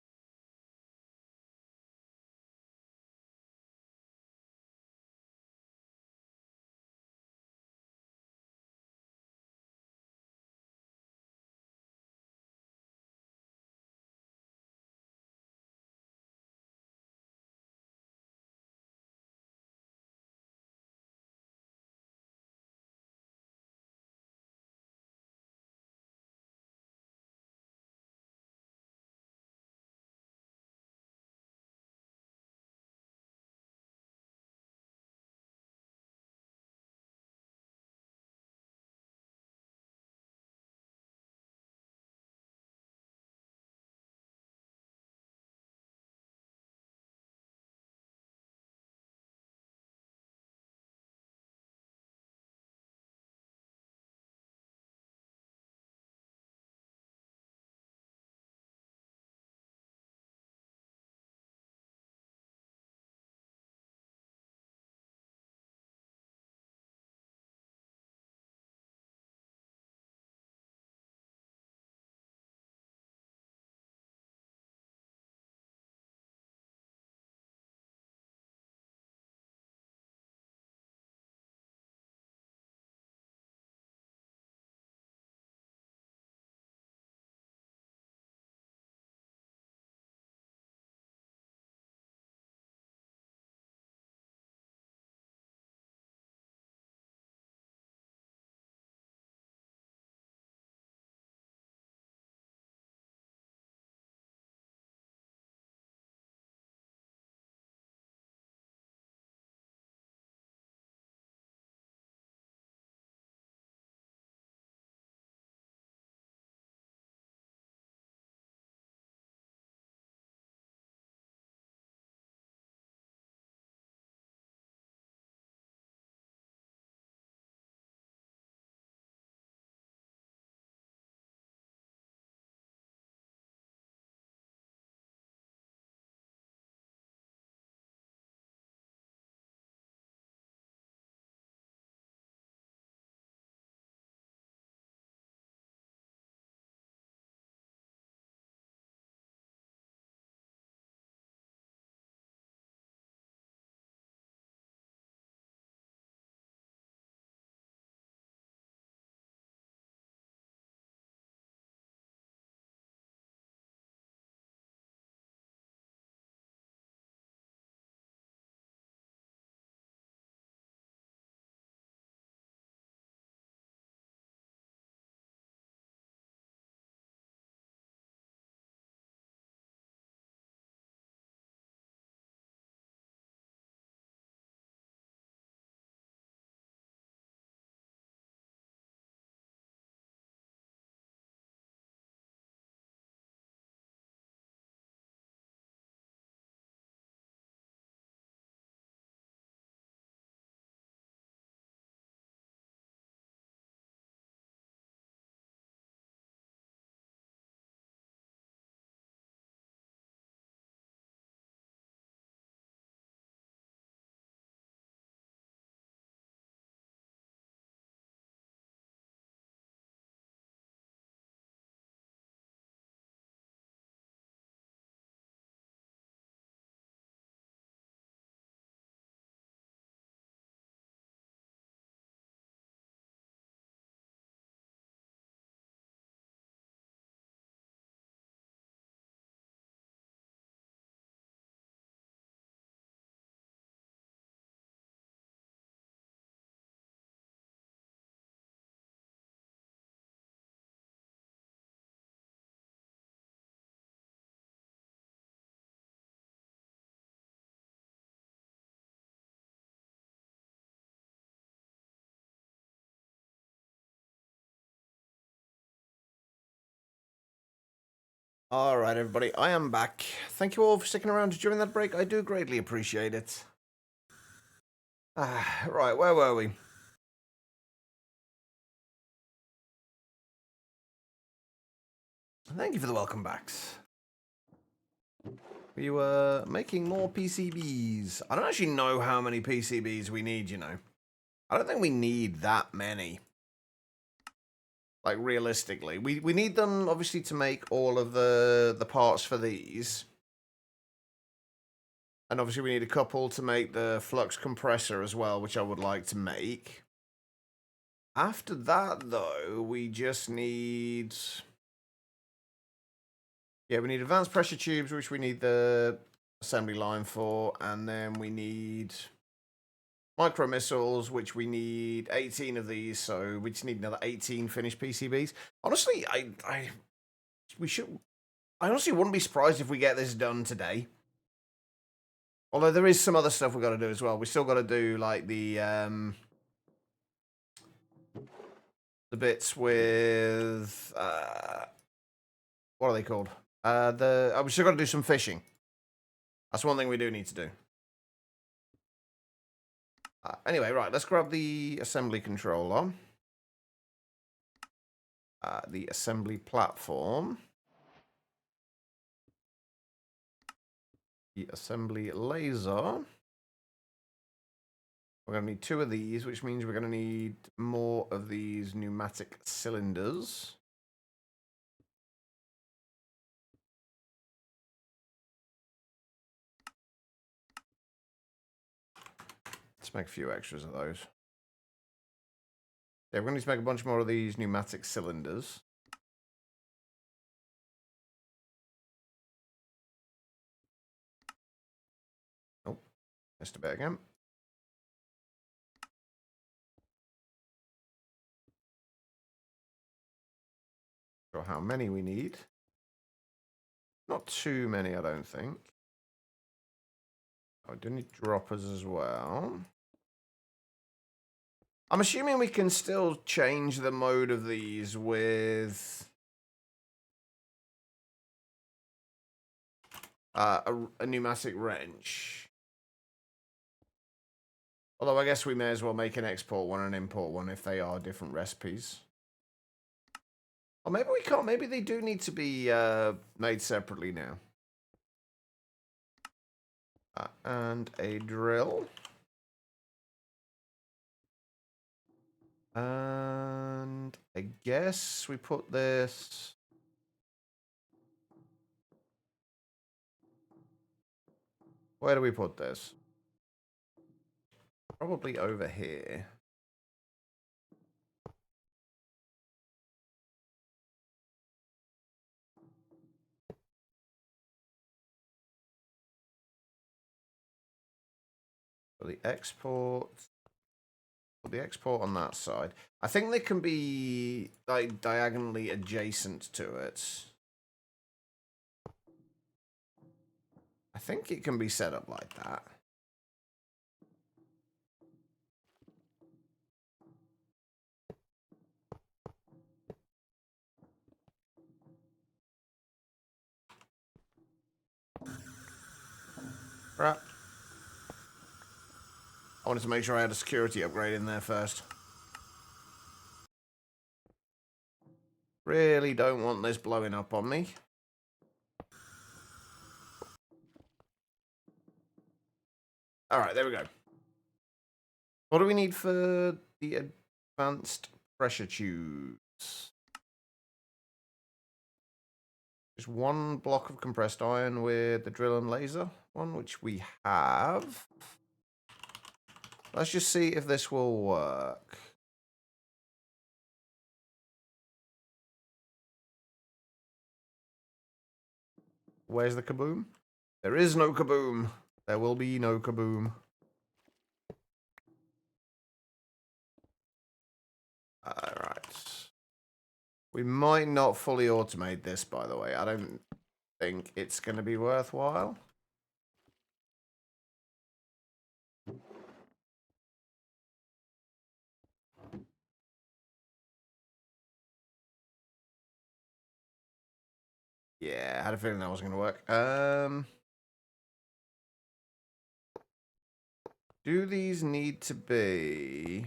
All right, everybody, I am back. Thank you all for sticking around during that break. I do greatly appreciate it. Right, where were we? Thank you for the welcome backs. We were making more PCBs. I don't actually know how many PCBs we need, you know. I don't think we need that many. Like, realistically. We need them, obviously, to make all of the parts for these. And obviously we need a couple to make the flux compressor as well, which I would like to make. After that, though, we just need... Yeah, we need advanced pressure tubes, which we need the assembly line for. And then we need micro missiles, which we need 18 of these. So we just need another 18 finished PCBs. Honestly, I honestly wouldn't be surprised if we get this done today. Although there is some other stuff we've got to do as well. We still got to do, like, the bits with... what are they called? We still got to do some fishing. That's one thing we do need to do. Anyway, right, let's grab the assembly controller. The assembly platform. The assembly laser. We're going to need 2 of these, which means we're going to need more of these pneumatic cylinders. Let's make a few extras of those. Yeah, we're going to need to make a bunch more of these pneumatic cylinders. Oh, missed a bit again. Sure how many we need. Not too many, I don't think. I do need droppers as well. I'm assuming we can still change the mode of these with a pneumatic wrench. Although I guess we may as well make an export one and an import one if they are different recipes. Or maybe we can't. Maybe they do need to be made separately now. And a drill. And I guess we put this... Where do we put this? Probably over here. For the export... The export on that side. I think they can be like diagonally adjacent to it. I think it can be set up like that. Right. I wanted to make sure I had a security upgrade in there first. Really don't want this blowing up on me. Alright, there we go. What do we need for the advanced pressure tubes? Just 1 block of compressed iron with the drill and laser one, which we have. Let's just see if this will work. Where's the kaboom? There is no kaboom. There will be no kaboom. Alright. We might not fully automate this, by the way. I don't think it's going to be worthwhile. Yeah, I had a feeling that wasn't going to work. Do these need to be...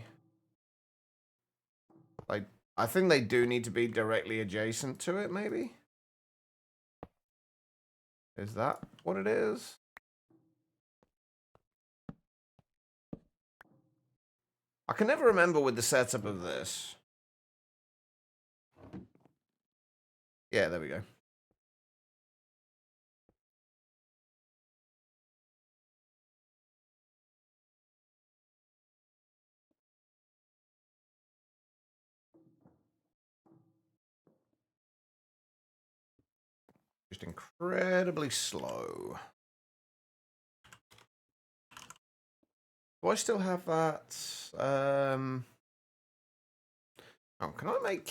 Like, I think they do need to be directly adjacent to it, maybe? Is that what it is? I can never remember with the setup of this. Yeah, there we go. Just incredibly slow. Do I still have that? Oh, can I make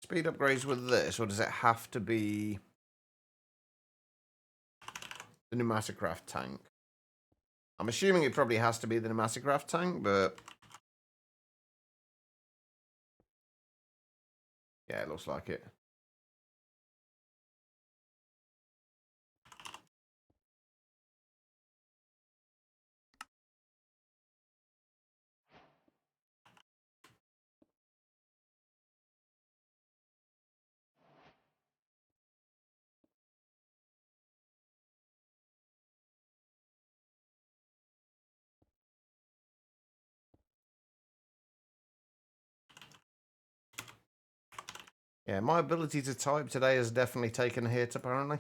speed upgrades with this, or does it have to be the pneumatic craft tank? I'm assuming it probably has to be the pneumatic craft tank, but yeah, it looks like it. Yeah, my ability to type today has definitely taken a hit, apparently.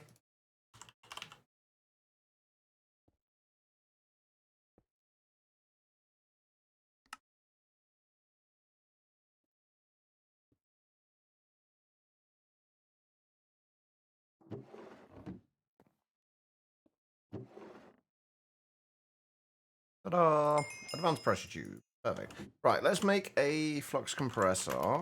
Ta-da! Advanced pressure tube. Perfect. Right, let's make a flux compressor.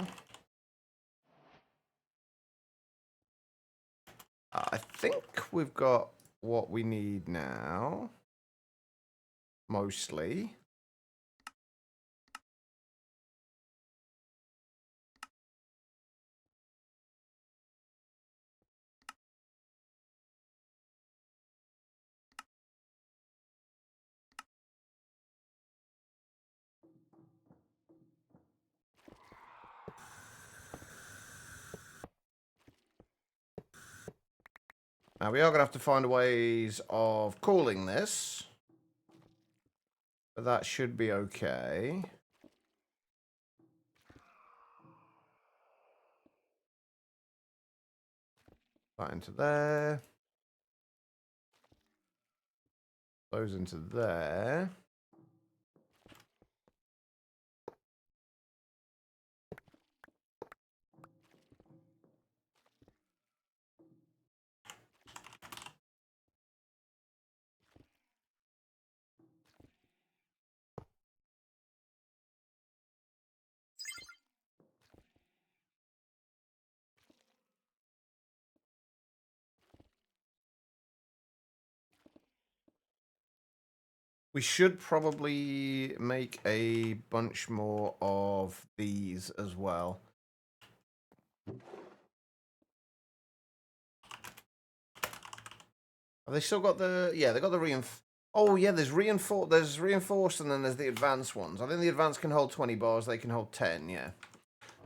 I think we've got what we need now. Mostly. Now, we are going to have to find ways of cooling this. But that should be okay. That into there. Those into there. We should probably make a bunch more of these as well. Have they still got the... Yeah, they got the reinforced... Oh, yeah, there's reinforced and then there's the advanced ones. I think the advanced can hold 20 bars. They can hold 10, yeah.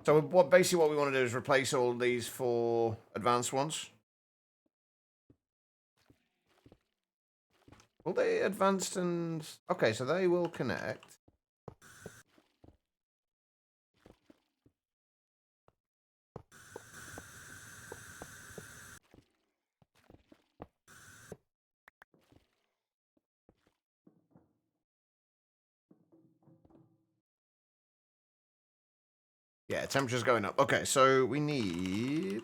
So basically what we want to do is replace all these for advanced ones. Will they advanced and... Okay, so they will connect. Yeah, temperature's going up. Okay, so we need...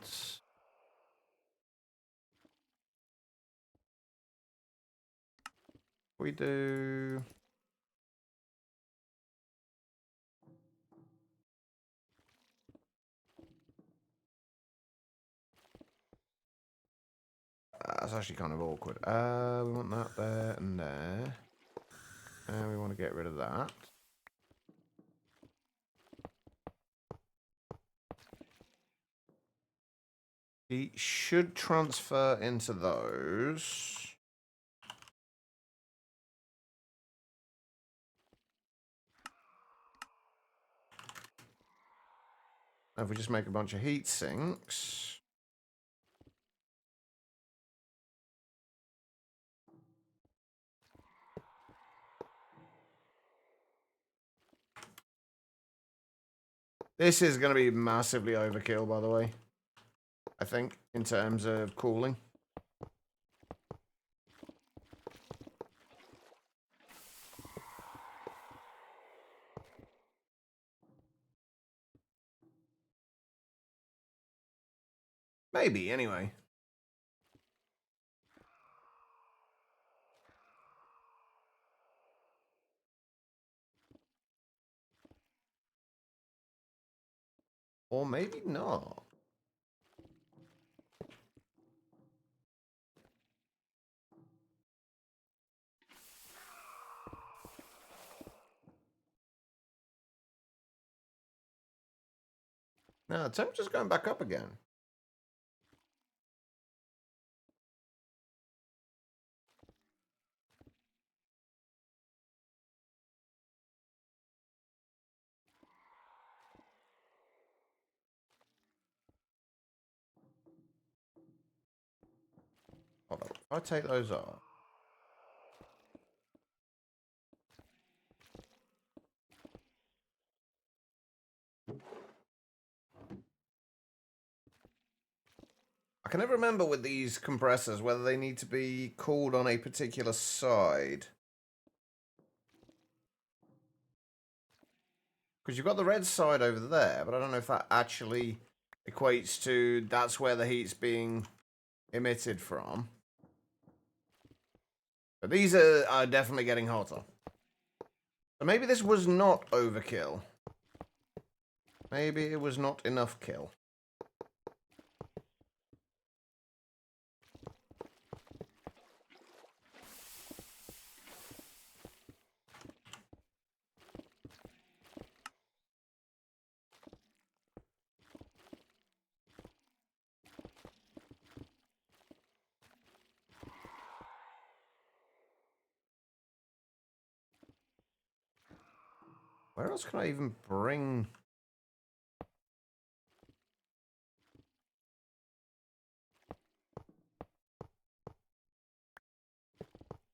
We do... That's actually kind of awkward. We want that there and there. And we want to get rid of that. He should transfer into those. Now if we just make a bunch of heat sinks. This is going to be massively overkill, by the way. I think, in terms of cooling. Maybe, anyway. Or maybe not. No, the temperature's going back up again. Hold on. I'll take those off. I can never remember with these compressors whether they need to be cooled on a particular side. Because you've got the red side over there, but I don't know if that actually equates to that's where the heat's being emitted from. But these are definitely getting hotter. So maybe this was not overkill. Maybe it was not enough kill. Where else can I even bring...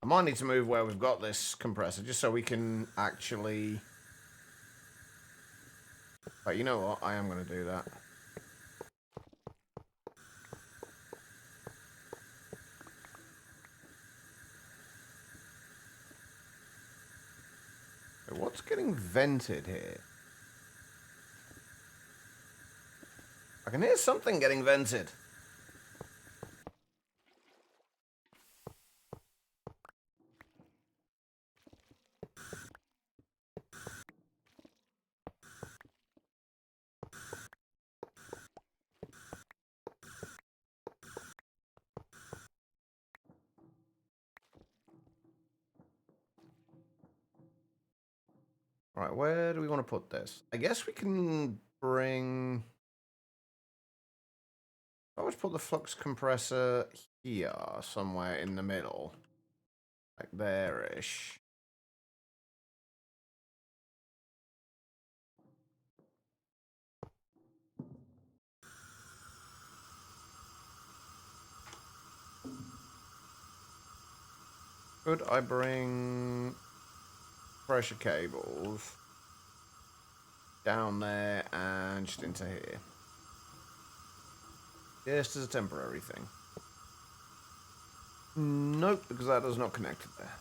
I might need to move where we've got this compressor, just so we can actually... But you know what? I am going to do that. What's getting vented here? I can hear something getting vented. Right, where do we want to put this? I guess we can bring... I would put the flux compressor here, somewhere in the middle. Like there-ish. Could I bring pressure cables down there and just into here? Just as a temporary thing. Nope, because that is not connected there.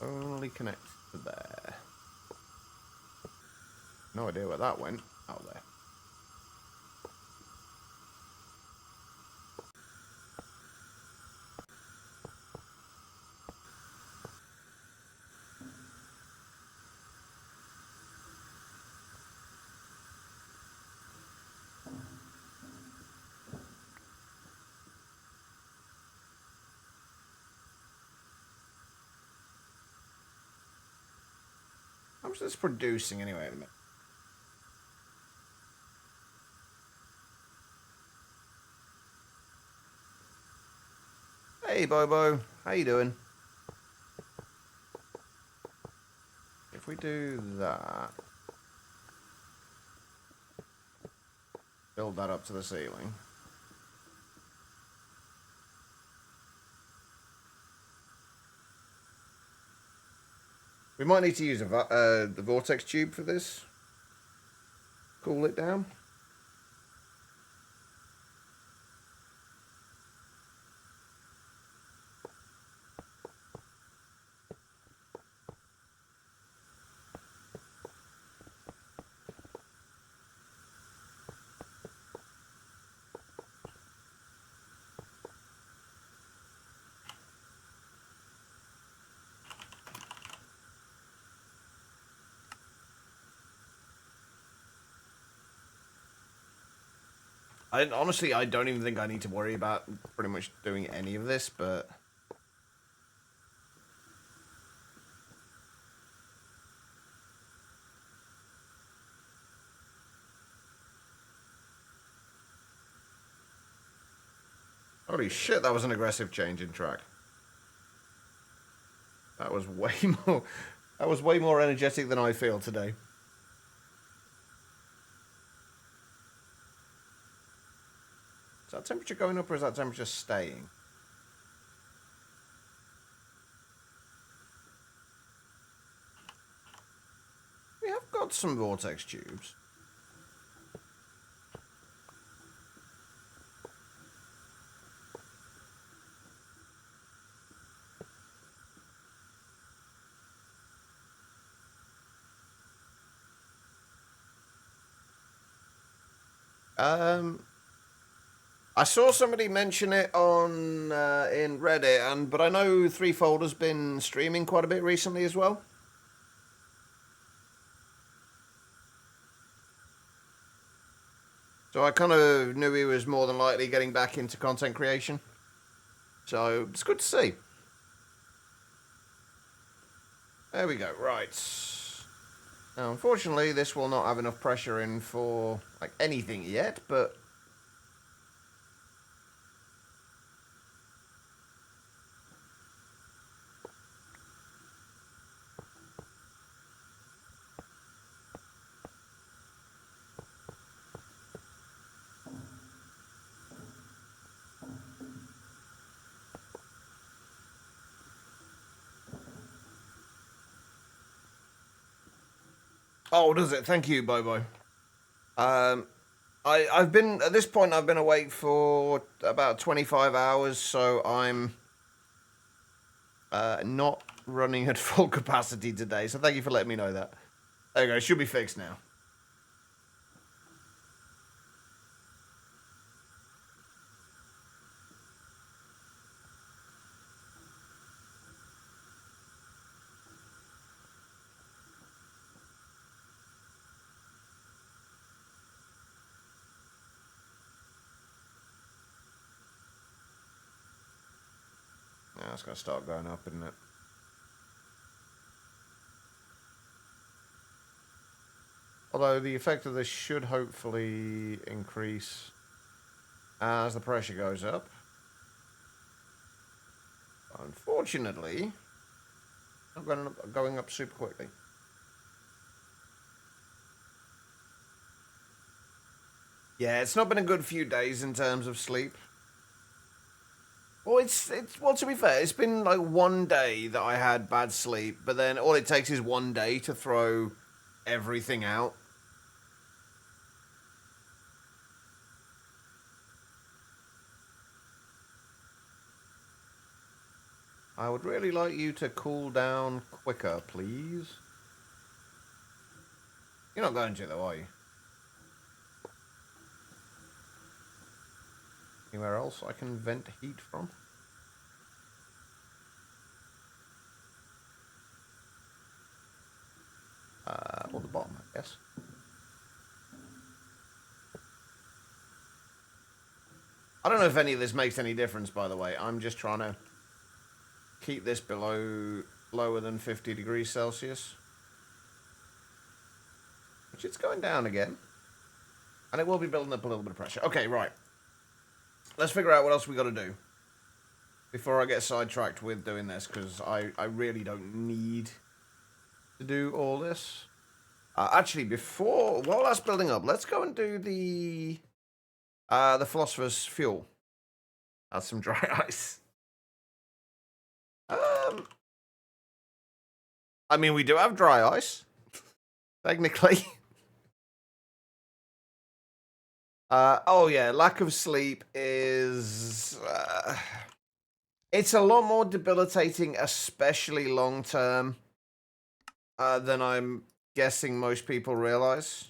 Only connected to there. No idea where that went. Out there. much is this producing anyway at the minute? Hey, Bobo. How you doing? If we do that, build that up to the ceiling. We might need to use the vortex tube for this. Cool it down. Honestly, I don't even think I need to worry about pretty much doing any of this, but... Holy shit, that was an aggressive change in track. That was way more... That was way more energetic than I feel today. Is that temperature going up or is that temperature staying? We have got some vortex tubes. I saw somebody mention it on in Reddit, but I know Threefold has been streaming quite a bit recently as well. So I kind of knew he was more than likely getting back into content creation. So it's good to see. There we go. Right. Now, unfortunately, this will not have enough pressure in for like anything yet, but... Oh, does it? Thank you, Bobo. I've been, at this point, I've been awake for about 25 hours, so I'm not running at full capacity today, so thank you for letting me know that. There you go, it should be fixed now. Now it's going to start going up, isn't it? Although the effect of this should hopefully increase as the pressure goes up. Unfortunately, not going up super quickly. Yeah, it's not been a good few days in terms of sleep. Well, well, to be fair, it's been like one day that I had bad sleep, but then all it takes is one day to throw everything out. I would really like you to cool down quicker, please. You're not going to, though, are you? Anywhere else I can vent heat from? Or the bottom, I guess. I don't know if any of this makes any difference, by the way. I'm just trying to keep this below lower than 50 degrees Celsius. which it's going down again. And it will be building up a little bit of pressure. Okay, right. Let's figure out what else we got to do before I get sidetracked with doing this, because I really don't need to do all this. Actually, while that's building up, let's go and do the Philosopher's Fuel. Add some dry ice. I mean, we do have dry ice, technically. Oh yeah, lack of sleep is... it's a lot more debilitating, especially long term, than I'm guessing most people realize.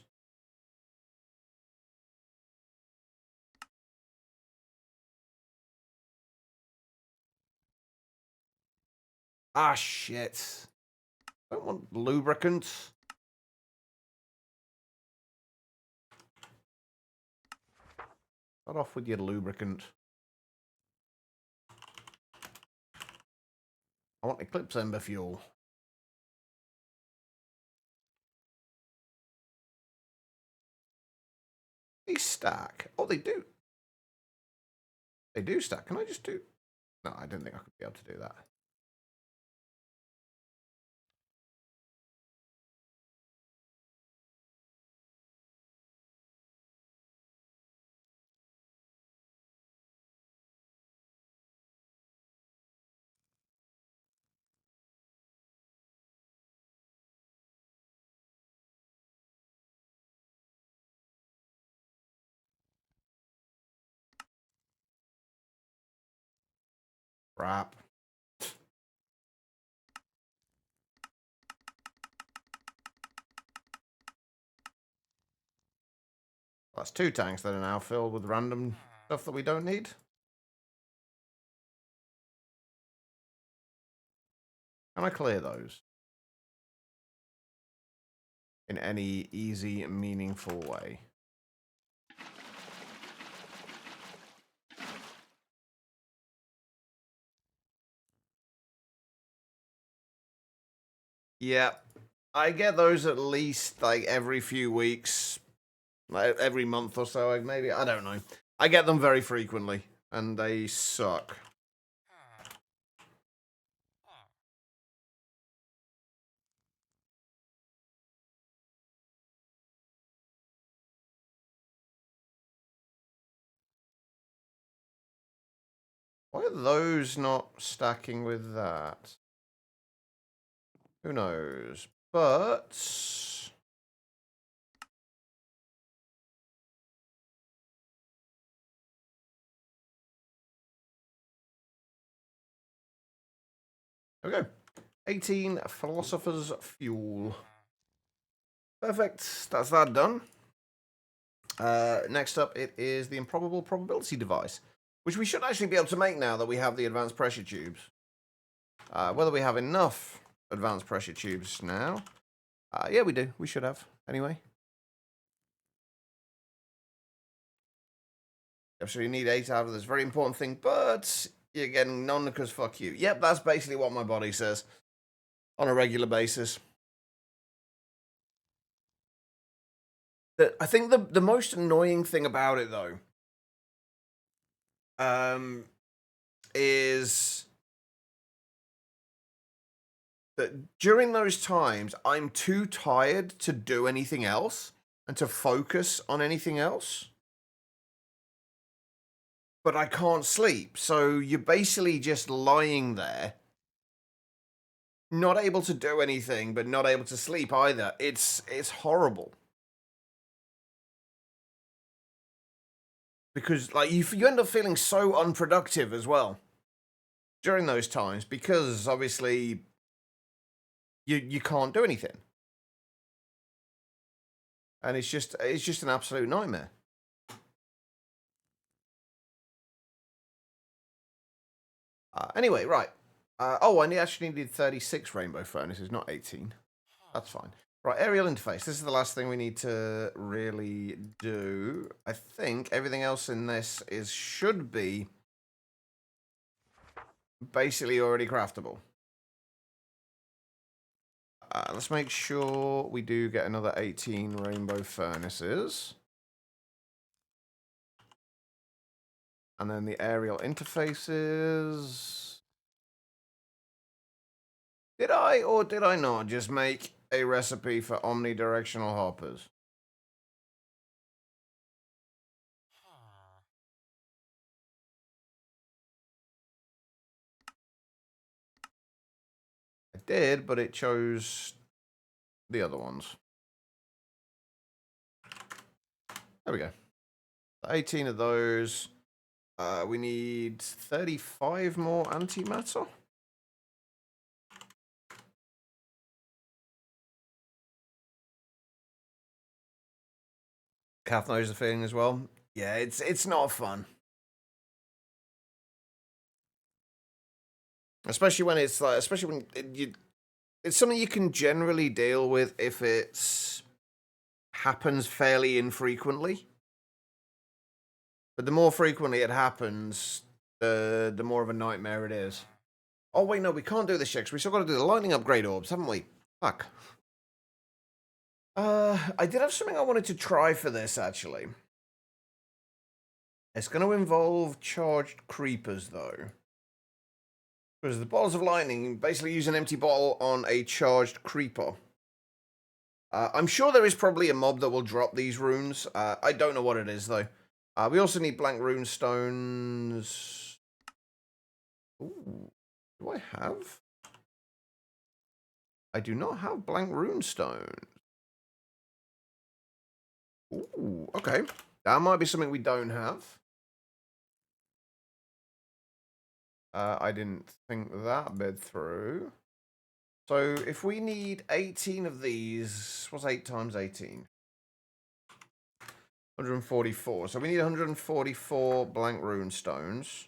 Ah, shit. I don't want lubricant. Start off with your lubricant. I want Eclipse Ember Fuel. They stack. Oh, they do. They do stack. Can I just do... No, I didn't think I could be able to do that. Crap. That's 2 tanks that are now filled with random stuff that we don't need. Can I clear those in any easy, meaningful way? Yeah, I get those at least like every few weeks, like every month or so, maybe. I don't know. I get them very frequently, and they suck. Why are those not stacking with that? Who knows? But... okay. 18 Philosopher's Fuel. Perfect. That's that done. Next up, it is the Improbable Probability Device, which we should actually be able to make now that we have the advanced pressure tubes. Whether we have enough advanced pressure tubes now. Yeah, we do. We should have, anyway. Absolutely need 8 out of this very important thing, but you're getting none because fuck you. Yep, that's basically what my body says on a regular basis. I think the most annoying thing about it, though, is that during those times, I'm too tired to do anything else and to focus on anything else. But I can't sleep, so you're basically just lying there, not able to do anything, but not able to sleep either. It's horrible. Because like you end up feeling so unproductive as well during those times, because obviously you can't do anything. And it's just an absolute nightmare. Anyway, right. Oh, I actually needed 36 rainbow furnaces, not 18. That's fine. Right, aerial interface. This is the last thing we need to really do. I think everything else in this should be basically already craftable. Let's make sure we do get another 18 rainbow furnaces. And then the aerial interfaces. Did I or did I not just make a recipe for omnidirectional hoppers? I did, but it chose the other ones. There we go. 18 of those. We need 35 more antimatter. Kath knows the feeling as well. Yeah, it's not fun. Especially when it's like, especially when it's something you can generally deal with if it's happens fairly infrequently. But the more frequently it happens, the more of a nightmare it is. Oh wait, no, we can't do this yet, 'cause we still got to do the lightning upgrade orbs, haven't we? Fuck. I did have something I wanted to try for this, actually. It's going to involve charged creepers, though. Because the bottles of lightning basically use an empty bottle on a charged creeper. I'm sure there is probably a mob that will drop these runes. I don't know what it is, though. We also need blank rune stones. Ooh, do I have? I do not have blank rune stone. Ooh, okay. That might be something we don't have. I didn't think that bit through. So if we need 18 of these, what's 8 times 18? 144. So we need 144 blank rune stones.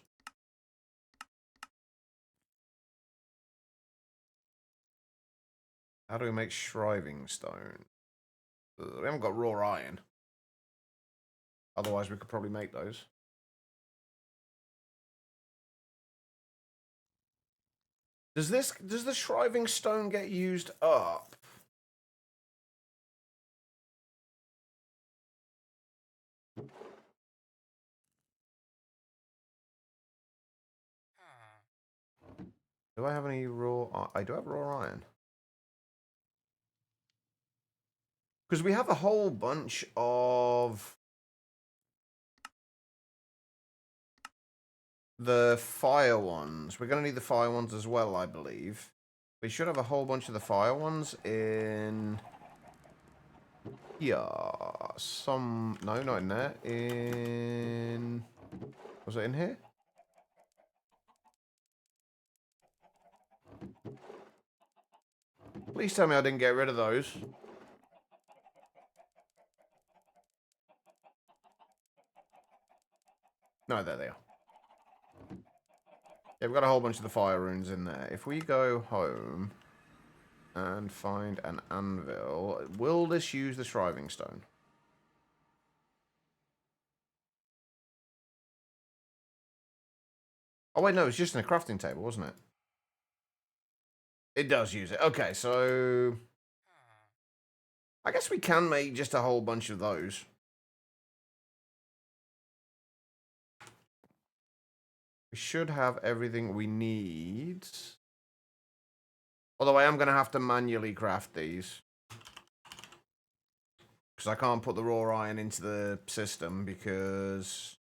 How do we make shriving stone? We haven't got raw iron. Otherwise, we could probably make those. Does the shriving stone get used up? Do I have any raw? I do have raw iron. Because we have a whole bunch of the fire ones. We're going to need the fire ones as well, I believe. We should have a whole bunch of the fire ones in... Yeah, some... No, not in there. In... Was it in here? Please tell me I didn't get rid of those. No, there they are. Yeah, we've got a whole bunch of the fire runes in there. If we go home and find an anvil, will this use the shriving stone? Oh, wait, no, it's just in a crafting table, wasn't it? It does use it. Okay, so... I guess we can make just a whole bunch of those. We should have everything we need. Although I am going to have to manually craft these. Because I can't put the raw iron into the system because...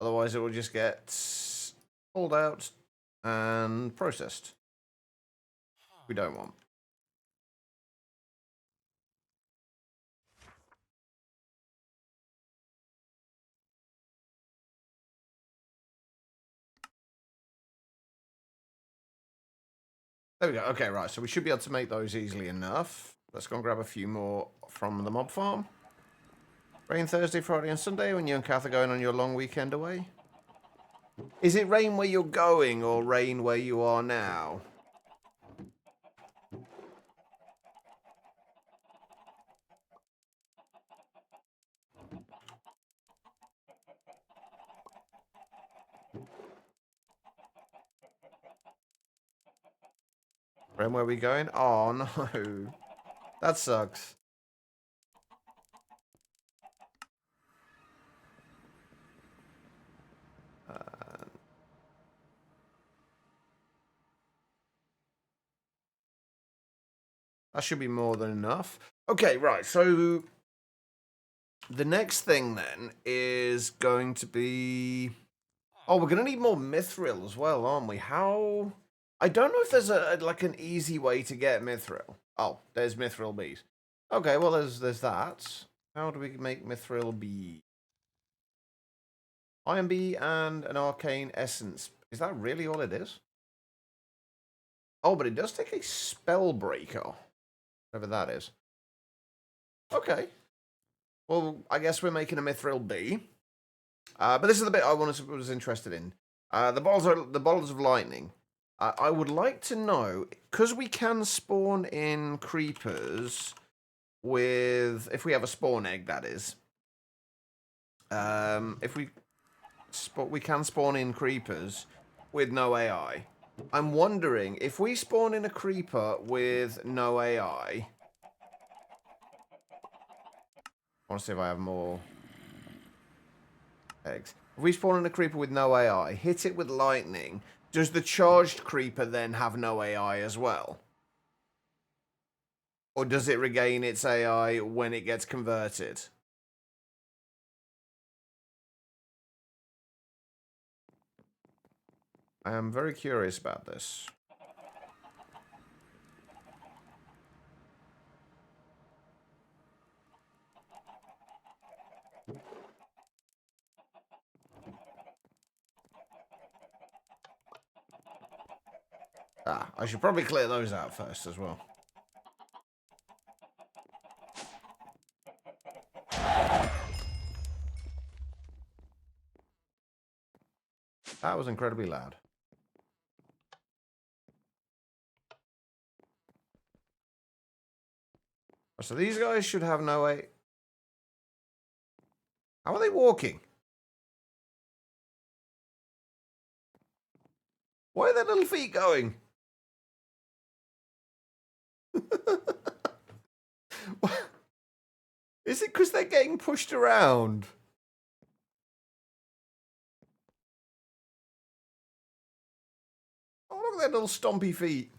Otherwise it will just get pulled out and processed. We don't want. There we go. Okay, right. So we should be able to make those easily enough. Let's go and grab a few more from the mob farm. Rain Thursday, Friday, and Sunday when you and Kath are going on your long weekend away. Is it rain where you're going or rain where you are now? Friend, where are we going? Oh, no. That sucks. That should be more than enough. Okay, right. So the next thing then is going to be... Oh, we're going to need more mithril as well, aren't we? How... I don't know if there's like an easy way to get mithril. Oh, there's mithril bees. Okay, well, there's that. How do we make mithril bee? Iron bee and an arcane essence. Is that really all it is? Oh, but it does take a spell breaker. Whatever that is. Okay. Well, I guess we're making a mithril bee. But this is the bit I was interested in. The bottles of lightning. I would like to know, because we can spawn in creepers with, if we have a spawn egg, that is. If we can spawn in creepers with no AI. I'm wondering if we spawn in a creeper with no AI. I want to see if I have more eggs. If we spawn in a creeper with no AI, hit it with lightning, does the charged creeper then have no AI as well? Or does it regain its AI when it gets converted? I am very curious about this. I should probably clear those out first as well. That was incredibly loud. So these guys should have no way. How are they walking? Where are their little feet going? Is it because they're getting pushed around? Oh, look at their little stompy feet.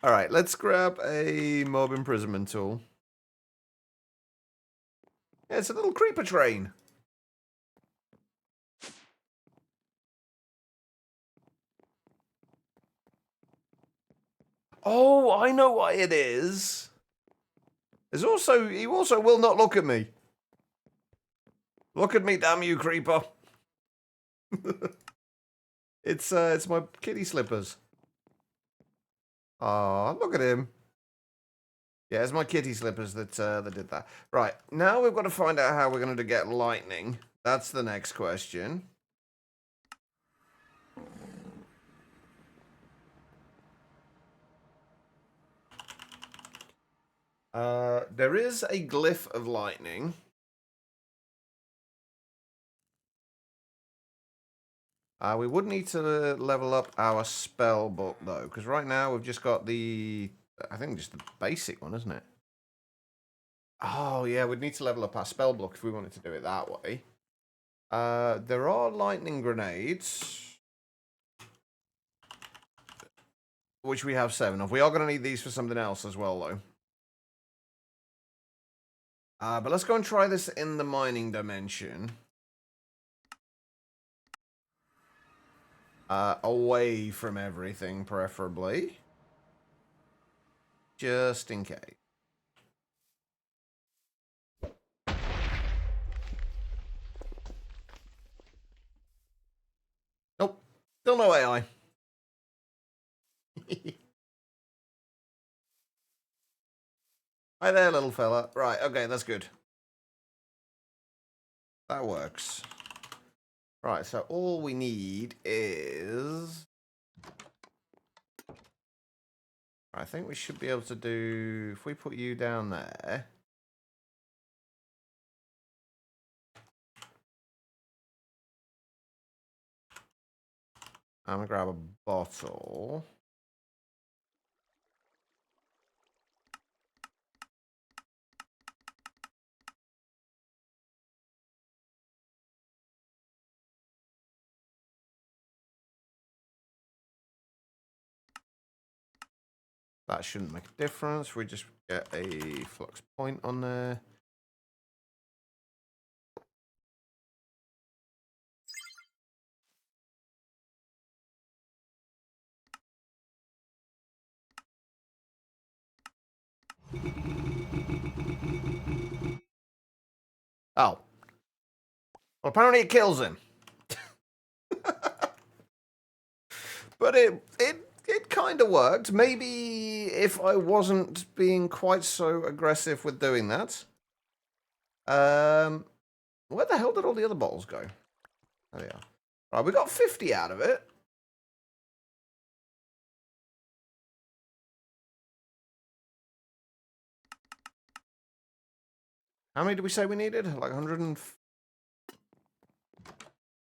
All right, let's grab a mob imprisonment tool. Yeah, it's a little creeper train. Oh, I know why it is. He also will not look at me. Look at me, damn you, creeper. It's my kitty slippers. Ah, look at him. Yeah, it's my kitty slippers that did that. Right, now we've got to find out how we're going to get lightning. That's the next question. There is a glyph of lightning. We would need to level up our spell book, though, because right now we've just got I think just the basic one, isn't it? Oh, yeah, we'd need to level up our spell book if we wanted to do it that way. There are lightning grenades, which we have 7 of. We are going to need these for something else as well, though. But let's go and try this in the mining dimension. Away from everything, preferably. Just in case. Nope. Still no AI. Hi there, little fella. Right, okay, that's good. That works. Right, so all we need is... I think we should be able to do... If we put you down there... I'm gonna grab a bottle. That shouldn't make a difference. We just get a flux point on there. Oh. Well, apparently it kills him. But it kind of worked. Maybe if I wasn't being quite so aggressive with doing that. Where the hell did all the other bottles go? There they are. Right, we got 50 out of it. How many did we say we needed? Like 100 and...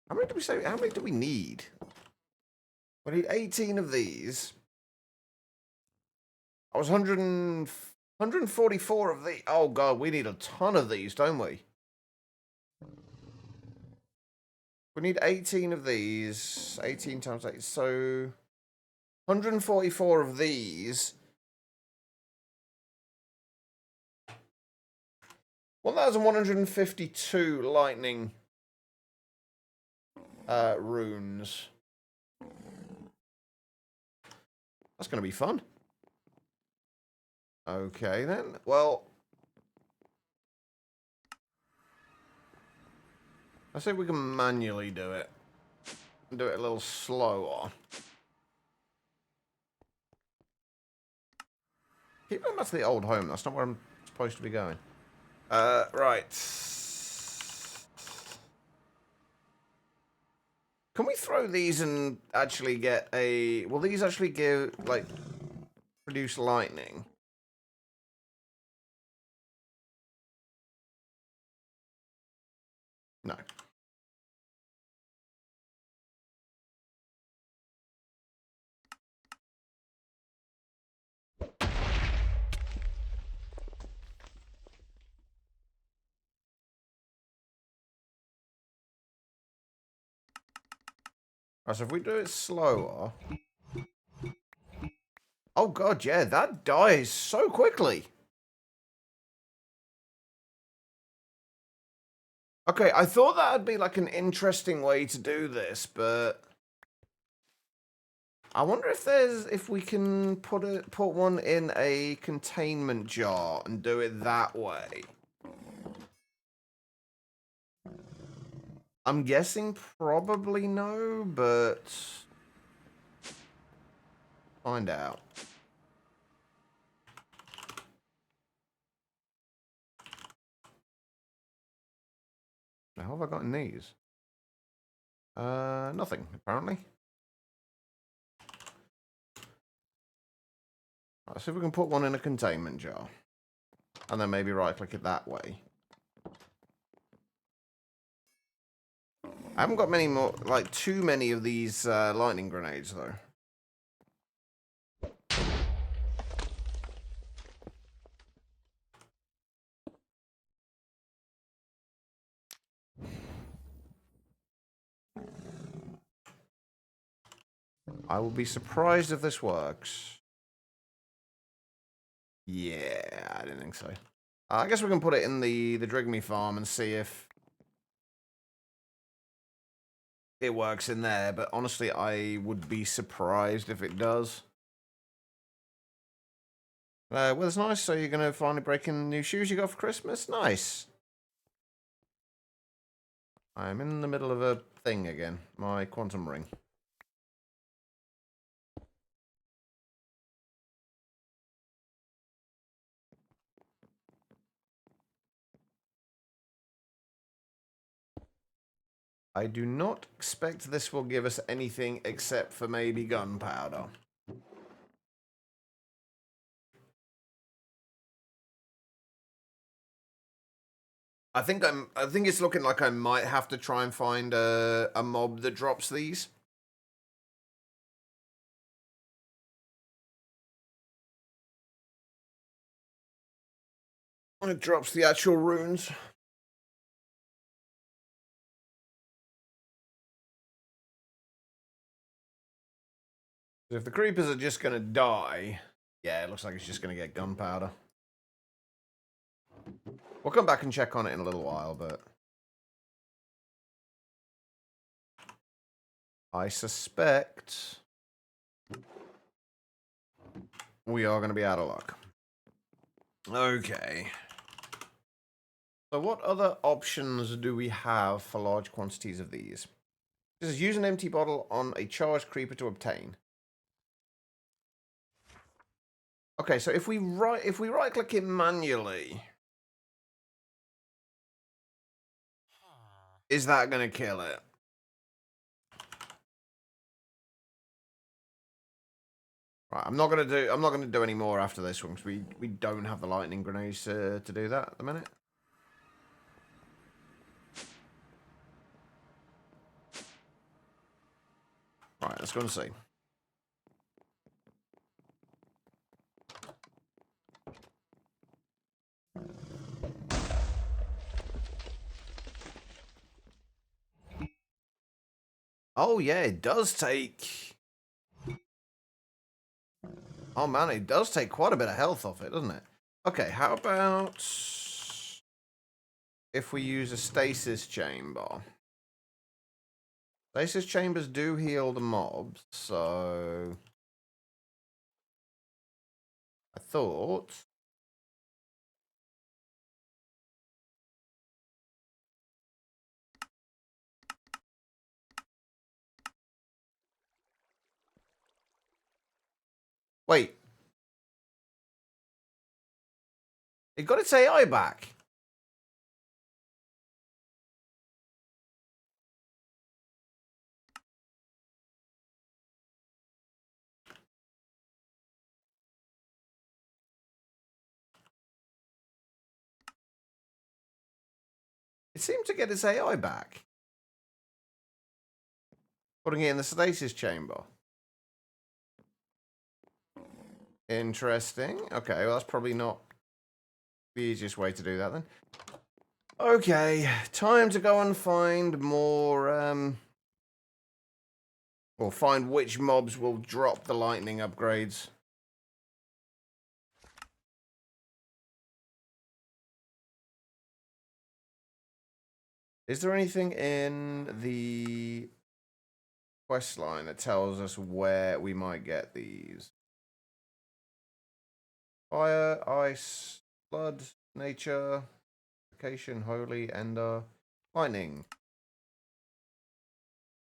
How many did we say? How many do we need? We need 18 of these. I was 144 of the. Oh god, we need a ton of these, don't we? We need 18 of these. 18 times 8. So 144 of these. 1,152 lightning runes. That's going to be fun. Okay, then. Well, let's see if we can manually do it. Do it a little slower. Keep going back to the old home. That's not where I'm supposed to be going. Right. Can we throw these and actually get a... Will these actually give, like, produce lightning? No. Right, so if we do it slower... Oh god, yeah, that dies so quickly. Okay, I thought that would be like an interesting way to do this, but I wonder if we can put one in a containment jar and do it that way. I'm guessing probably no, but find out. How have I gotten these? Nothing, apparently. Let's see if we can put one in a containment jar. And then maybe right-click it that way. I haven't got many more, like, too many of these lightning grenades, though. I will be surprised if this works. Yeah, I didn't think so. I guess we can put it in the Drigme farm and see if it works in there, but honestly, I would be surprised if it does. Weather's nice, so you're going to finally break in new shoes you got for Christmas? Nice. I'm in the middle of a thing again. My quantum ring. I do not expect this will give us anything except for maybe gunpowder. I think it's looking like I might have to try and find a mob that drops these. It drops the actual runes. If the creepers are just going to die, yeah, it looks like it's just going to get gunpowder. We'll come back and check on it in a little while, but I suspect we are going to be out of luck. Okay. So what other options do we have for large quantities of these? This is use an empty bottle on a charged creeper to obtain. Okay, so if we right click it manually, is that going to kill it? Right, I'm not gonna do any more after this one because we don't have the lightning grenades to do that at the minute. Right, let's go and see. Oh yeah, it does take. Oh man, it does take quite a bit of health off it, doesn't it? Okay, how about if we use a stasis chamber? Stasis chambers do heal the mobs, so I thought. Wait. It got its AI back. It seemed to get its AI back. Putting it in the stasis chamber. Interesting. Okay, well, that's probably not the easiest way to do that then. Okay, time to go and find more, or find which mobs will drop the lightning upgrades. Is there anything in the quest line that tells us where we might get these? Fire, ice, blood, nature, location, holy, ender, lightning.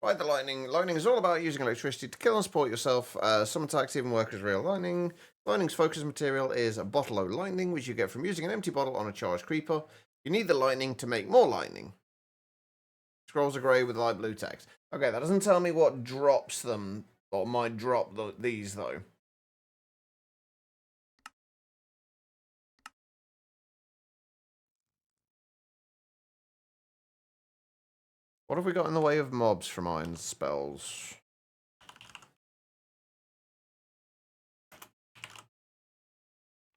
Fight the lightning. Lightning is all about using electricity to kill and support yourself. Some attacks even work as real lightning. Lightning's focus material is a bottle of lightning, which you get from using an empty bottle on a charged creeper. You need the lightning to make more lightning. Scrolls are grey with light blue text. Okay, that doesn't tell me what drops them, or might drop these, though. What have we got in the way of mobs from iron spells?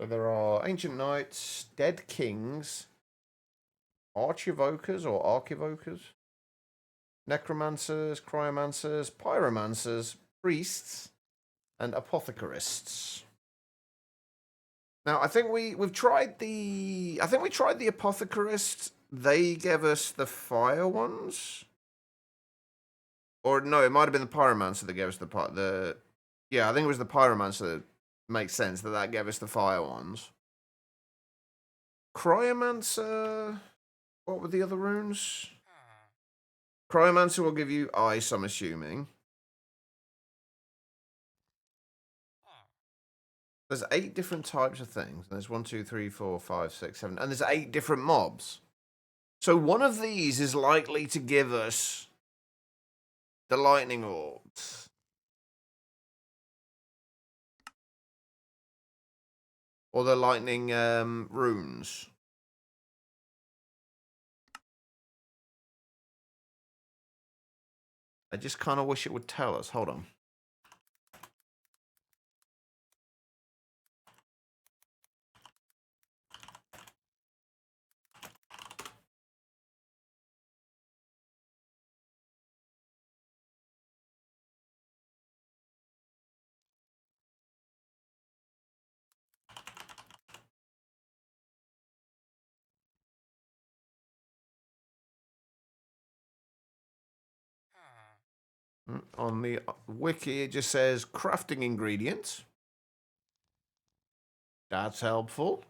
So there are Ancient Knights, Dead Kings, Archivokers or Archivokers, Necromancers, Cryomancers, Pyromancers, Priests, and Apothecarists. Now, I think we've tried the... I think we tried the Apothecarists. They gave us the fire ones. Or, no, it might have been the Pyromancer that gave us the... Yeah, I think it was the Pyromancer that makes sense that gave us the fire ones. Cryomancer... What were the other runes? Cryomancer will give you ice, I'm assuming. There's 8 different types of things. There's 1, 2, 3, 4, 5, 6, 7, and there's 8 different mobs. So one of these is likely to give us the lightning orbs. Or the lightning runes. I just kind of wish it would tell us. Hold on. On the wiki, it just says crafting ingredients. That's helpful.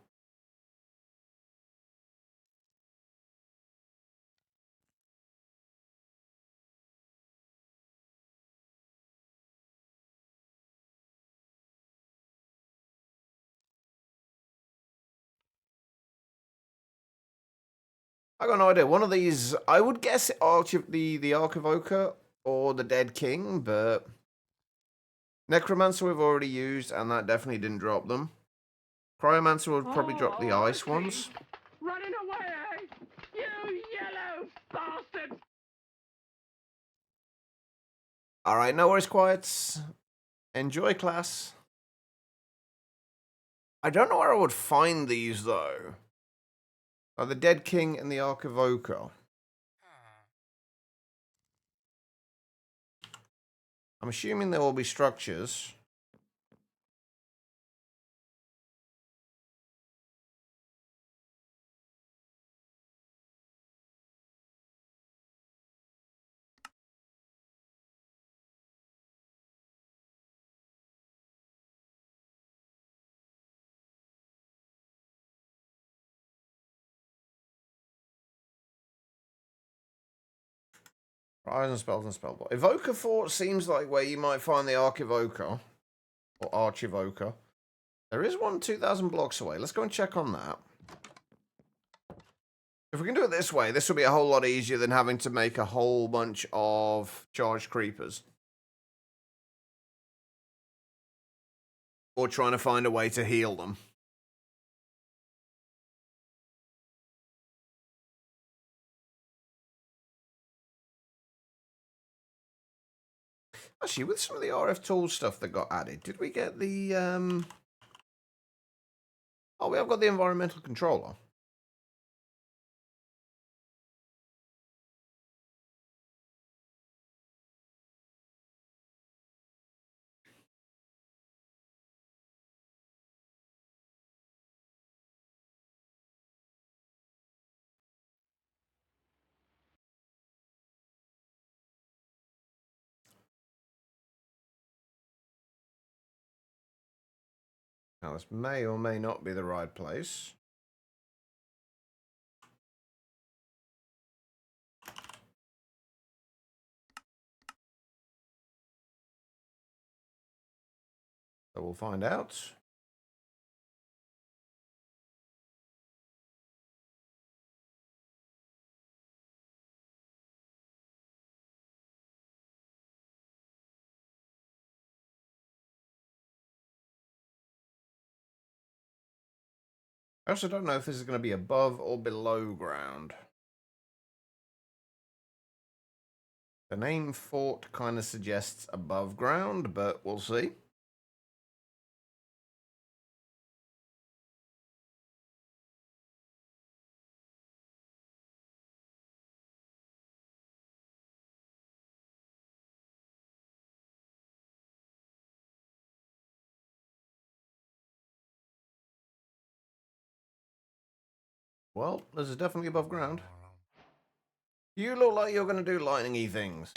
I got no idea. One of these, I would guess the Archivoker or the Dead King, but Necromancer we've already used, and that definitely didn't drop them. Cryomancer would probably drop the ice ones. Running away, you yellow bastard! All right, no worries, quiets. Enjoy class. I don't know where I would find these though. The Dead King and the Archivoker. I'm assuming there will be structures. Rise and spells and spellbook. Evoker Fort seems like where you might find the Archivoker. Or Archivoker. There is one 2,000 blocks away. Let's go and check on that. If we can do it this way, this will be a whole lot easier than having to make a whole bunch of charged creepers. Or trying to find a way to heal them. Actually, with some of the RF tool stuff that got added, did we get the, Oh, we have got the environmental controller. Now, this may or may not be the right place. So we'll find out. I also don't know if this is going to be above or below ground. The name Fort kind of suggests above ground, but we'll see. Well, this is definitely above ground. You look like you're going to do lightning-y things.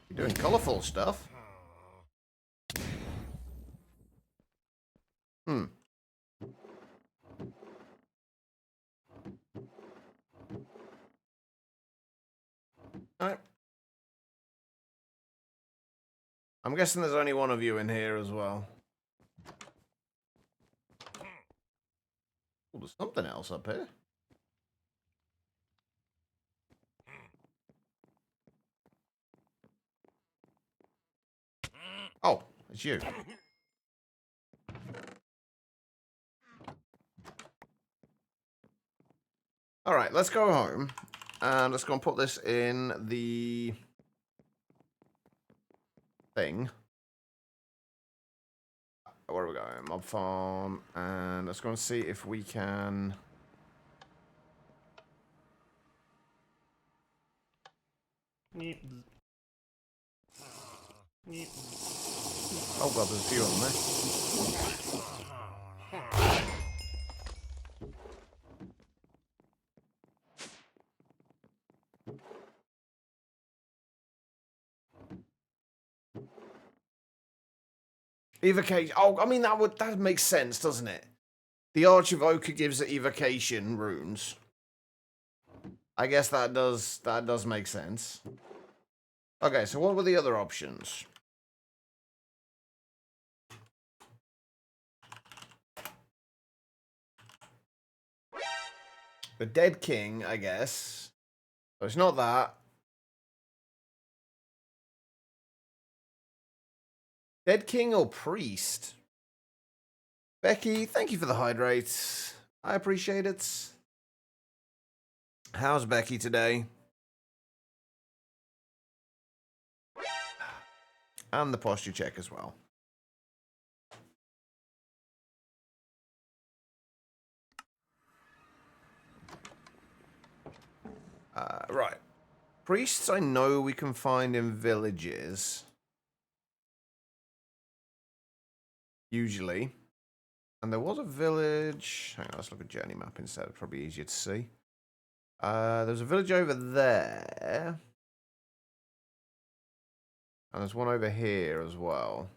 You're doing colourful stuff. Alright. I'm guessing there's only one of you in here as well. Oh, there's something else up here. Oh, it's you. Alright, let's go home. And let's go and put this in the thing. Where are we going? Mob farm. And let's go and see if we can... Oh god, there's a few of them there. Evocation. Oh, I mean, that makes sense, doesn't it? The Archivoker gives evocation runes. I guess that does make sense. Okay, so what were the other options? The Dead King, I guess. So it's not that. Dead King or Priest? Becky, thank you for the hydrates. I appreciate it. How's Becky today? And the posture check as well. Right. Priests I know we can find in villages. Usually. And there was a village. Hang on, let's look at journey map instead. It's probably easier to see. There's a village over there. And there's one over here as well.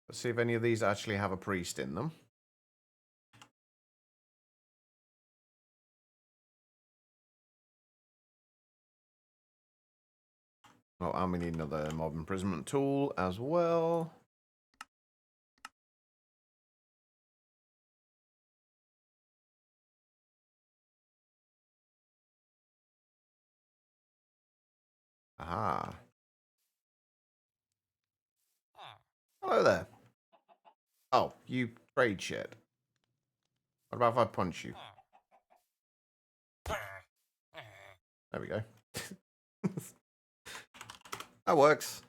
Let's see if any of these actually have a priest in them. Oh, and we need another mob imprisonment tool as well. Aha. Hello there. Oh, you trade shit. What about if I punch you? There we go. That works.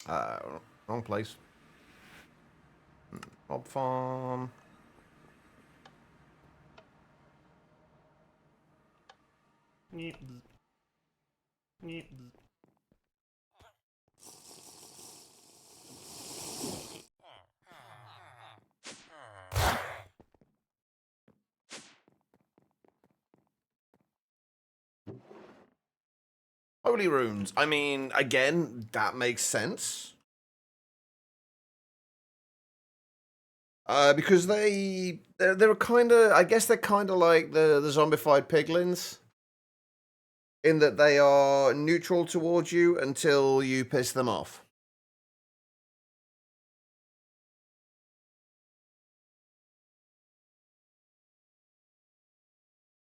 Wrong place. Mob farm. Holy runes. I mean, again, that makes sense. Because they're kind of, I guess they're kind of like the zombified piglins, in that they are neutral towards you until you piss them off.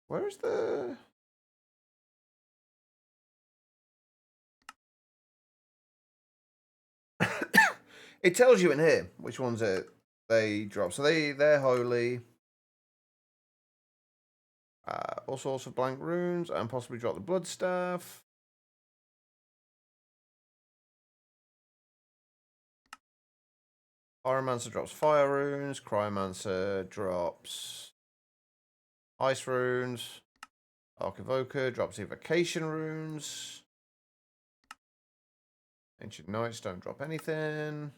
Where is the... It tells you in here which ones they drop. So they're holy. All sorts of blank runes and possibly drop the blood staff. Pyromancer drops fire runes. Cryomancer drops ice runes. Archivoker drops evocation runes. Ancient Knights don't drop anything.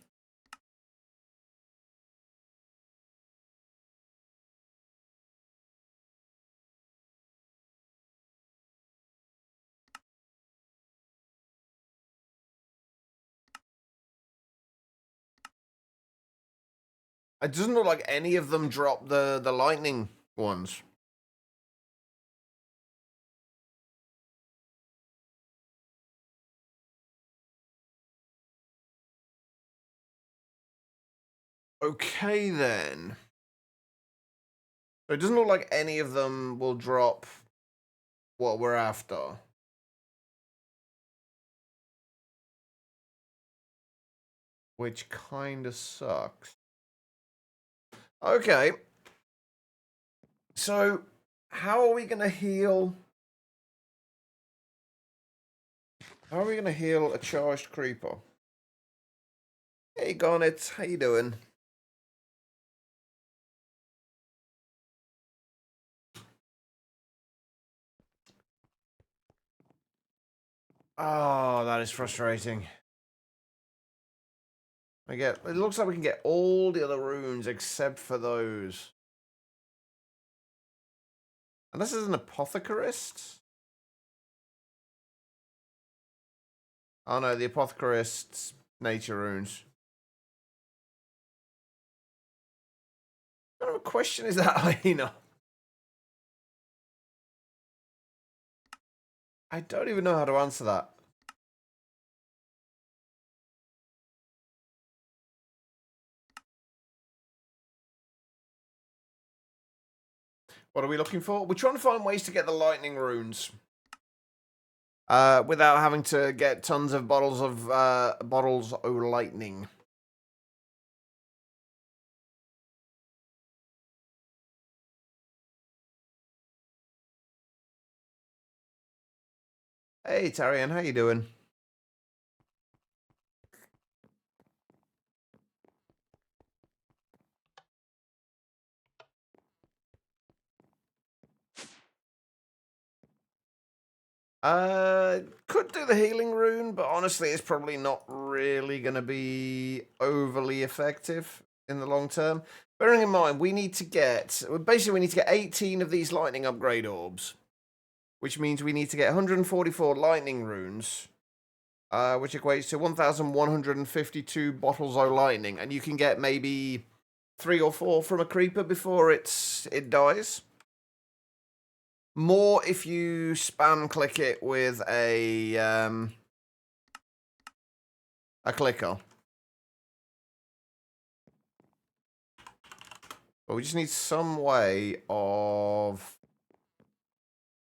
It doesn't look like any of them drop the lightning ones. Okay, then. So it doesn't look like any of them will drop what we're after. Which kind of sucks. Okay. So, how are we going to heal? How are we going to heal a charged creeper? Hey, Garnet. How you doing? Oh, that is frustrating. It looks like we can get all the other runes except for those. And this is an apothecarist? Oh no, the apothecarist's nature runes. What kind of a question is that, Hyena? I don't even know how to answer that. What are we looking for? We're trying to find ways to get the lightning runes. Without having to get tons of bottles of lightning. Hey, Tarian, how you doing? Could do the healing rune, but honestly, it's probably not really going to be overly effective in the long term. Bearing in mind, we need to get 18 of these lightning upgrade orbs, which means we need to get 144 lightning runes, which equates to 1,152 bottles of lightning, and you can get maybe 3 or 4 from a creeper before it dies. More if you spam click it with a clicker. But we just need some way of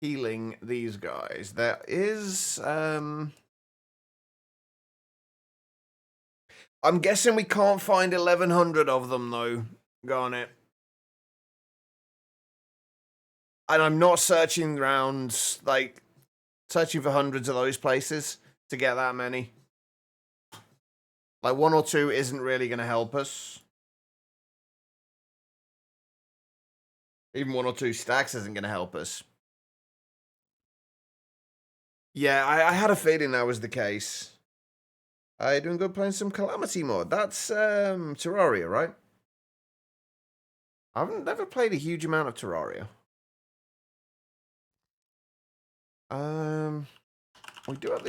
healing these guys. There is I'm guessing we can't find 1,100 of them though, Garnet. And I'm not searching around, like, searching for hundreds of those places to get that many. Like, 1 or 2 isn't really going to help us. Even 1 or 2 stacks isn't going to help us. Yeah, I had a feeling that was the case. I doing good playing some Calamity mod. That's Terraria, right? I've never played a huge amount of Terraria. We do have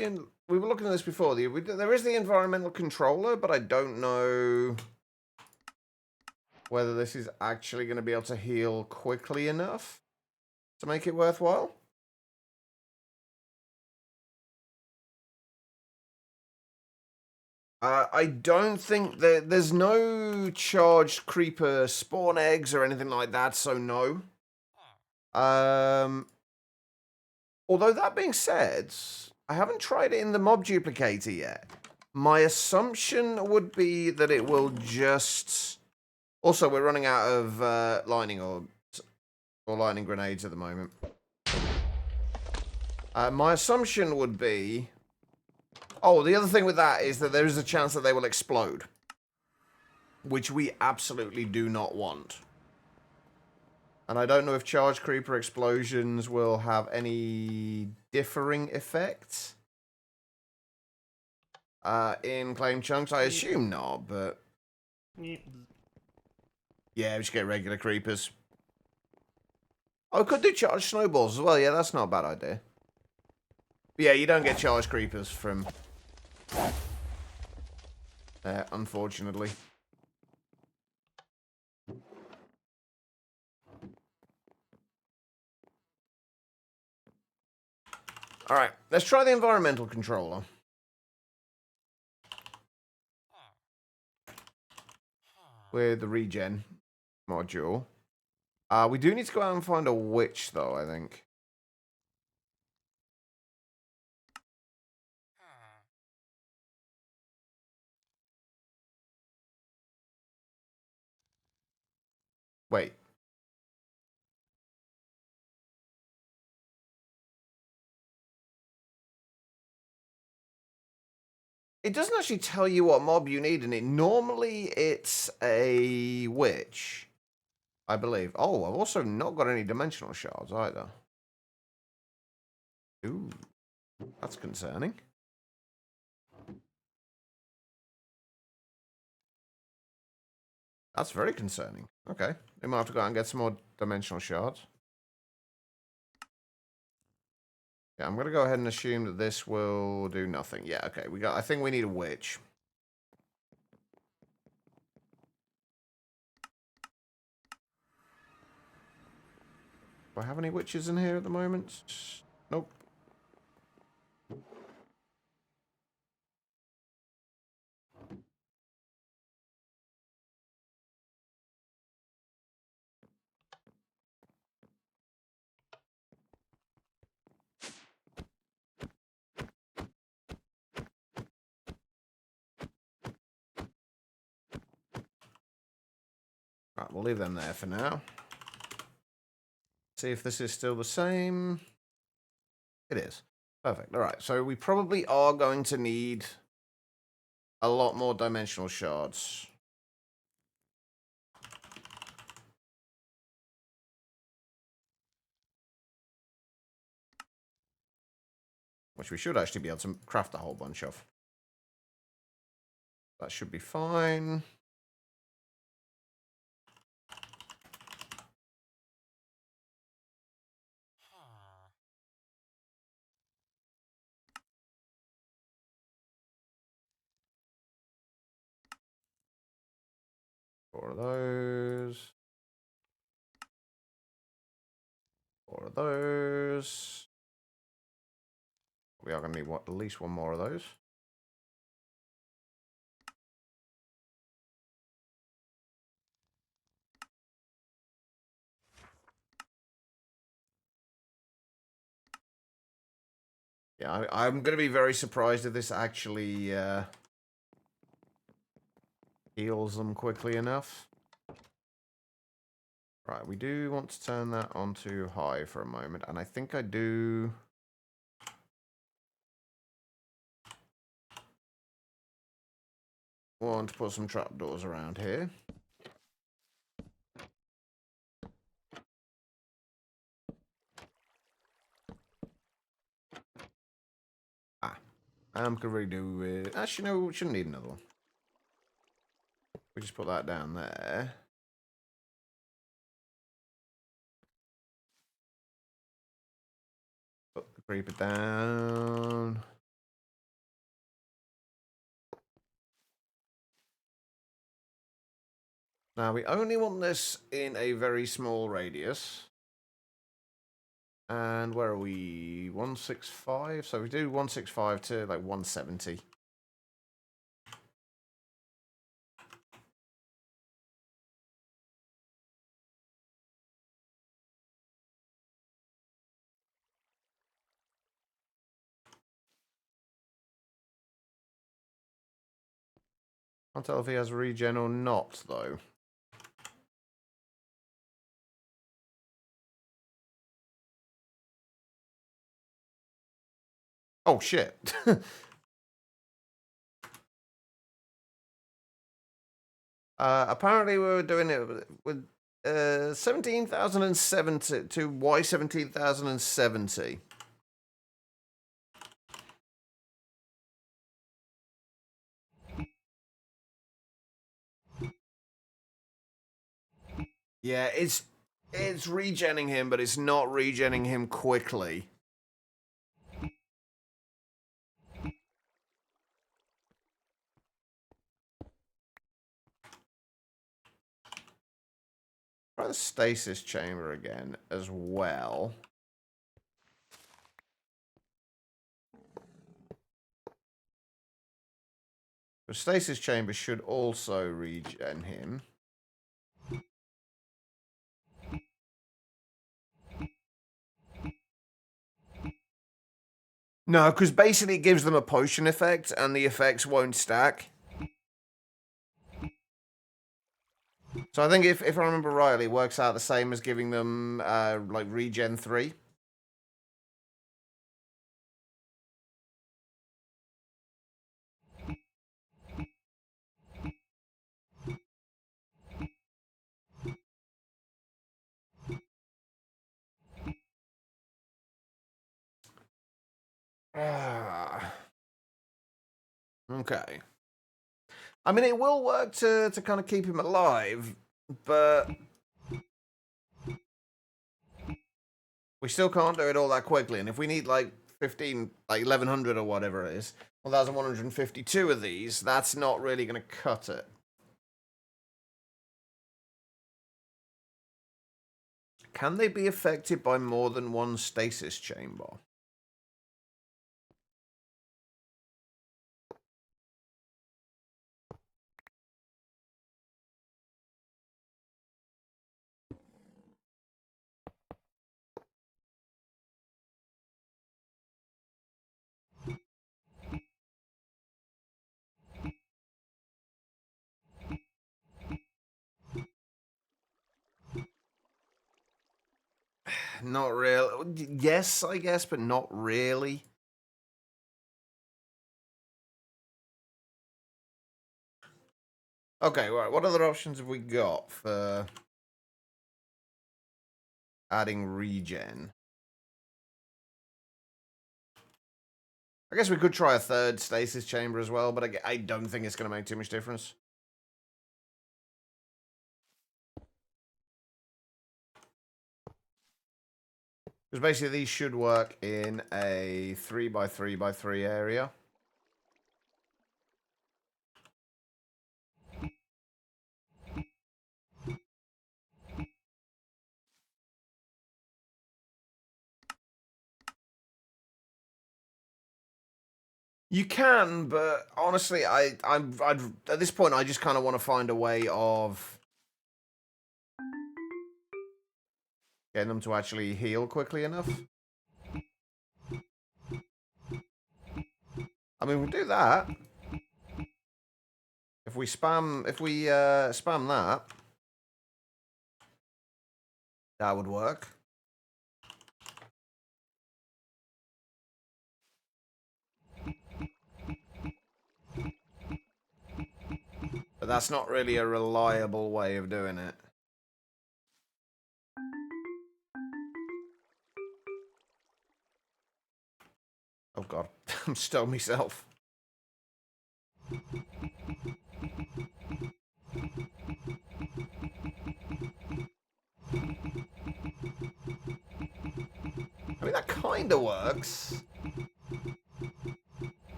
we were looking at this before. There is the environmental controller, but I don't know whether this is actually going to be able to heal quickly enough to make it worthwhile. I don't think there's no charged creeper spawn eggs or anything like that, so no. Although that being said, I haven't tried it in the mob duplicator yet. My assumption would be that it will just... Also, we're running out of lightning orbs or lightning grenades at the moment. My assumption would be... Oh, the other thing with that is that there is a chance that they will explode. Which we absolutely do not want. And I don't know if charge creeper explosions will have any differing effects in claim chunks. I assume not, but... Yeah, we just get regular creepers. Oh, we could do charged snowballs as well. Yeah, that's not a bad idea. But yeah, you don't get charged creepers from... unfortunately. Alright, let's try the environmental controller. With the regen module. We do need to go out and find a witch, though, I think. Wait. It doesn't actually tell you what mob you need in it. Normally, it's a witch, I believe. Oh, I've also not got any dimensional shards either. Ooh. That's concerning. That's very concerning. Okay. We might have to go out and get some more dimensional shards. Yeah, I'm going to go ahead and assume that this will do nothing. Yeah, okay. I think we need a witch. Do I have any witches in here at the moment? Nope. Right, we'll leave them there for now. See if this is still the same. It is. Perfect. All right, so we probably are going to need a lot more dimensional shards. Which we should actually be able to craft a whole bunch of. That should be fine. Four of those. Four of those. We are going to need at least one more of those. Yeah, I'm going to be very surprised if this actually heals them quickly enough. Right, we do want to turn that onto high for a moment, and I think I do... want to put some trapdoors around here. Could really do with... Actually, no, we shouldn't need another one. We just put that down there. Put the creeper down. Now, we only want this in a very small radius. And where are we? 165? So we do 165 to like 170. Can't tell if he has regen or not, though. Oh, shit. Apparently we were doing it with 17,070 to Y 17,070. Yeah, it's regenning him, but it's not regenning him quickly. Try the stasis chamber again as well. The stasis chamber should also regen him. No, because basically it gives them a potion effect, and the effects won't stack. So I think if I remember rightly, it works out the same as giving them, like, regen 3. Okay. I mean, it will work to kind of keep him alive, but we still can't do it all that quickly. And if we need like 1100 or whatever it is, 1152 of these, that's not really going to cut it. Can they be affected by more than one stasis chamber? Not really. Yes, I guess, but not really. Okay, right. What other options have we got for adding regen? I guess we could try a third stasis chamber as well, but I don't think it's going to make too much difference. Because basically these should work in a 3x3x3 area. You can, but honestly, I'd at this point I just kind of want to find a way of getting them to actually heal quickly enough. I mean, we'll do that. If we spam that, that would work. But that's not really a reliable way of doing it. Oh god, I'm stoned myself. I mean, that kind of works.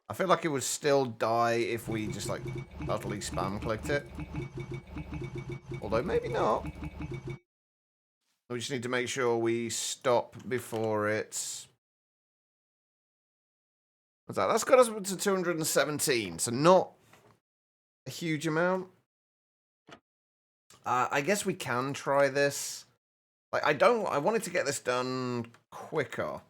I feel like it would still die if we just, like, utterly spam clicked it. Although, maybe not. We just need to make sure we stop before it's... What's that? That's got us to 217, so not a huge amount. I guess we can try this. Like, I wanted to get this done quicker.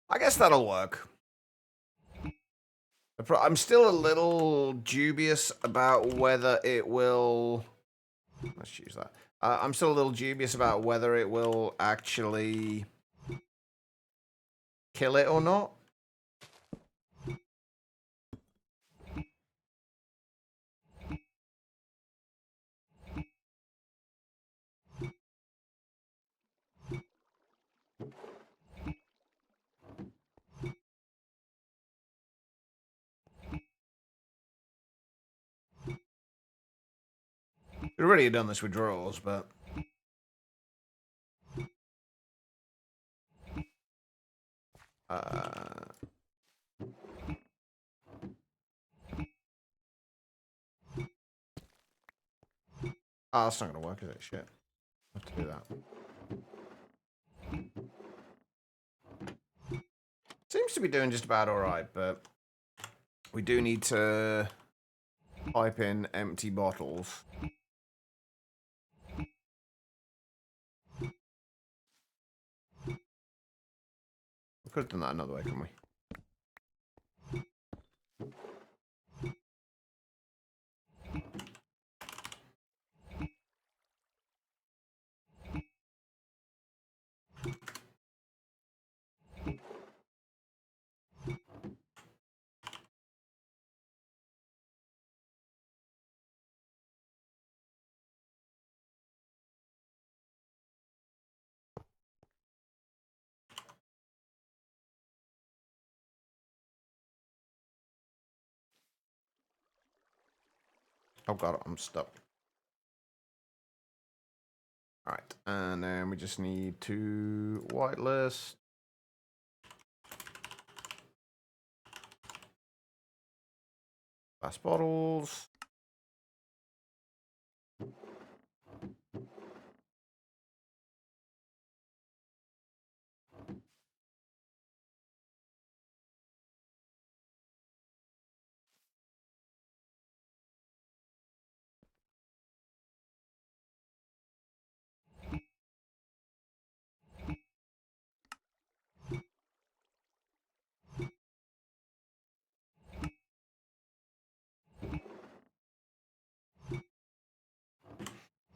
I guess that'll work. I'm still a little dubious about whether it will... Let's choose that. I'm still a little dubious about whether it will actually kill it or not. We've already done this with draws, but... Oh, that's not going to work, is it? Shit. I have to do that. Seems to be doing just about alright, but... We do need to pipe in empty bottles. could have done that another way, couldn't we? Oh god, I'm stuck. Alright, and then we just need to whitelist. Glass bottles.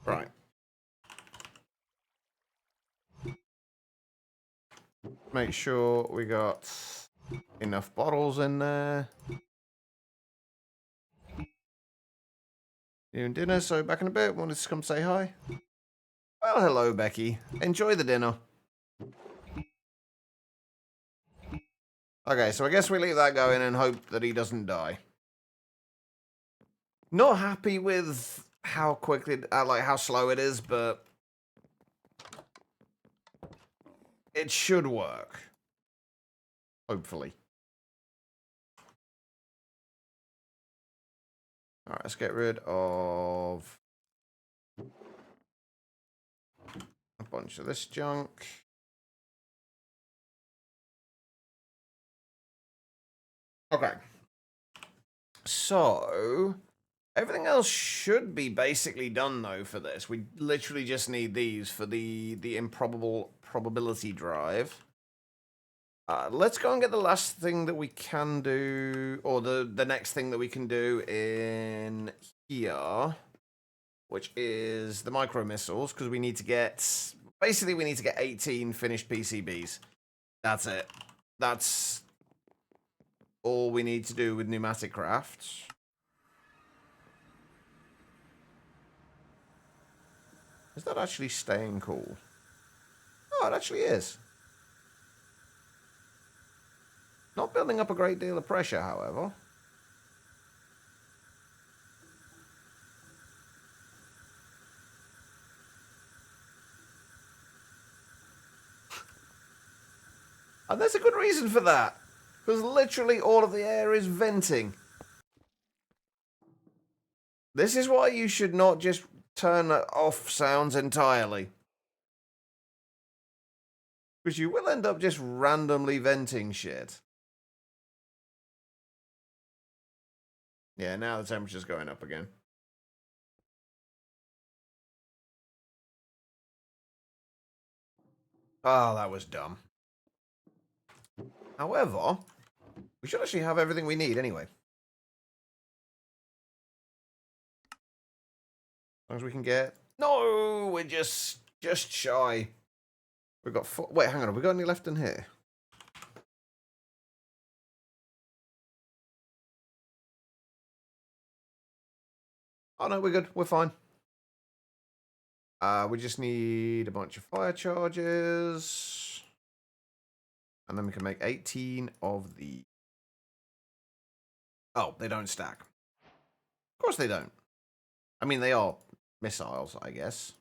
Right. Make sure we got enough bottles in there. Doing dinner, so back in a bit. Wanted to come say hi. Well, hello, Becky. Enjoy the dinner. Okay, so I guess we leave that going and hope that he doesn't die. Not happy with how quickly, like how slow it is, but it should work. Hopefully. Alright, let's get rid of a bunch of this junk. Okay. So, everything else should be basically done, though, for this. We literally just need these for the improbable probability drive. Let's go and get the last thing that we can do, or the next thing that we can do in here, which is the micro missiles, because we need to get, basically we need to get 18 finished PCBs. That's it. That's all we need to do with pneumatic crafts. Is that actually staying cool? Oh, it actually is. Not building up a great deal of pressure, however. And there's a good reason for that. Because literally all of the air is venting. This is why you should not just turn off sounds entirely. Because you will end up just randomly venting shit. Yeah, now the temperature's going up again. Oh, that was dumb. However, we should actually have everything we need anyway. As long as we can get... No, we're just shy. We've got 4... Wait, hang on. Have we got any left in here? Oh, no, we're good. We're fine. We just need a bunch of fire charges. And then we can make 18 of the... Oh, they don't stack. Of course they don't. I mean, they are missiles, I guess.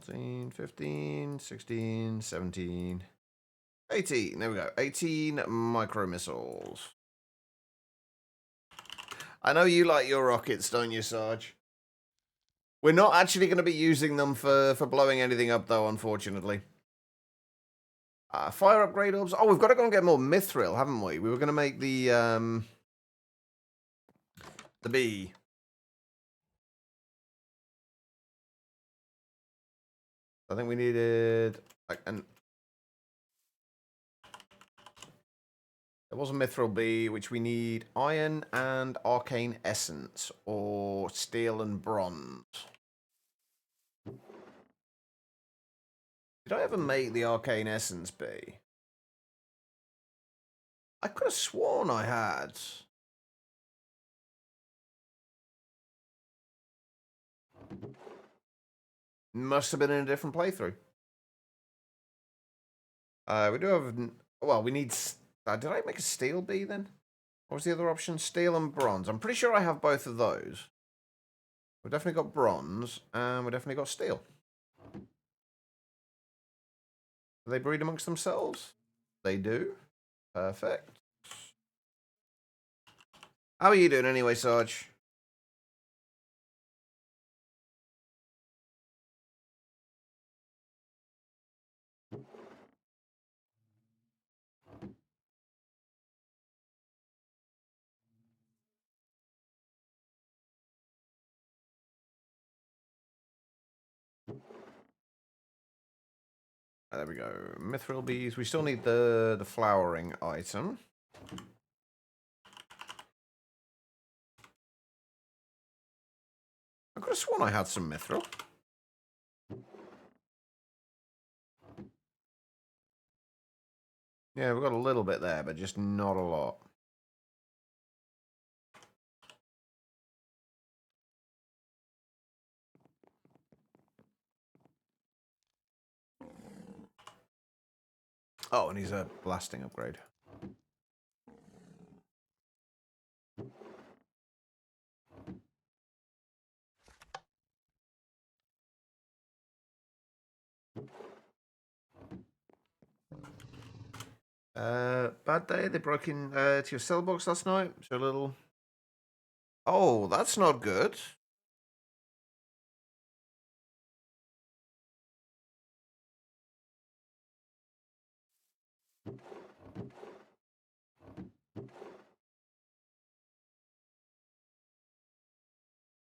$14, $15, $16, $17, $18. There we go. 18 micro missiles. I know you like your rockets, don't you, Sarge? We're not actually going to be using them for blowing anything up, though, unfortunately. Fire upgrade orbs. Oh, we've got to go and get more mithril, haven't we? We were going to make the bee. I think we needed like an. There was a mithril B, which we need iron and arcane essence, or steel and bronze. Did I ever make the arcane essence B? I could have sworn I had. Must have been in a different playthrough. We do have. Well, we need. Did I make a steel B then? What was the other option? Steel and bronze. I'm pretty sure I have both of those. We've definitely got bronze, and we've definitely got steel. Do they breed amongst themselves? They do. Perfect. How are you doing anyway, Sarge? There we go. Mithril bees. We still need the flowering item. I could have sworn I had some mithril. Yeah, we've got a little bit there, but just not a lot. Oh, and he's a blasting upgrade. Bad day. They broke in to your cell box last night. So a little. Oh, that's not good.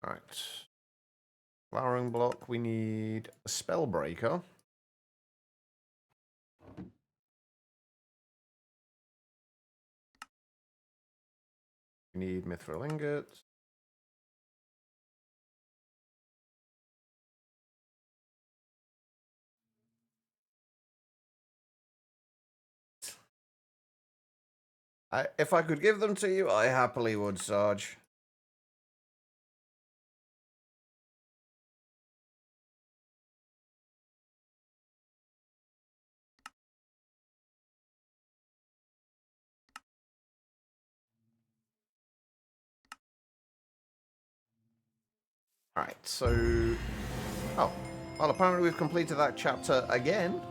Right. Flowering block. We need a spell breaker. We need mithril ingots. If I could give them to you, I happily would, Sarge. Alright, so... Oh. Well, apparently we've completed that chapter again.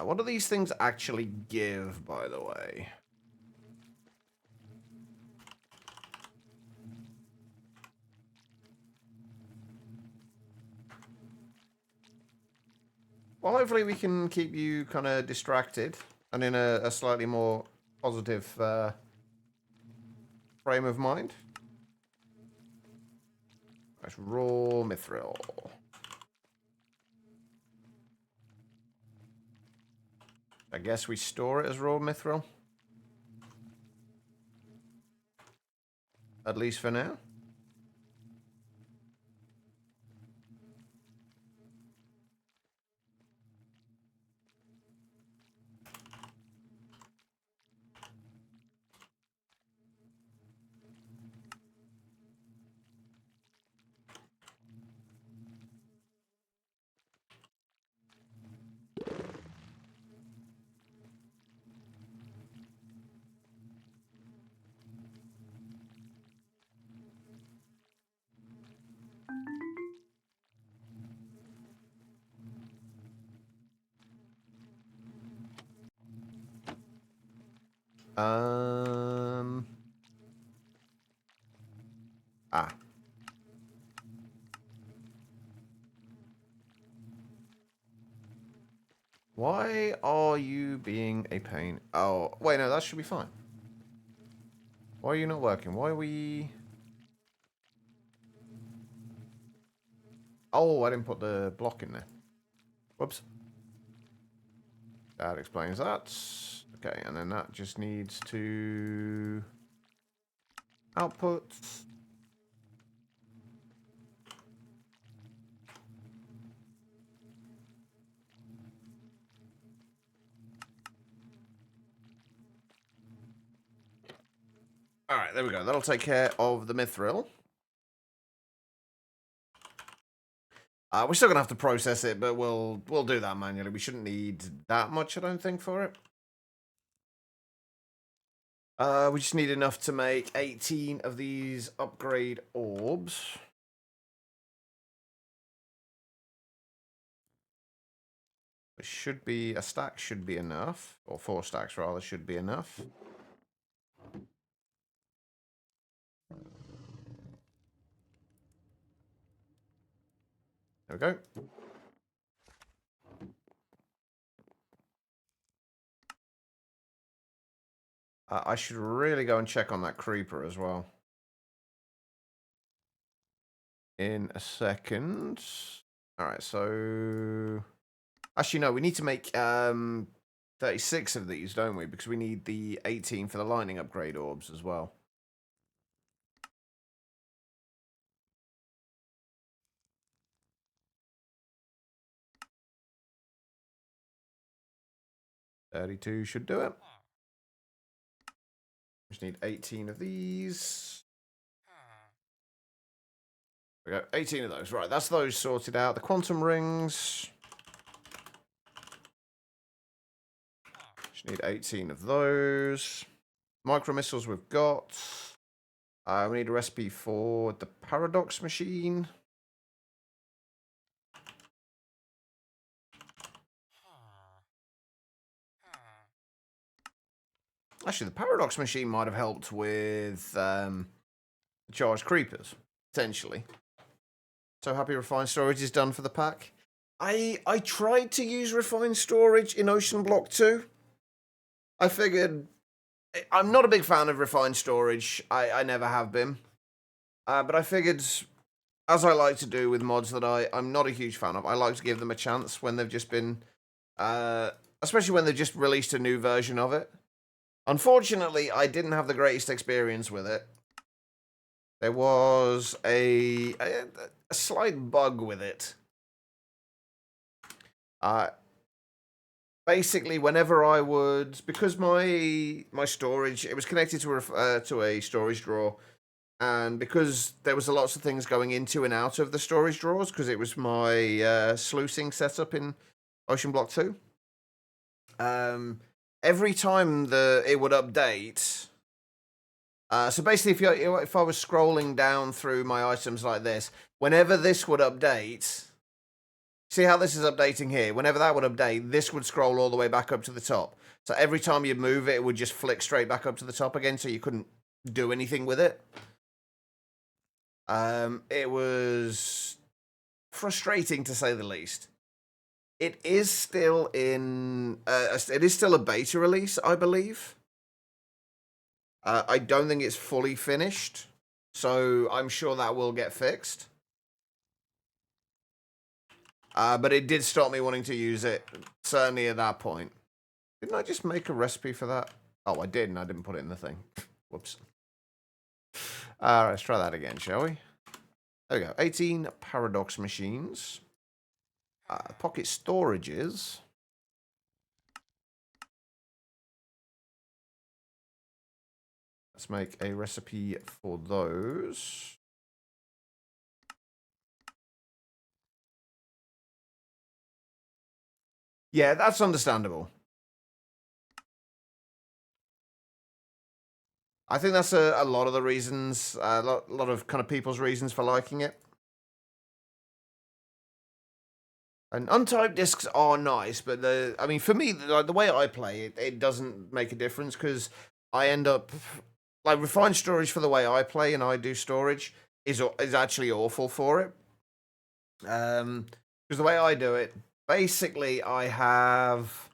What do these things actually give, by the way? Well, hopefully we can keep you kind of distracted and in a slightly more positive frame of mind. That's raw mithril. I guess we store it as raw mithril. At least for now. Ah. Why are you being a pain? Oh, wait, no, that should be fine. Why are you not working? Why are we... Oh, I didn't put the block in there. Whoops. That explains that. Okay, and then that just needs to output. All right, there we go. That'll take care of the mithril. We're still gonna have to process it, but we'll do that manually. We shouldn't need that much, I don't think, for it. We just need enough to make 18 of these upgrade orbs. It should be a stack should be enough, or 4 stacks rather should be enough. There we go. I should really go and check on that creeper as well. In a second. Alright, so... Actually, no, we need to make 36 of these, don't we? Because we need the 18 for the lightning upgrade orbs as well. $32 should do it. Just need 18 of these. We got 18 of those. Right, that's those sorted out. The quantum rings. Just need 18 of those. Micro missiles we've got. We need a recipe for the paradox machine. Actually, the paradox machine might have helped with charged creepers, potentially. So happy refined storage is done for the pack. I tried to use refined storage in Ocean Block 2. I figured... I'm not a big fan of refined storage. I never have been. But I figured, as I like to do with mods that I'm not a huge fan of, I like to give them a chance when they've just been... especially when they've just released a new version of it. Unfortunately, I didn't have the greatest experience with it. There was a slight bug with it. Basically, whenever I would, because my storage, it was connected to a storage drawer, and because there was lots of things going into and out of the storage drawers, because it was my sluicing setup in Ocean Block 2. Every time it would update. So basically, if I was scrolling down through my items like this, whenever this would update, see how this is updating here? Whenever that would update, this would scroll all the way back up to the top. So every time you move it, it would just flick straight back up to the top again, so you couldn't do anything with it. It was frustrating to say the least. It is still in. It is still a beta release, I believe. I don't think it's fully finished, so I'm sure that will get fixed. But it did stop me wanting to use it, certainly at that point. Didn't I just make a recipe for that? Oh, I did, and I didn't put it in the thing. Whoops. Let's try that again, shall we? There we go. 18 paradox machines. Pocket storages. Let's make a recipe for those. Yeah, that's understandable. I think that's a lot of the reasons, a lot of kind of people's reasons for liking it. And untyped discs are nice, but I mean, for me, the way I play it, it doesn't make a difference because I end up like refined storage for the way I play and I do storage is actually awful for it. Because the way I do it, basically, I have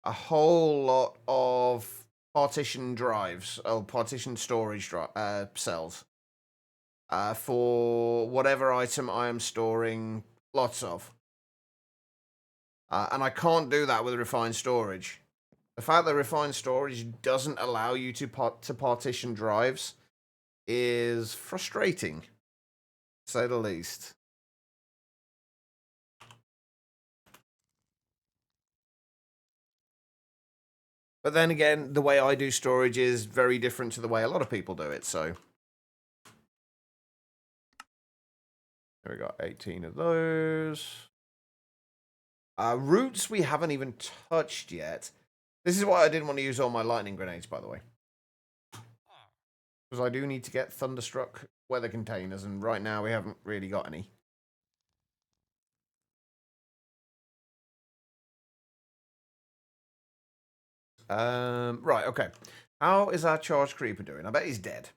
a whole lot of partition drives, partition storage cells. for whatever item I am storing lots of. And I can't do that with refined storage. The fact that refined storage doesn't allow you to partition drives is frustrating, to say the least. But then again, the way I do storage is very different to the way a lot of people do it, so. There we got 18 of those. Roots we haven't even touched yet. This is why I didn't want to use all my lightning grenades, by the way. Because I do need to get Thunderstruck weather containers, and right now we haven't really got any. Right, okay. How is our charged creeper doing? I bet he's dead.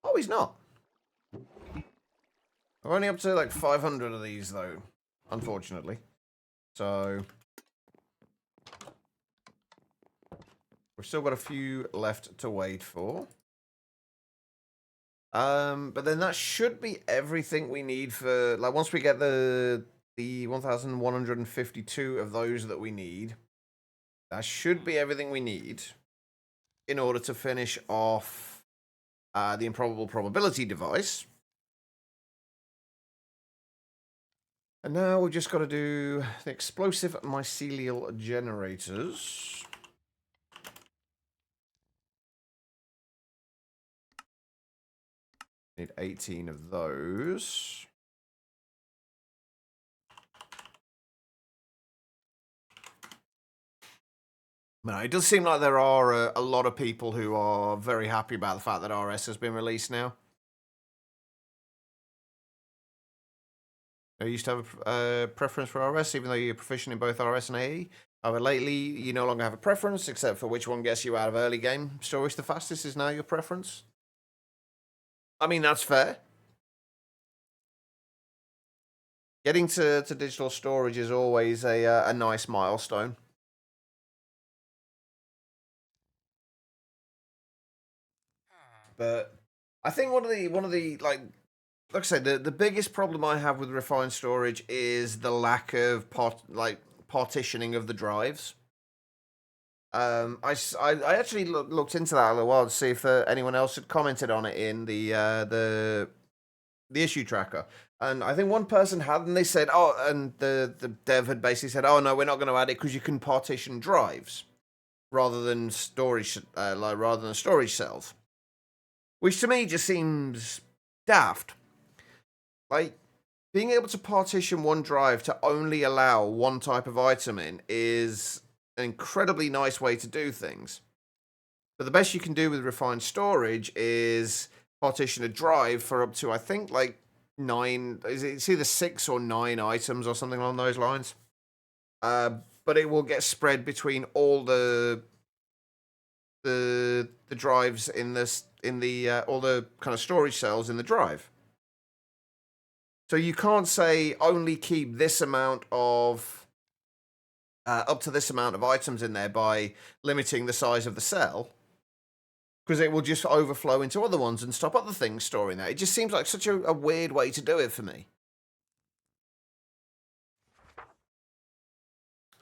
Oh, he's not. I'm only up to like 500 of these, though, unfortunately. So we've still got a few left to wait for. But then that should be everything we need for, like, once we get the 1,152 of those that we need, that should be everything we need in order to finish off the improbable probability device. And now we've just got to do the explosive mycelial generators. Need 18 of those. Now, it does seem like there are a lot of people who are very happy about the fact that RS has been released now. I used to have a preference for RS, even though you're proficient in both RS and AE. However, lately, you no longer have a preference, except for which one gets you out of early game storage the fastest is now your preference. I mean, that's fair. Getting to digital storage is always a nice milestone. But I think one of the like I said, the biggest problem I have with refined storage is the lack of partitioning of the drives. I actually looked into that a little while to see if anyone else had commented on it in the issue tracker, and I think one person had, and they said, oh, and the dev had basically said, oh no, we're not going to add it because you can partition drives rather than storage, rather than storage cells, which to me just seems daft. Like, being able to partition one drive to only allow one type of item in is an incredibly nice way to do things. But the best you can do with refined storage is partition a drive for up to, I think, like 9, it's either 6 or 9 items or something along those lines. But it will get spread between all the drives in the all the kind of storage cells in the drive. So you can't say only keep this amount of up to this amount of items in there by limiting the size of the cell, because it will just overflow into other ones and stop other things storing that. It just seems like such a weird way to do it for me.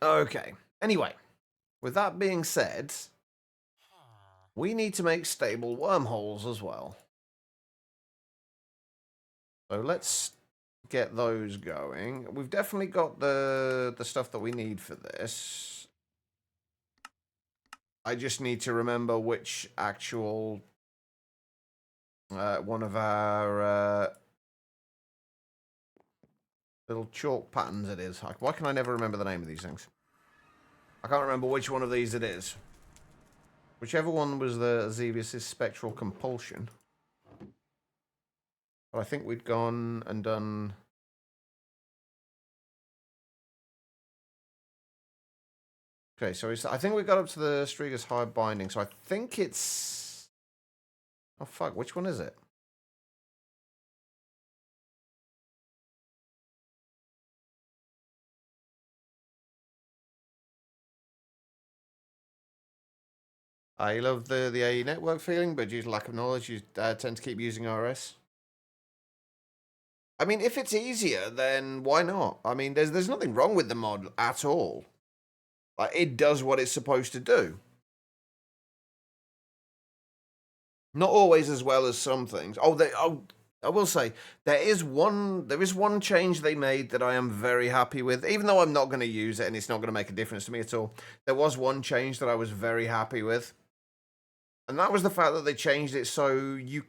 Okay. Anyway, with that being said, we need to make stable wormholes as well. So let's get those going. We've definitely got the stuff that we need for this. I just need to remember which actual one of our little chalk patterns it is. Why can I never remember the name of these things? I can't remember which one of these it is. Whichever one was the Xevious' spectral compulsion. But I think we'd gone and done. Okay, so I think we got up to the Striga's high binding, so I think it's. Oh fuck, which one is it? I love the AE network feeling, but due to lack of knowledge, you tend to keep using RS. I mean, if it's easier, then why not? I mean, there's nothing wrong with the mod at all. Like, it does what it's supposed to do. Not always as well as some things. I will say there is one change they made that I am very happy with, even though I'm not going to use it and it's not going to make a difference to me at all. There was one change that I was very happy with, and that was the fact that they changed it so you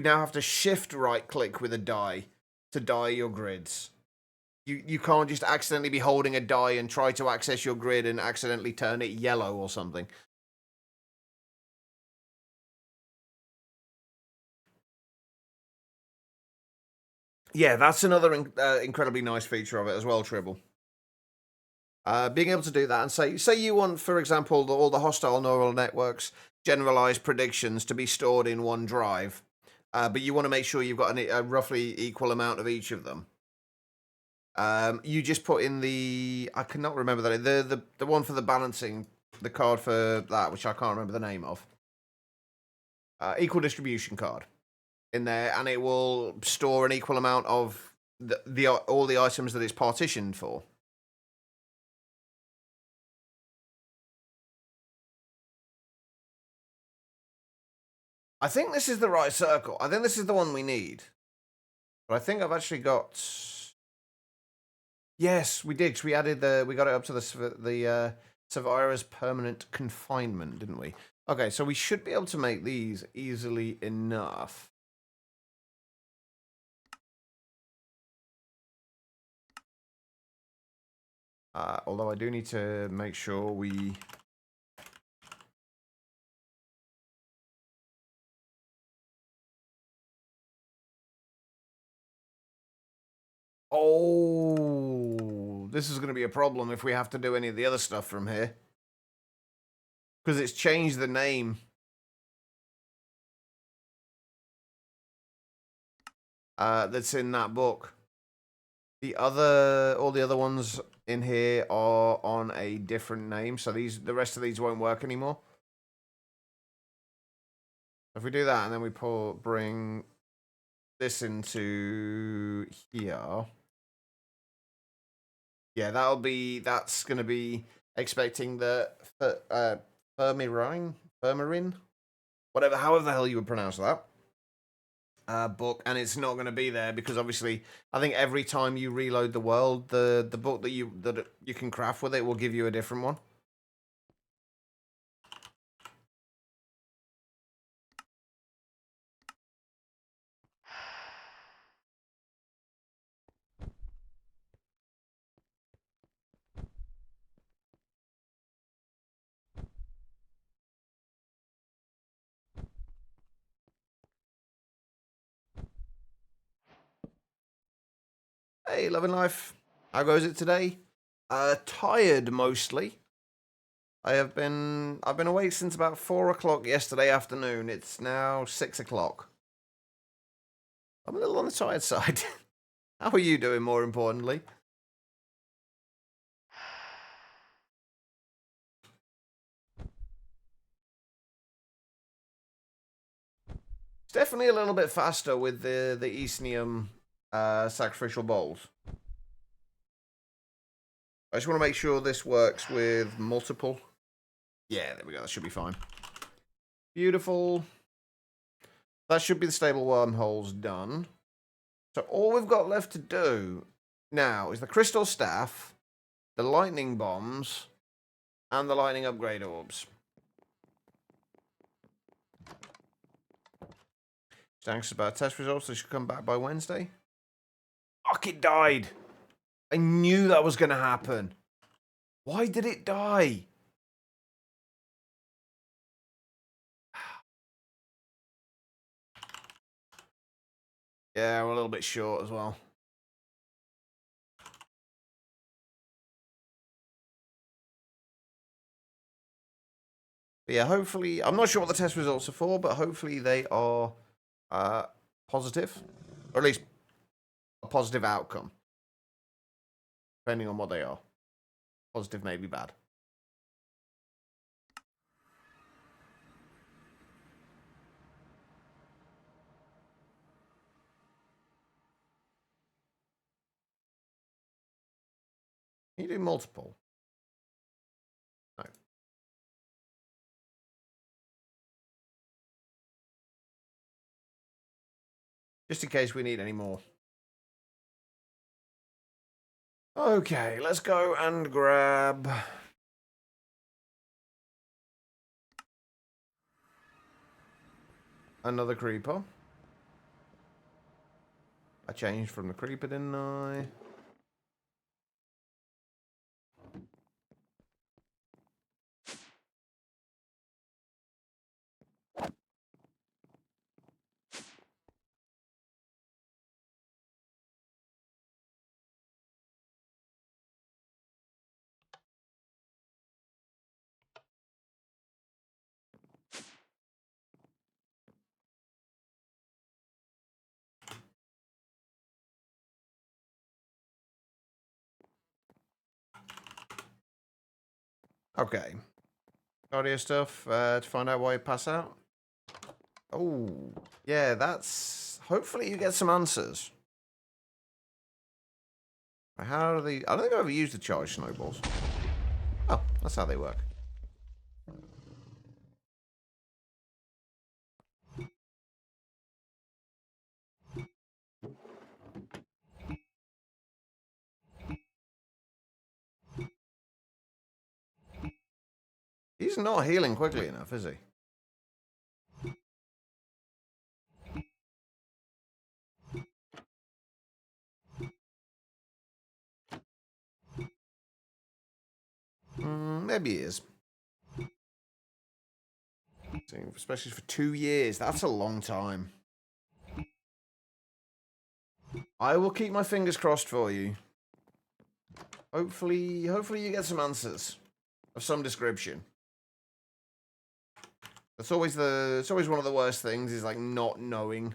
now have to shift right click with a die to die your grids. You can't just accidentally be holding a die and try to access your grid and accidentally turn it yellow or something. Yeah, that's another incredibly nice feature of it as well, Tribble. Being able to do that and say you want, for example, all the hostile neural networks generalized predictions to be stored in one drive, but you want to make sure you've got a roughly equal amount of each of them. You just put in I cannot remember the one for the balancing, the card for that, which I can't remember the name of. Equal distribution card in there, and it will store an equal amount of all the items that it's partitioned for. I think this is the right circle. I think this is the one we need. But I think I've actually got. Yes, we did. We added we got it up to the Savira's permanent confinement, didn't we? Okay, so we should be able to make these easily enough. Although I do need to make sure we. Oh, this is going to be a problem if we have to do any of the other stuff from here. Because it's changed the name. That's in that book. All the other ones in here are on a different name, so the rest of these won't work anymore. If we do that and then we bring this into here, yeah, that's gonna be expecting the Firmirin, whatever, however the hell you would pronounce that. Book, and it's not going to be there because obviously I think every time you reload the world, the book that you can craft with it will give you a different one. Hey, loving life. How goes it today? Tired mostly. I've been awake since about 4 o'clock yesterday afternoon. It's now 6 o'clock. I'm a little on the tired side. How are you doing, more importantly? It's definitely a little bit faster with the Eastnium sacrificial bowls. I just want to make sure this works with multiple. Yeah, there we go. That should be fine. Beautiful. That should be the stable wormholes done. So all we've got left to do now is the crystal staff, the lightning bombs, and the lightning upgrade orbs. Thanks about test results. They should come back by Wednesday. Fuck, it died. I knew that was going to happen. Why did it die? Yeah, we're a little bit short as well. But yeah, hopefully, I'm not sure what the test results are for, but hopefully they are positive, or at least a positive outcome, depending on what they are. Positive may be bad. Can you do multiple? No. Just in case we need any more. Okay, let's go and grab another creeper. I changed from the creeper, didn't I? Okay. Cardio stuff to find out why you pass out. Oh, yeah, that's... Hopefully you get some answers. How do they... I don't think I've ever used the charge snowballs. Oh, that's how they work. He's not healing quickly enough, is he? Maybe he is. Especially for 2 years. That's a long time. I will keep my fingers crossed for you. Hopefully you get some answers of some description. It's always one of the worst things is like not knowing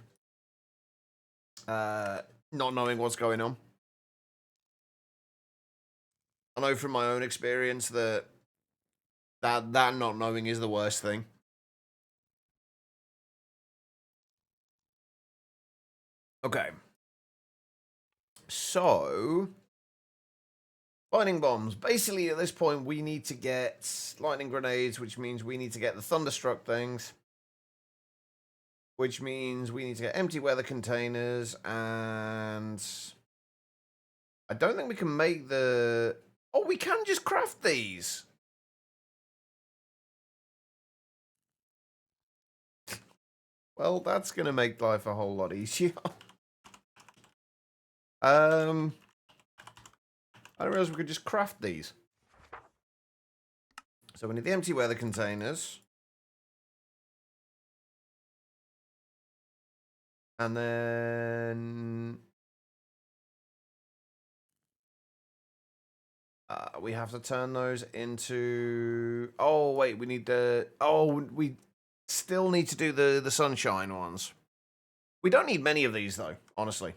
what's going on. I know from my own experience that not knowing is the worst thing. Okay. So, lightning bombs. Basically, at this point, we need to get lightning grenades, which means we need to get the thunderstruck things. Which means we need to get empty weather containers, and I don't think we can make the... Oh, we can just craft these. Well, that's going to make life a whole lot easier. I didn't realize we could just craft these. So we need the empty weather containers. And then... we have to turn those into... Oh, wait, we need the... Oh, we still need to do the sunshine ones. We don't need many of these, though, honestly.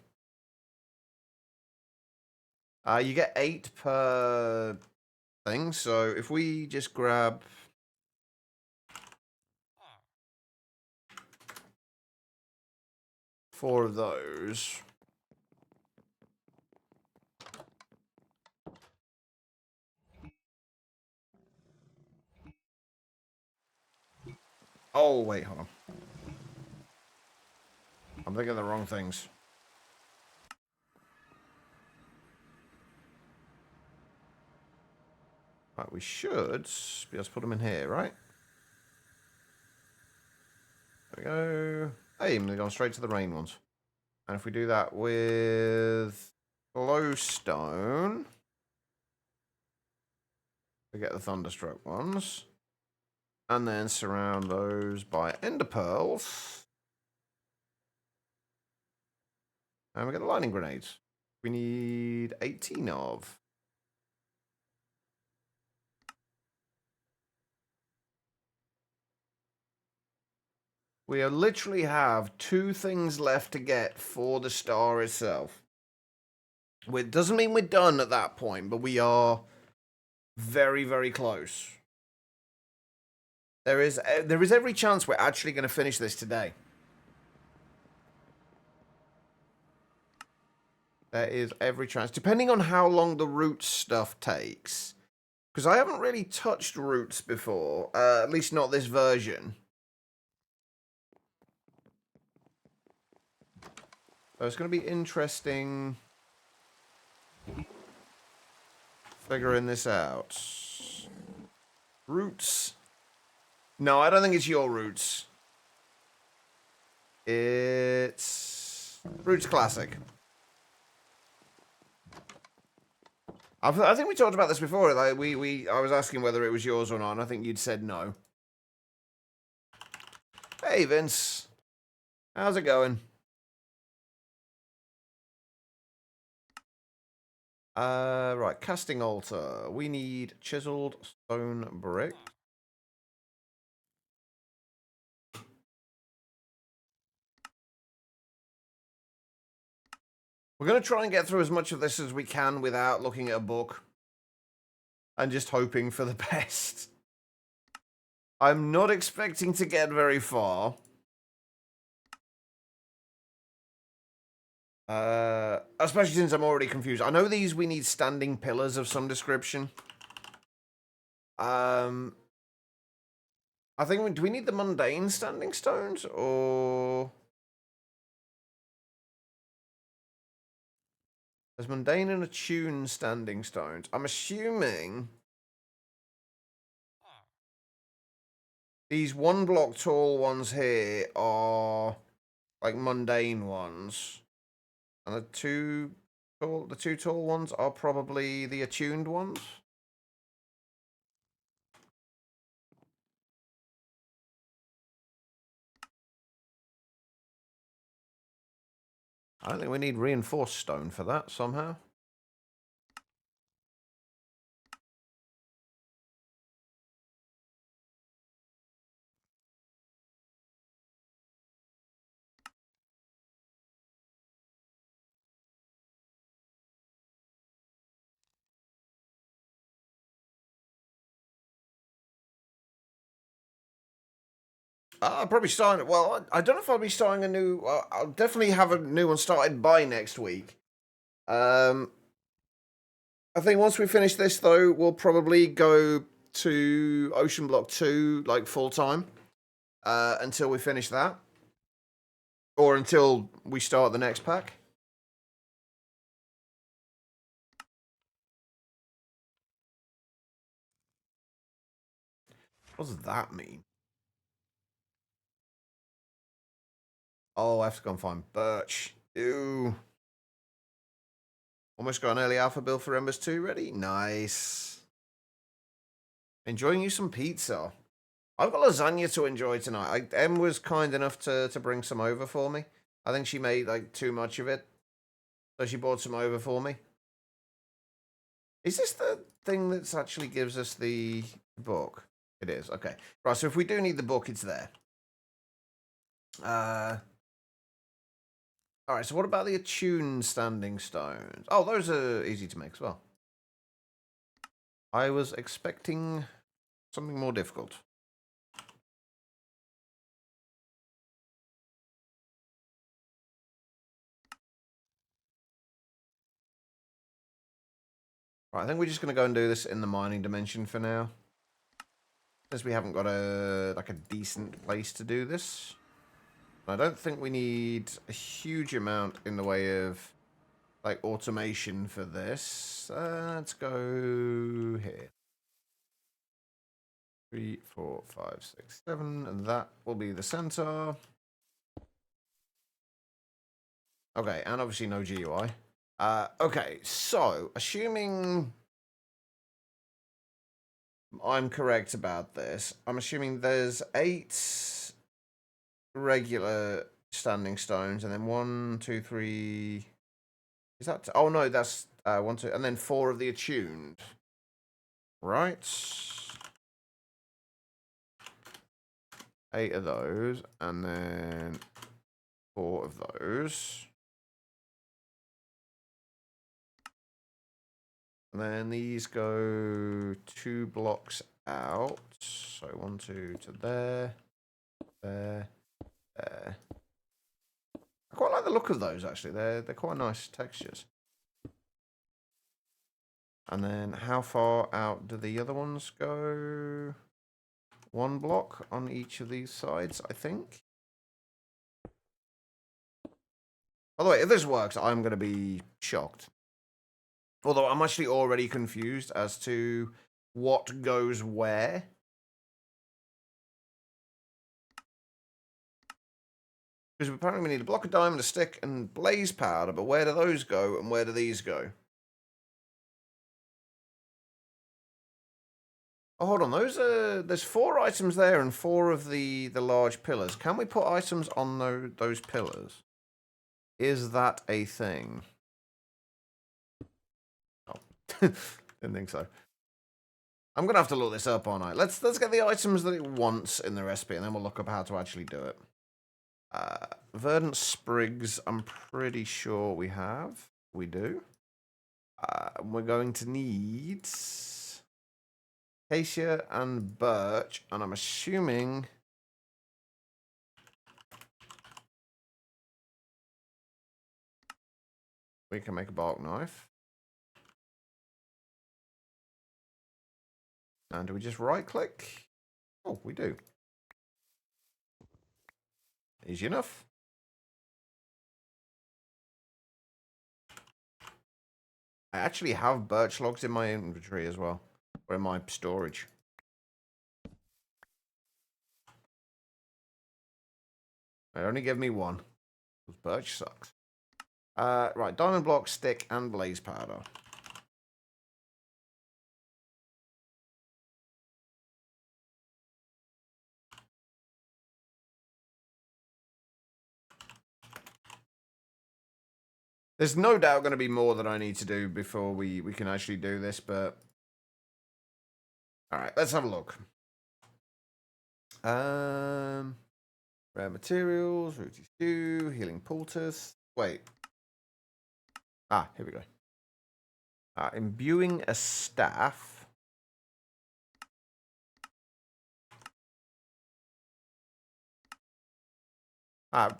You get 8 per thing, so if we just grab... four of those. Oh, wait, hold on. I'm thinking of the wrong things. Right, we should be able to put them in here, right? There we go. Hey, they've gone straight to the rain ones. And if we do that with glowstone, we get the thunderstruck ones. And then surround those by ender pearls. And we get the lightning grenades. We need 18 of. We literally have 2 things left to get for the star itself. It doesn't mean we're done at that point, but we are very, very close. There is every chance we're actually going to finish this today. There is every chance. Depending on how long the roots stuff takes. Because I haven't really touched roots before. At least not this version. So it's going to be interesting figuring this out. Roots. No, I don't think it's your roots. It's Roots Classic. I think we talked about this before. Like I was asking whether it was yours or not, and I think you'd said no. Hey, Vince. How's it going? Right, casting altar. We need chiseled stone brick. We're going to try and get through as much of this as we can without looking at a book. And just hoping for the best. I'm not expecting to get very far. Especially since I'm already confused. I know we need standing pillars of some description. I think, do we need the mundane standing stones, or... There's mundane and attuned standing stones. I'm assuming... These 1 block tall ones here are, like, mundane ones. And the two tall ones are probably the attuned ones. I don't think we need reinforced stone for that somehow. I'll probably start. Well, I don't know if I'll be starting a new. I'll definitely have a new one started by next week. I think once we finish this, though, we'll probably go to Ocean Block 2, like, full time. Until we finish that. Or until we start the next pack. What does that mean? Oh, I have to go and find Birch. Ew. Almost got an early alpha build for Embers 2 ready? Nice. Enjoying you some pizza. I've got lasagna to enjoy tonight. Em was kind enough to bring some over for me. I think she made, like, too much of it. So she brought some over for me. Is this the thing that actually gives us the book? It is. Okay. Right, so if we do need the book, it's there. Alright, so what about the attuned standing stones? Oh, those are easy to make as well. I was expecting something more difficult. Right, I think we're just going to go and do this in the mining dimension for now. Since we haven't got a decent place to do this. I don't think we need a huge amount in the way of, like, automation for this. Let's go here. 3, 4, 5, 6, 7, and that will be the center. Okay, and obviously no GUI. Okay, so assuming I'm correct about this, I'm assuming there's 8 regular standing stones, and then 1, 2, 3. Is that? Oh no, that's 1, 2, and then 4 of the attuned. Right. 8 of those, and then 4 of those. And then these go 2 blocks out. So 1, 2 to there, there, there. I quite like the look of those, actually. They're quite nice textures. And then how far out do the other ones go? 1 block on each of these sides, I think. By the way, if this works, I'm going to be shocked. Although I'm actually already confused as to what goes where. Because apparently we need a block of diamond, a stick, and blaze powder, but where do those go, and where do these go? Oh, hold on, there's 4 items there and 4 of the large pillars. Can we put items on those pillars? Is that a thing? Oh, didn't think so. I'm gonna have to look this up, aren't I? Let's get the items that it wants in the recipe, and then we'll look up how to actually do it. Verdant sprigs, I'm pretty sure we have. We do. We're going to need acacia and birch, and I'm assuming we can make a bark knife. And do we just right click? Oh, we do. Easy enough. I actually have birch logs in my inventory as well, or in my storage. It only gave me 1. Because birch sucks. Right, diamond block, stick, and blaze powder. There's no doubt going to be more that I need to do before we can actually do this, but... Alright, let's have a look. Rare materials, rooty stew, healing poultice. Wait. Ah, here we go. Imbuing a staff.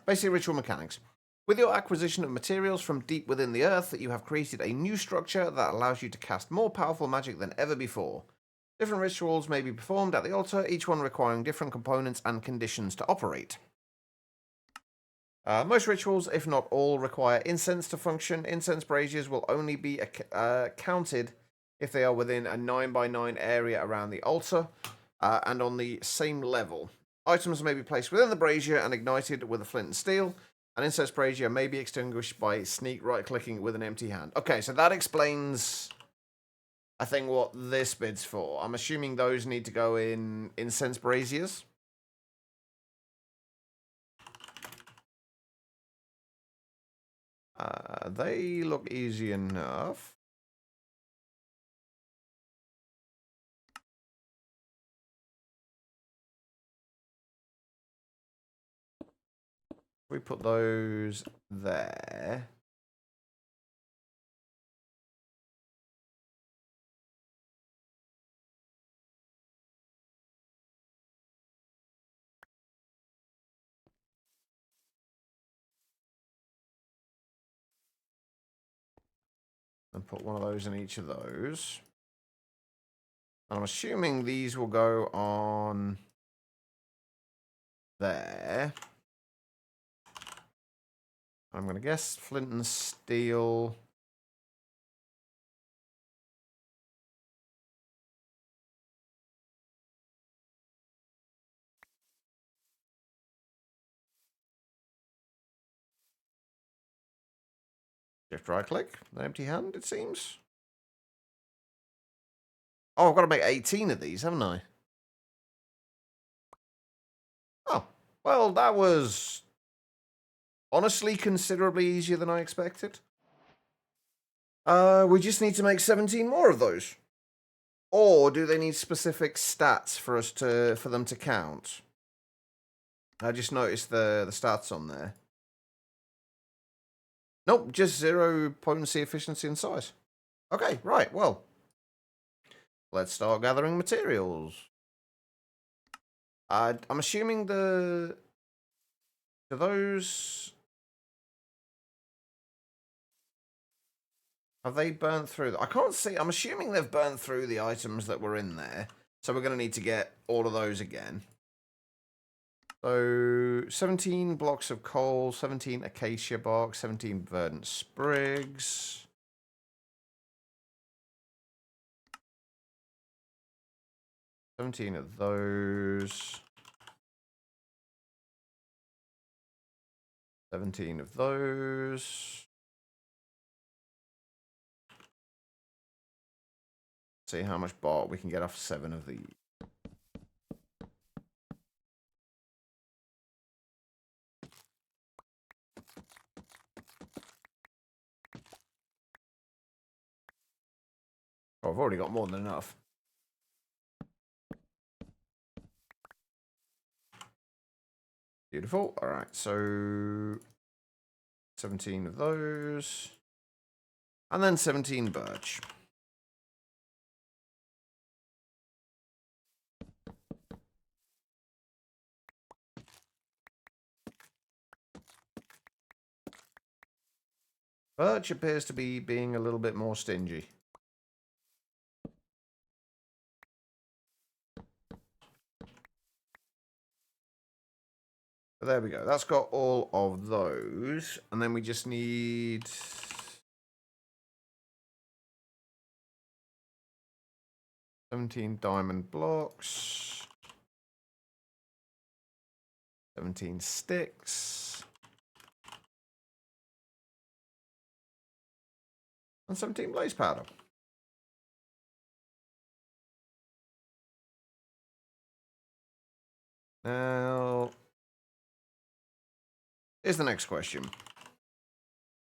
Basic ritual mechanics. With your acquisition of materials from deep within the earth, you have created a new structure that allows you to cast more powerful magic than ever before. Different rituals may be performed at the altar, each one requiring different components and conditions to operate. Most rituals, if not all, require incense to function. Incense braziers will only be counted if they are within a 9x9 area around the altar and on the same level. Items may be placed within the brazier and ignited with a flint and steel. An incense brazier may be extinguished by sneak right-clicking with an empty hand. Okay, so that explains, I think, what this bit's for. I'm assuming those need to go in incense braziers. They look easy enough. We put those there. And put one of those in each of those. And I'm assuming these will go on there. I'm going to guess flint and steel. Shift right click, an empty hand, it seems. Oh, I've got to make 18 of these, haven't I? Oh, well, that was honestly considerably easier than I expected. We just need to make 17 more of those. Or do they need specific stats for them to count? I just noticed the stats on there. Nope, just 0 potency, efficiency, and size. Okay, right, well. Let's start gathering materials. I'm assuming do those... Have they burnt through? I can't see. I'm assuming they've burnt through the items that were in there. So we're going to need to get all of those again. So 17 blocks of coal, 17 acacia bark, 17 verdant sprigs. Seventeen of those. 17 of those. See how much bark we can get off 7 of these. Oh, I've already got more than enough. Beautiful. All right, so 17 of those. And then 17 birch. Birch appears to be being a little bit more stingy. But there we go. That's got all of those. And then we just need 17 diamond blocks. 17 sticks. And 17 blaze powder. Now, here's the next question.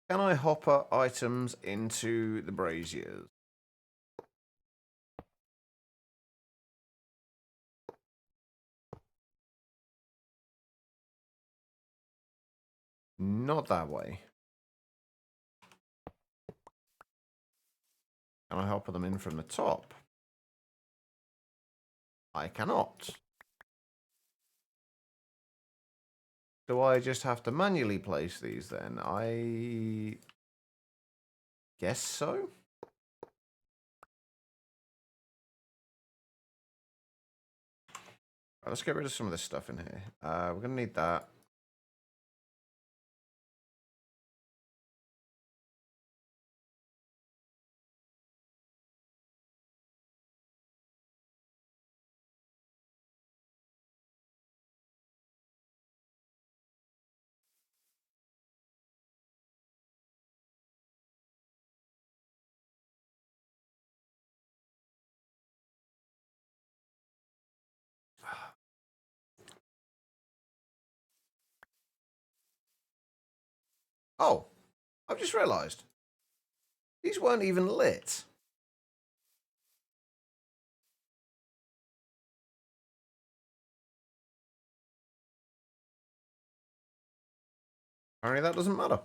Can I hopper items into the braziers? Not that way. Can I hopper them in from the top? I cannot. Do I just have to manually place these then? I guess so. Right, let's get rid of some of this stuff in here. We're going to need that. Oh, I've just realised. These weren't even lit. Apparently that doesn't matter.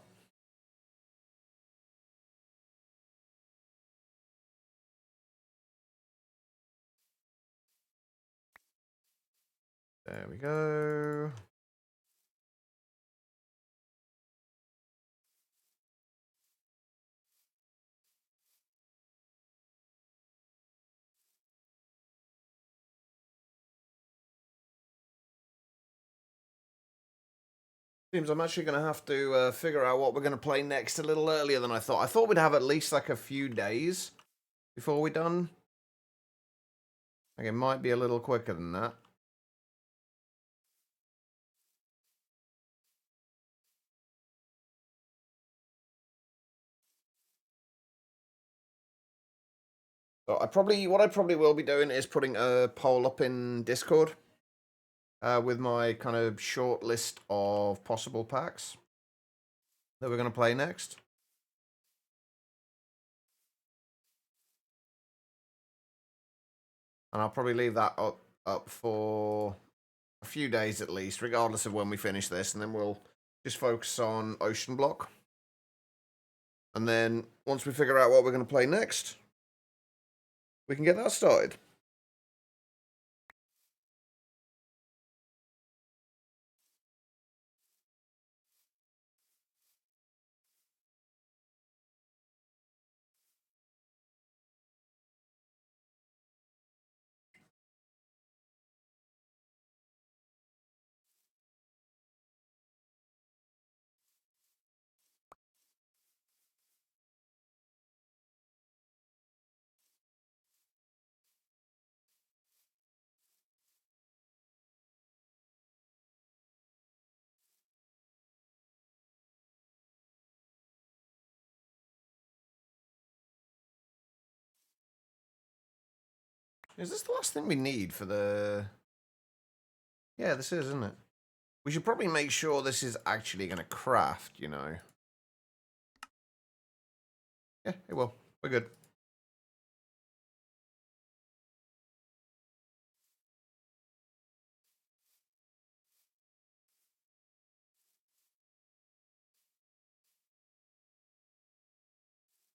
There we go. Seems I'm actually going to have to figure out what we're going to play next a little earlier than I thought. I thought we'd have at least like a few days before we're done. Like it might be a little quicker than that. So what I probably will be doing is putting a poll up in Discord with my kind of short list of possible packs that we're going to play next. And I'll probably leave that up for a few days at least, regardless of when we finish this, and then we'll just focus on Ocean Block. And then once we figure out what we're going to play next, we can get that started. Is this the last thing we need for the... Yeah, this is, isn't it? We should probably make sure this is actually going to craft, you know. Yeah, it will. We're good.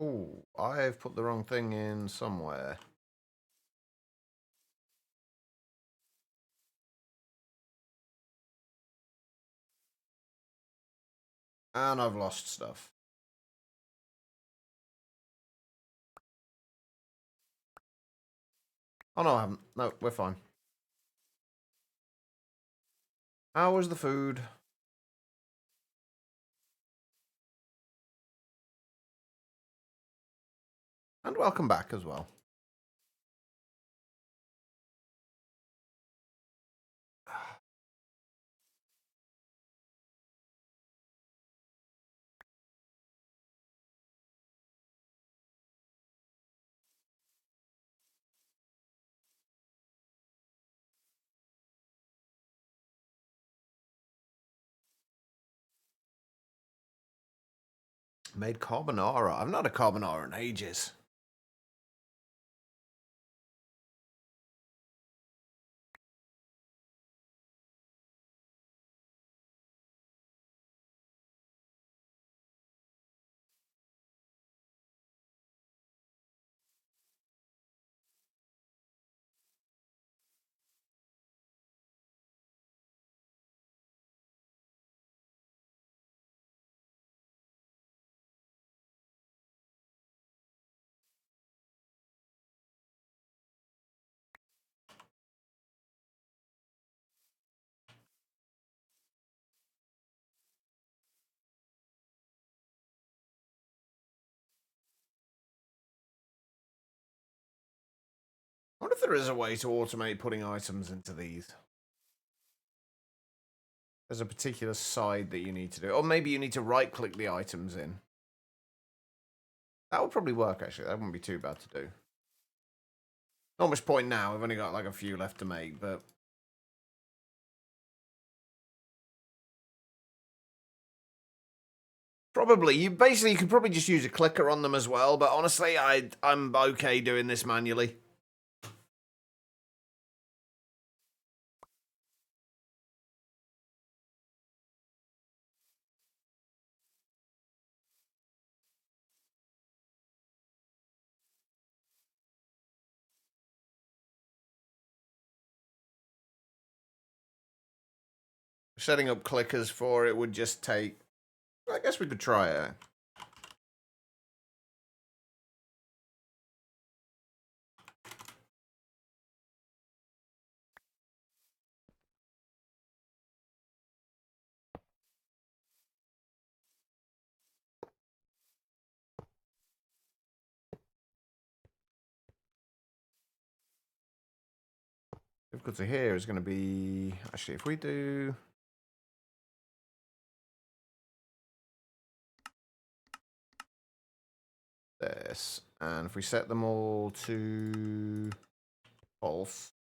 Ooh, I've put the wrong thing in somewhere. And I've lost stuff. Oh, no, I haven't. No, we're fine. How was the food? And welcome back as well. Made carbonara. I've not had a carbonara in ages. I wonder if there is a way to automate putting items into these. There's a particular side that you need to do. Or maybe you need to right-click the items in. That would probably work, actually. That wouldn't be too bad to do. Not much point now. We've only got like a few left to make, but... Probably. You could probably just use a clicker on them as well, but honestly, I'm okay doing this manually. Setting up clickers for it would just take... I guess we could try it. Difficulty here is going to be... Actually, if we do... this, and if we set them all to false...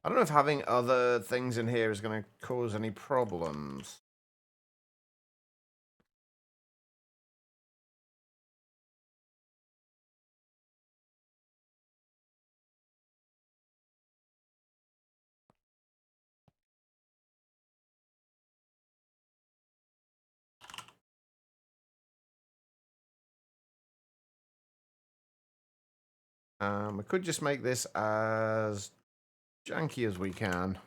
I don't know if having other things in here is going to cause any problems. We could just make this as janky as we can.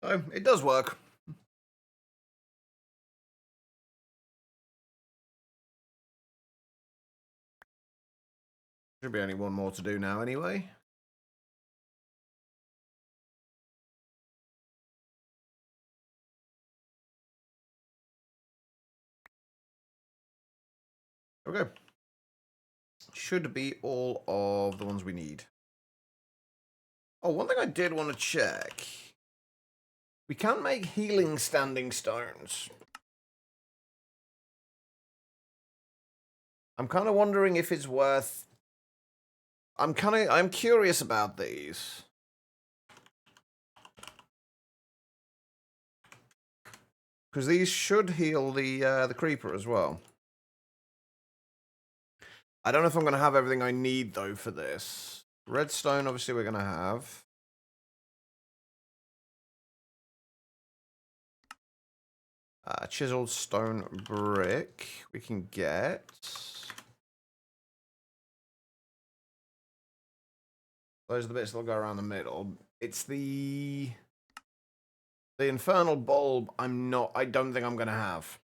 So, it does work. Should be only one more to do now anyway. Okay. Should be all of the ones we need. Oh, one thing I did want to check. We can make healing standing stones. I'm kind of wondering if it's worth... I'm curious about these. Because these should heal the creeper as well. I don't know if I'm going to have everything I need, though, for this. Redstone, obviously, we're going to have. Chiseled stone brick we can get. Those are the bits that'll go around the middle. It's the infernal bulb I don't think I'm going to have.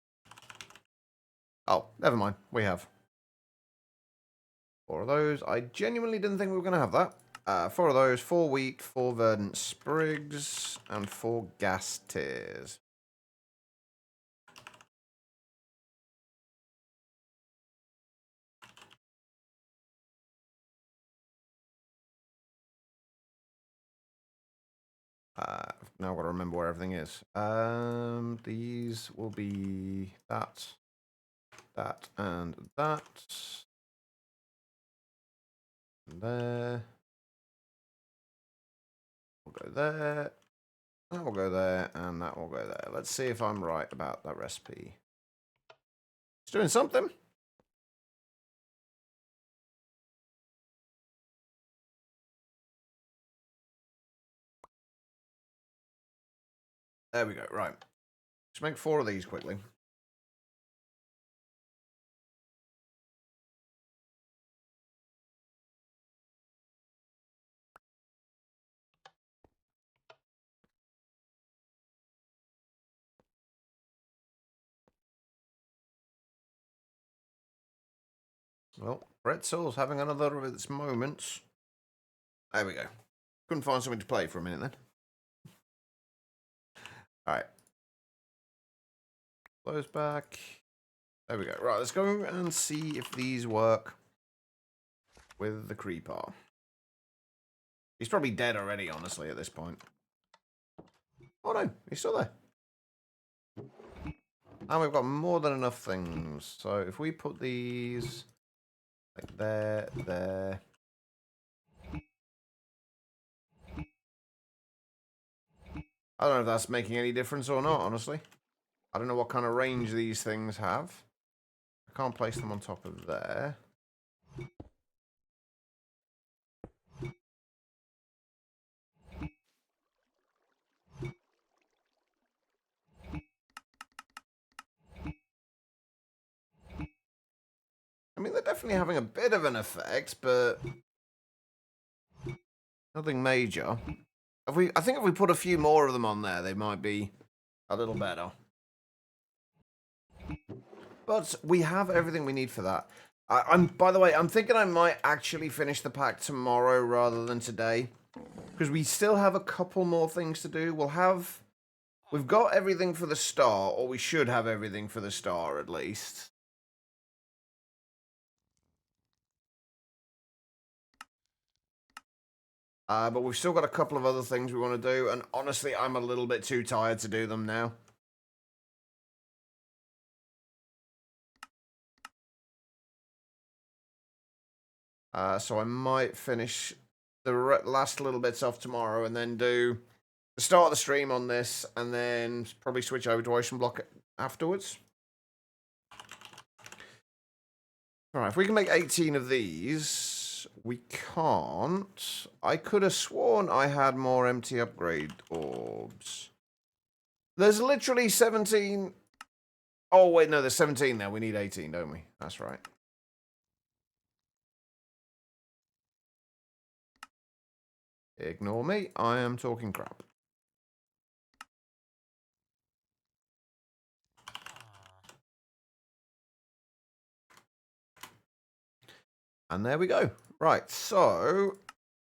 Oh, never mind. We have. 4 of those. I genuinely didn't think we were going to have that. 4 of those. 4 wheat, 4 verdant sprigs, and 4 gas tears. Now I've got to remember where everything is. These will be that, and that. And there. We'll go there. That will go there, and that will go there. Let's see if I'm right about that recipe. It's doing something. There we go. Right. Let's make 4 of these quickly. Well, Red Soul's having another of its moments. There we go. Couldn't find something to play for a minute then. Alright. Close back. There we go. Right, let's go and see if these work with the creeper. He's probably dead already, honestly, at this point. Oh no, he's still there. And we've got more than enough things. So if we put these like there, there. I don't know if that's making any difference or not, honestly. I don't know what kind of range these things have. I can't place them on top of there. I mean, they're definitely having a bit of an effect, but nothing major. I think if we put a few more of them on there, they might be a little better. But we have everything we need for that. By the way, I'm thinking I might actually finish the pack tomorrow rather than today. Because we still have a couple more things to do. We've got everything for the star, or we should have everything for the star at least. But we've still got a couple of other things we want to do, and honestly, I'm a little bit too tired to do them now. So I might finish the last little bits off tomorrow, and then do the start of the stream on this, and then probably switch over to Ocean Block afterwards. Alright, if we can make 18 of these, we can't. I could have sworn I had more empty upgrade orbs. There's literally 17. Oh, wait, no, there's 17 there. We need 18, don't we? That's right. Ignore me. I am talking crap. And there we go. Right, so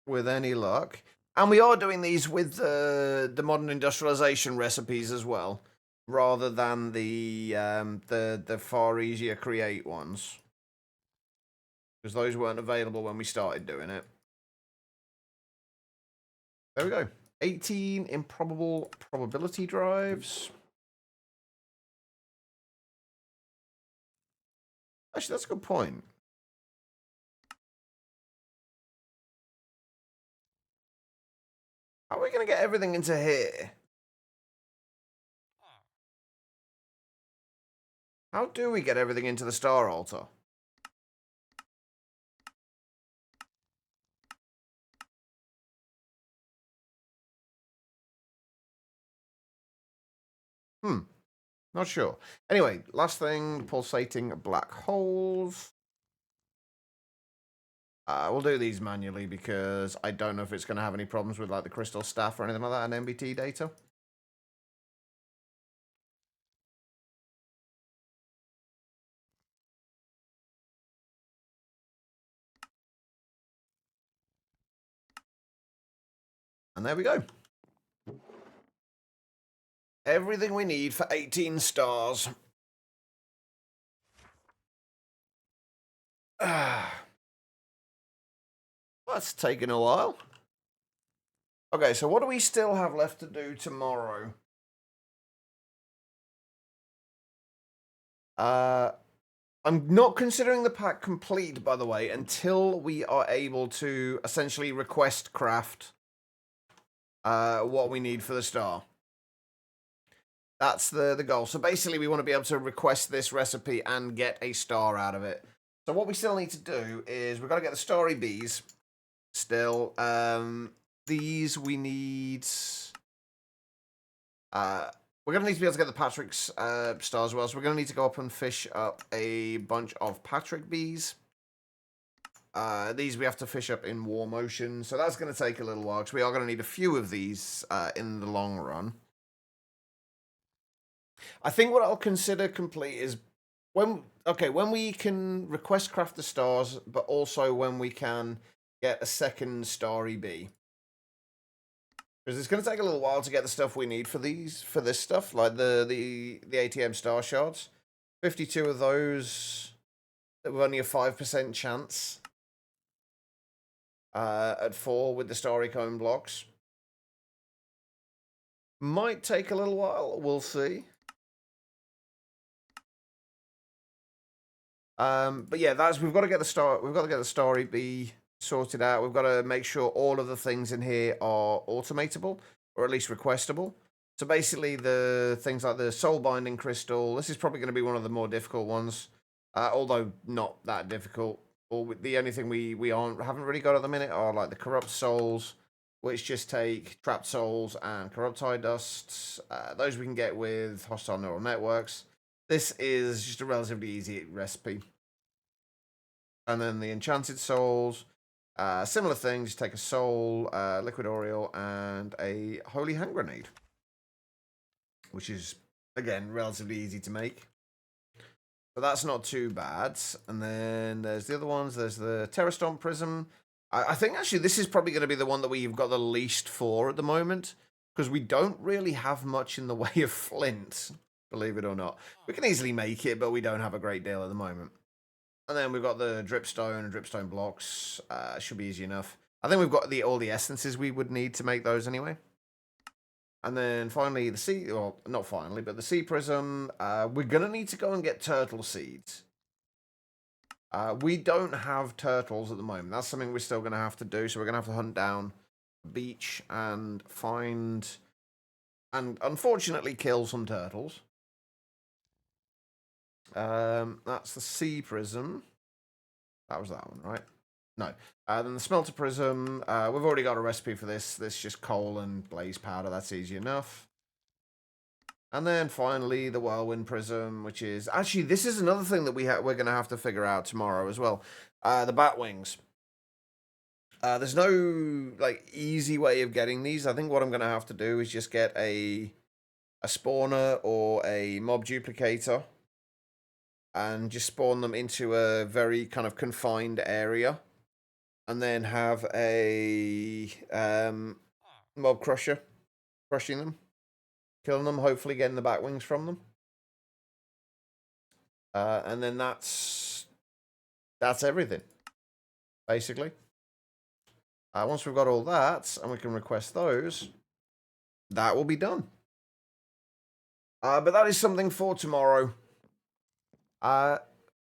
with any luck, and we are doing these with the modern industrialization recipes as well, rather than the far easier create ones, because those weren't available when we started doing it. There we go. 18 improbable probability drives. Actually, that's a good point. How are we going to get everything into here? How do we get everything into the star altar? Not sure. Anyway, last thing, pulsating black holes. We'll do these manually because I don't know if it's going to have any problems with like the crystal staff or anything like that and MBT data. And there we go. Everything we need for 18 stars. That's taken a while. Okay, so what do we still have left to do tomorrow? I'm not considering the pack complete, by the way, until we are able to essentially request craft what we need for the star. That's the goal. So basically, we want to be able to request this recipe and get a star out of it. So what we still need to do is we've got to get the starry bees. Still, these we need. We're going to need to be able to get the Patrick's star as well. So we're going to need to go up and fish up a bunch of Patrick bees. These we have to fish up in war motion. So that's going to take a little while because we are going to need a few of these in the long run. I think what I'll consider complete is when we can request craft the stars, but also when we can get a second starry bee. Because it's going to take a little while to get the stuff we need for this stuff, like the ATM star shards. 52 of those with only a 5% chance at 4 with the starry cone blocks. Might take a little while, we'll see. But yeah, we've got to get the starry bee sorted out. We've got to make sure all of the things in here are automatable or at least requestable. So basically, the things like the soul binding crystal. This is probably going to be one of the more difficult ones, although not that difficult. Or the only thing we haven't really got at the minute are like the corrupt souls, which just take trapped souls and corruptide dusts. Those we can get with hostile neural networks. This is just a relatively easy recipe. And then the enchanted souls, similar things. Take a soul, liquid Oriole, and a holy hand grenade, which is again relatively easy to make. But that's not too bad. And then there's the other ones. There's the Terrastomp Prism. I think actually this is probably going to be the one that we've got the least for at the moment, because we don't really have much in the way of flint, believe it or not. We can easily make it, but we don't have a great deal at the moment. And then we've got the dripstone and dripstone blocks. Should be easy enough. I think we've got all the essences we would need to make those anyway. And then finally the sea, well, not finally, but the sea prism. We're gonna need to go and get turtle seeds. We don't have turtles at the moment. That's something we're still gonna have to do. So we're gonna have to hunt down a beach and find, and unfortunately kill some turtles. That's the sea prism. That was that one, right? No. Then the smelter prism. We've already got a recipe for this. This is just coal and blaze powder. That's easy enough. And then finally the whirlwind prism, which is actually this is another thing that we're going to have to figure out tomorrow as well. The bat wings. There's no like easy way of getting these. I think what I'm going to have to do is just get a spawner or a mob duplicator. and just spawn them into a very kind of confined area, and then have a mob crusher crushing them, killing them, hopefully getting the back wings from them. And then that's everything, basically. Once we've got all that, and we can request those, that will be done. But that is something for tomorrow. For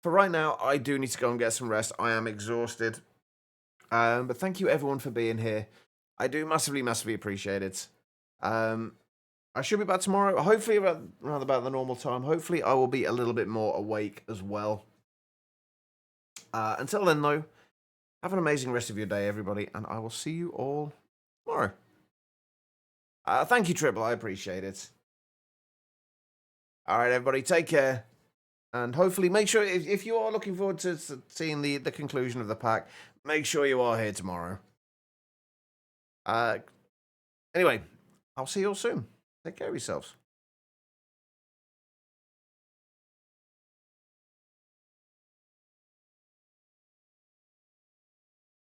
right now, I do need to go and get some rest. I am exhausted. But thank you everyone for being here. I do massively, massively appreciate it. I should be back tomorrow, hopefully around about the normal time. Hopefully I will be a little bit more awake as well. Until then, though, have an amazing rest of your day, everybody, and I will see you all tomorrow. Thank you, Triple. I appreciate it. All right, everybody, take care. And hopefully make sure, if you are looking forward to seeing the conclusion of the pack, make sure you are here tomorrow. Anyway, I'll see you all soon. Take care of yourselves.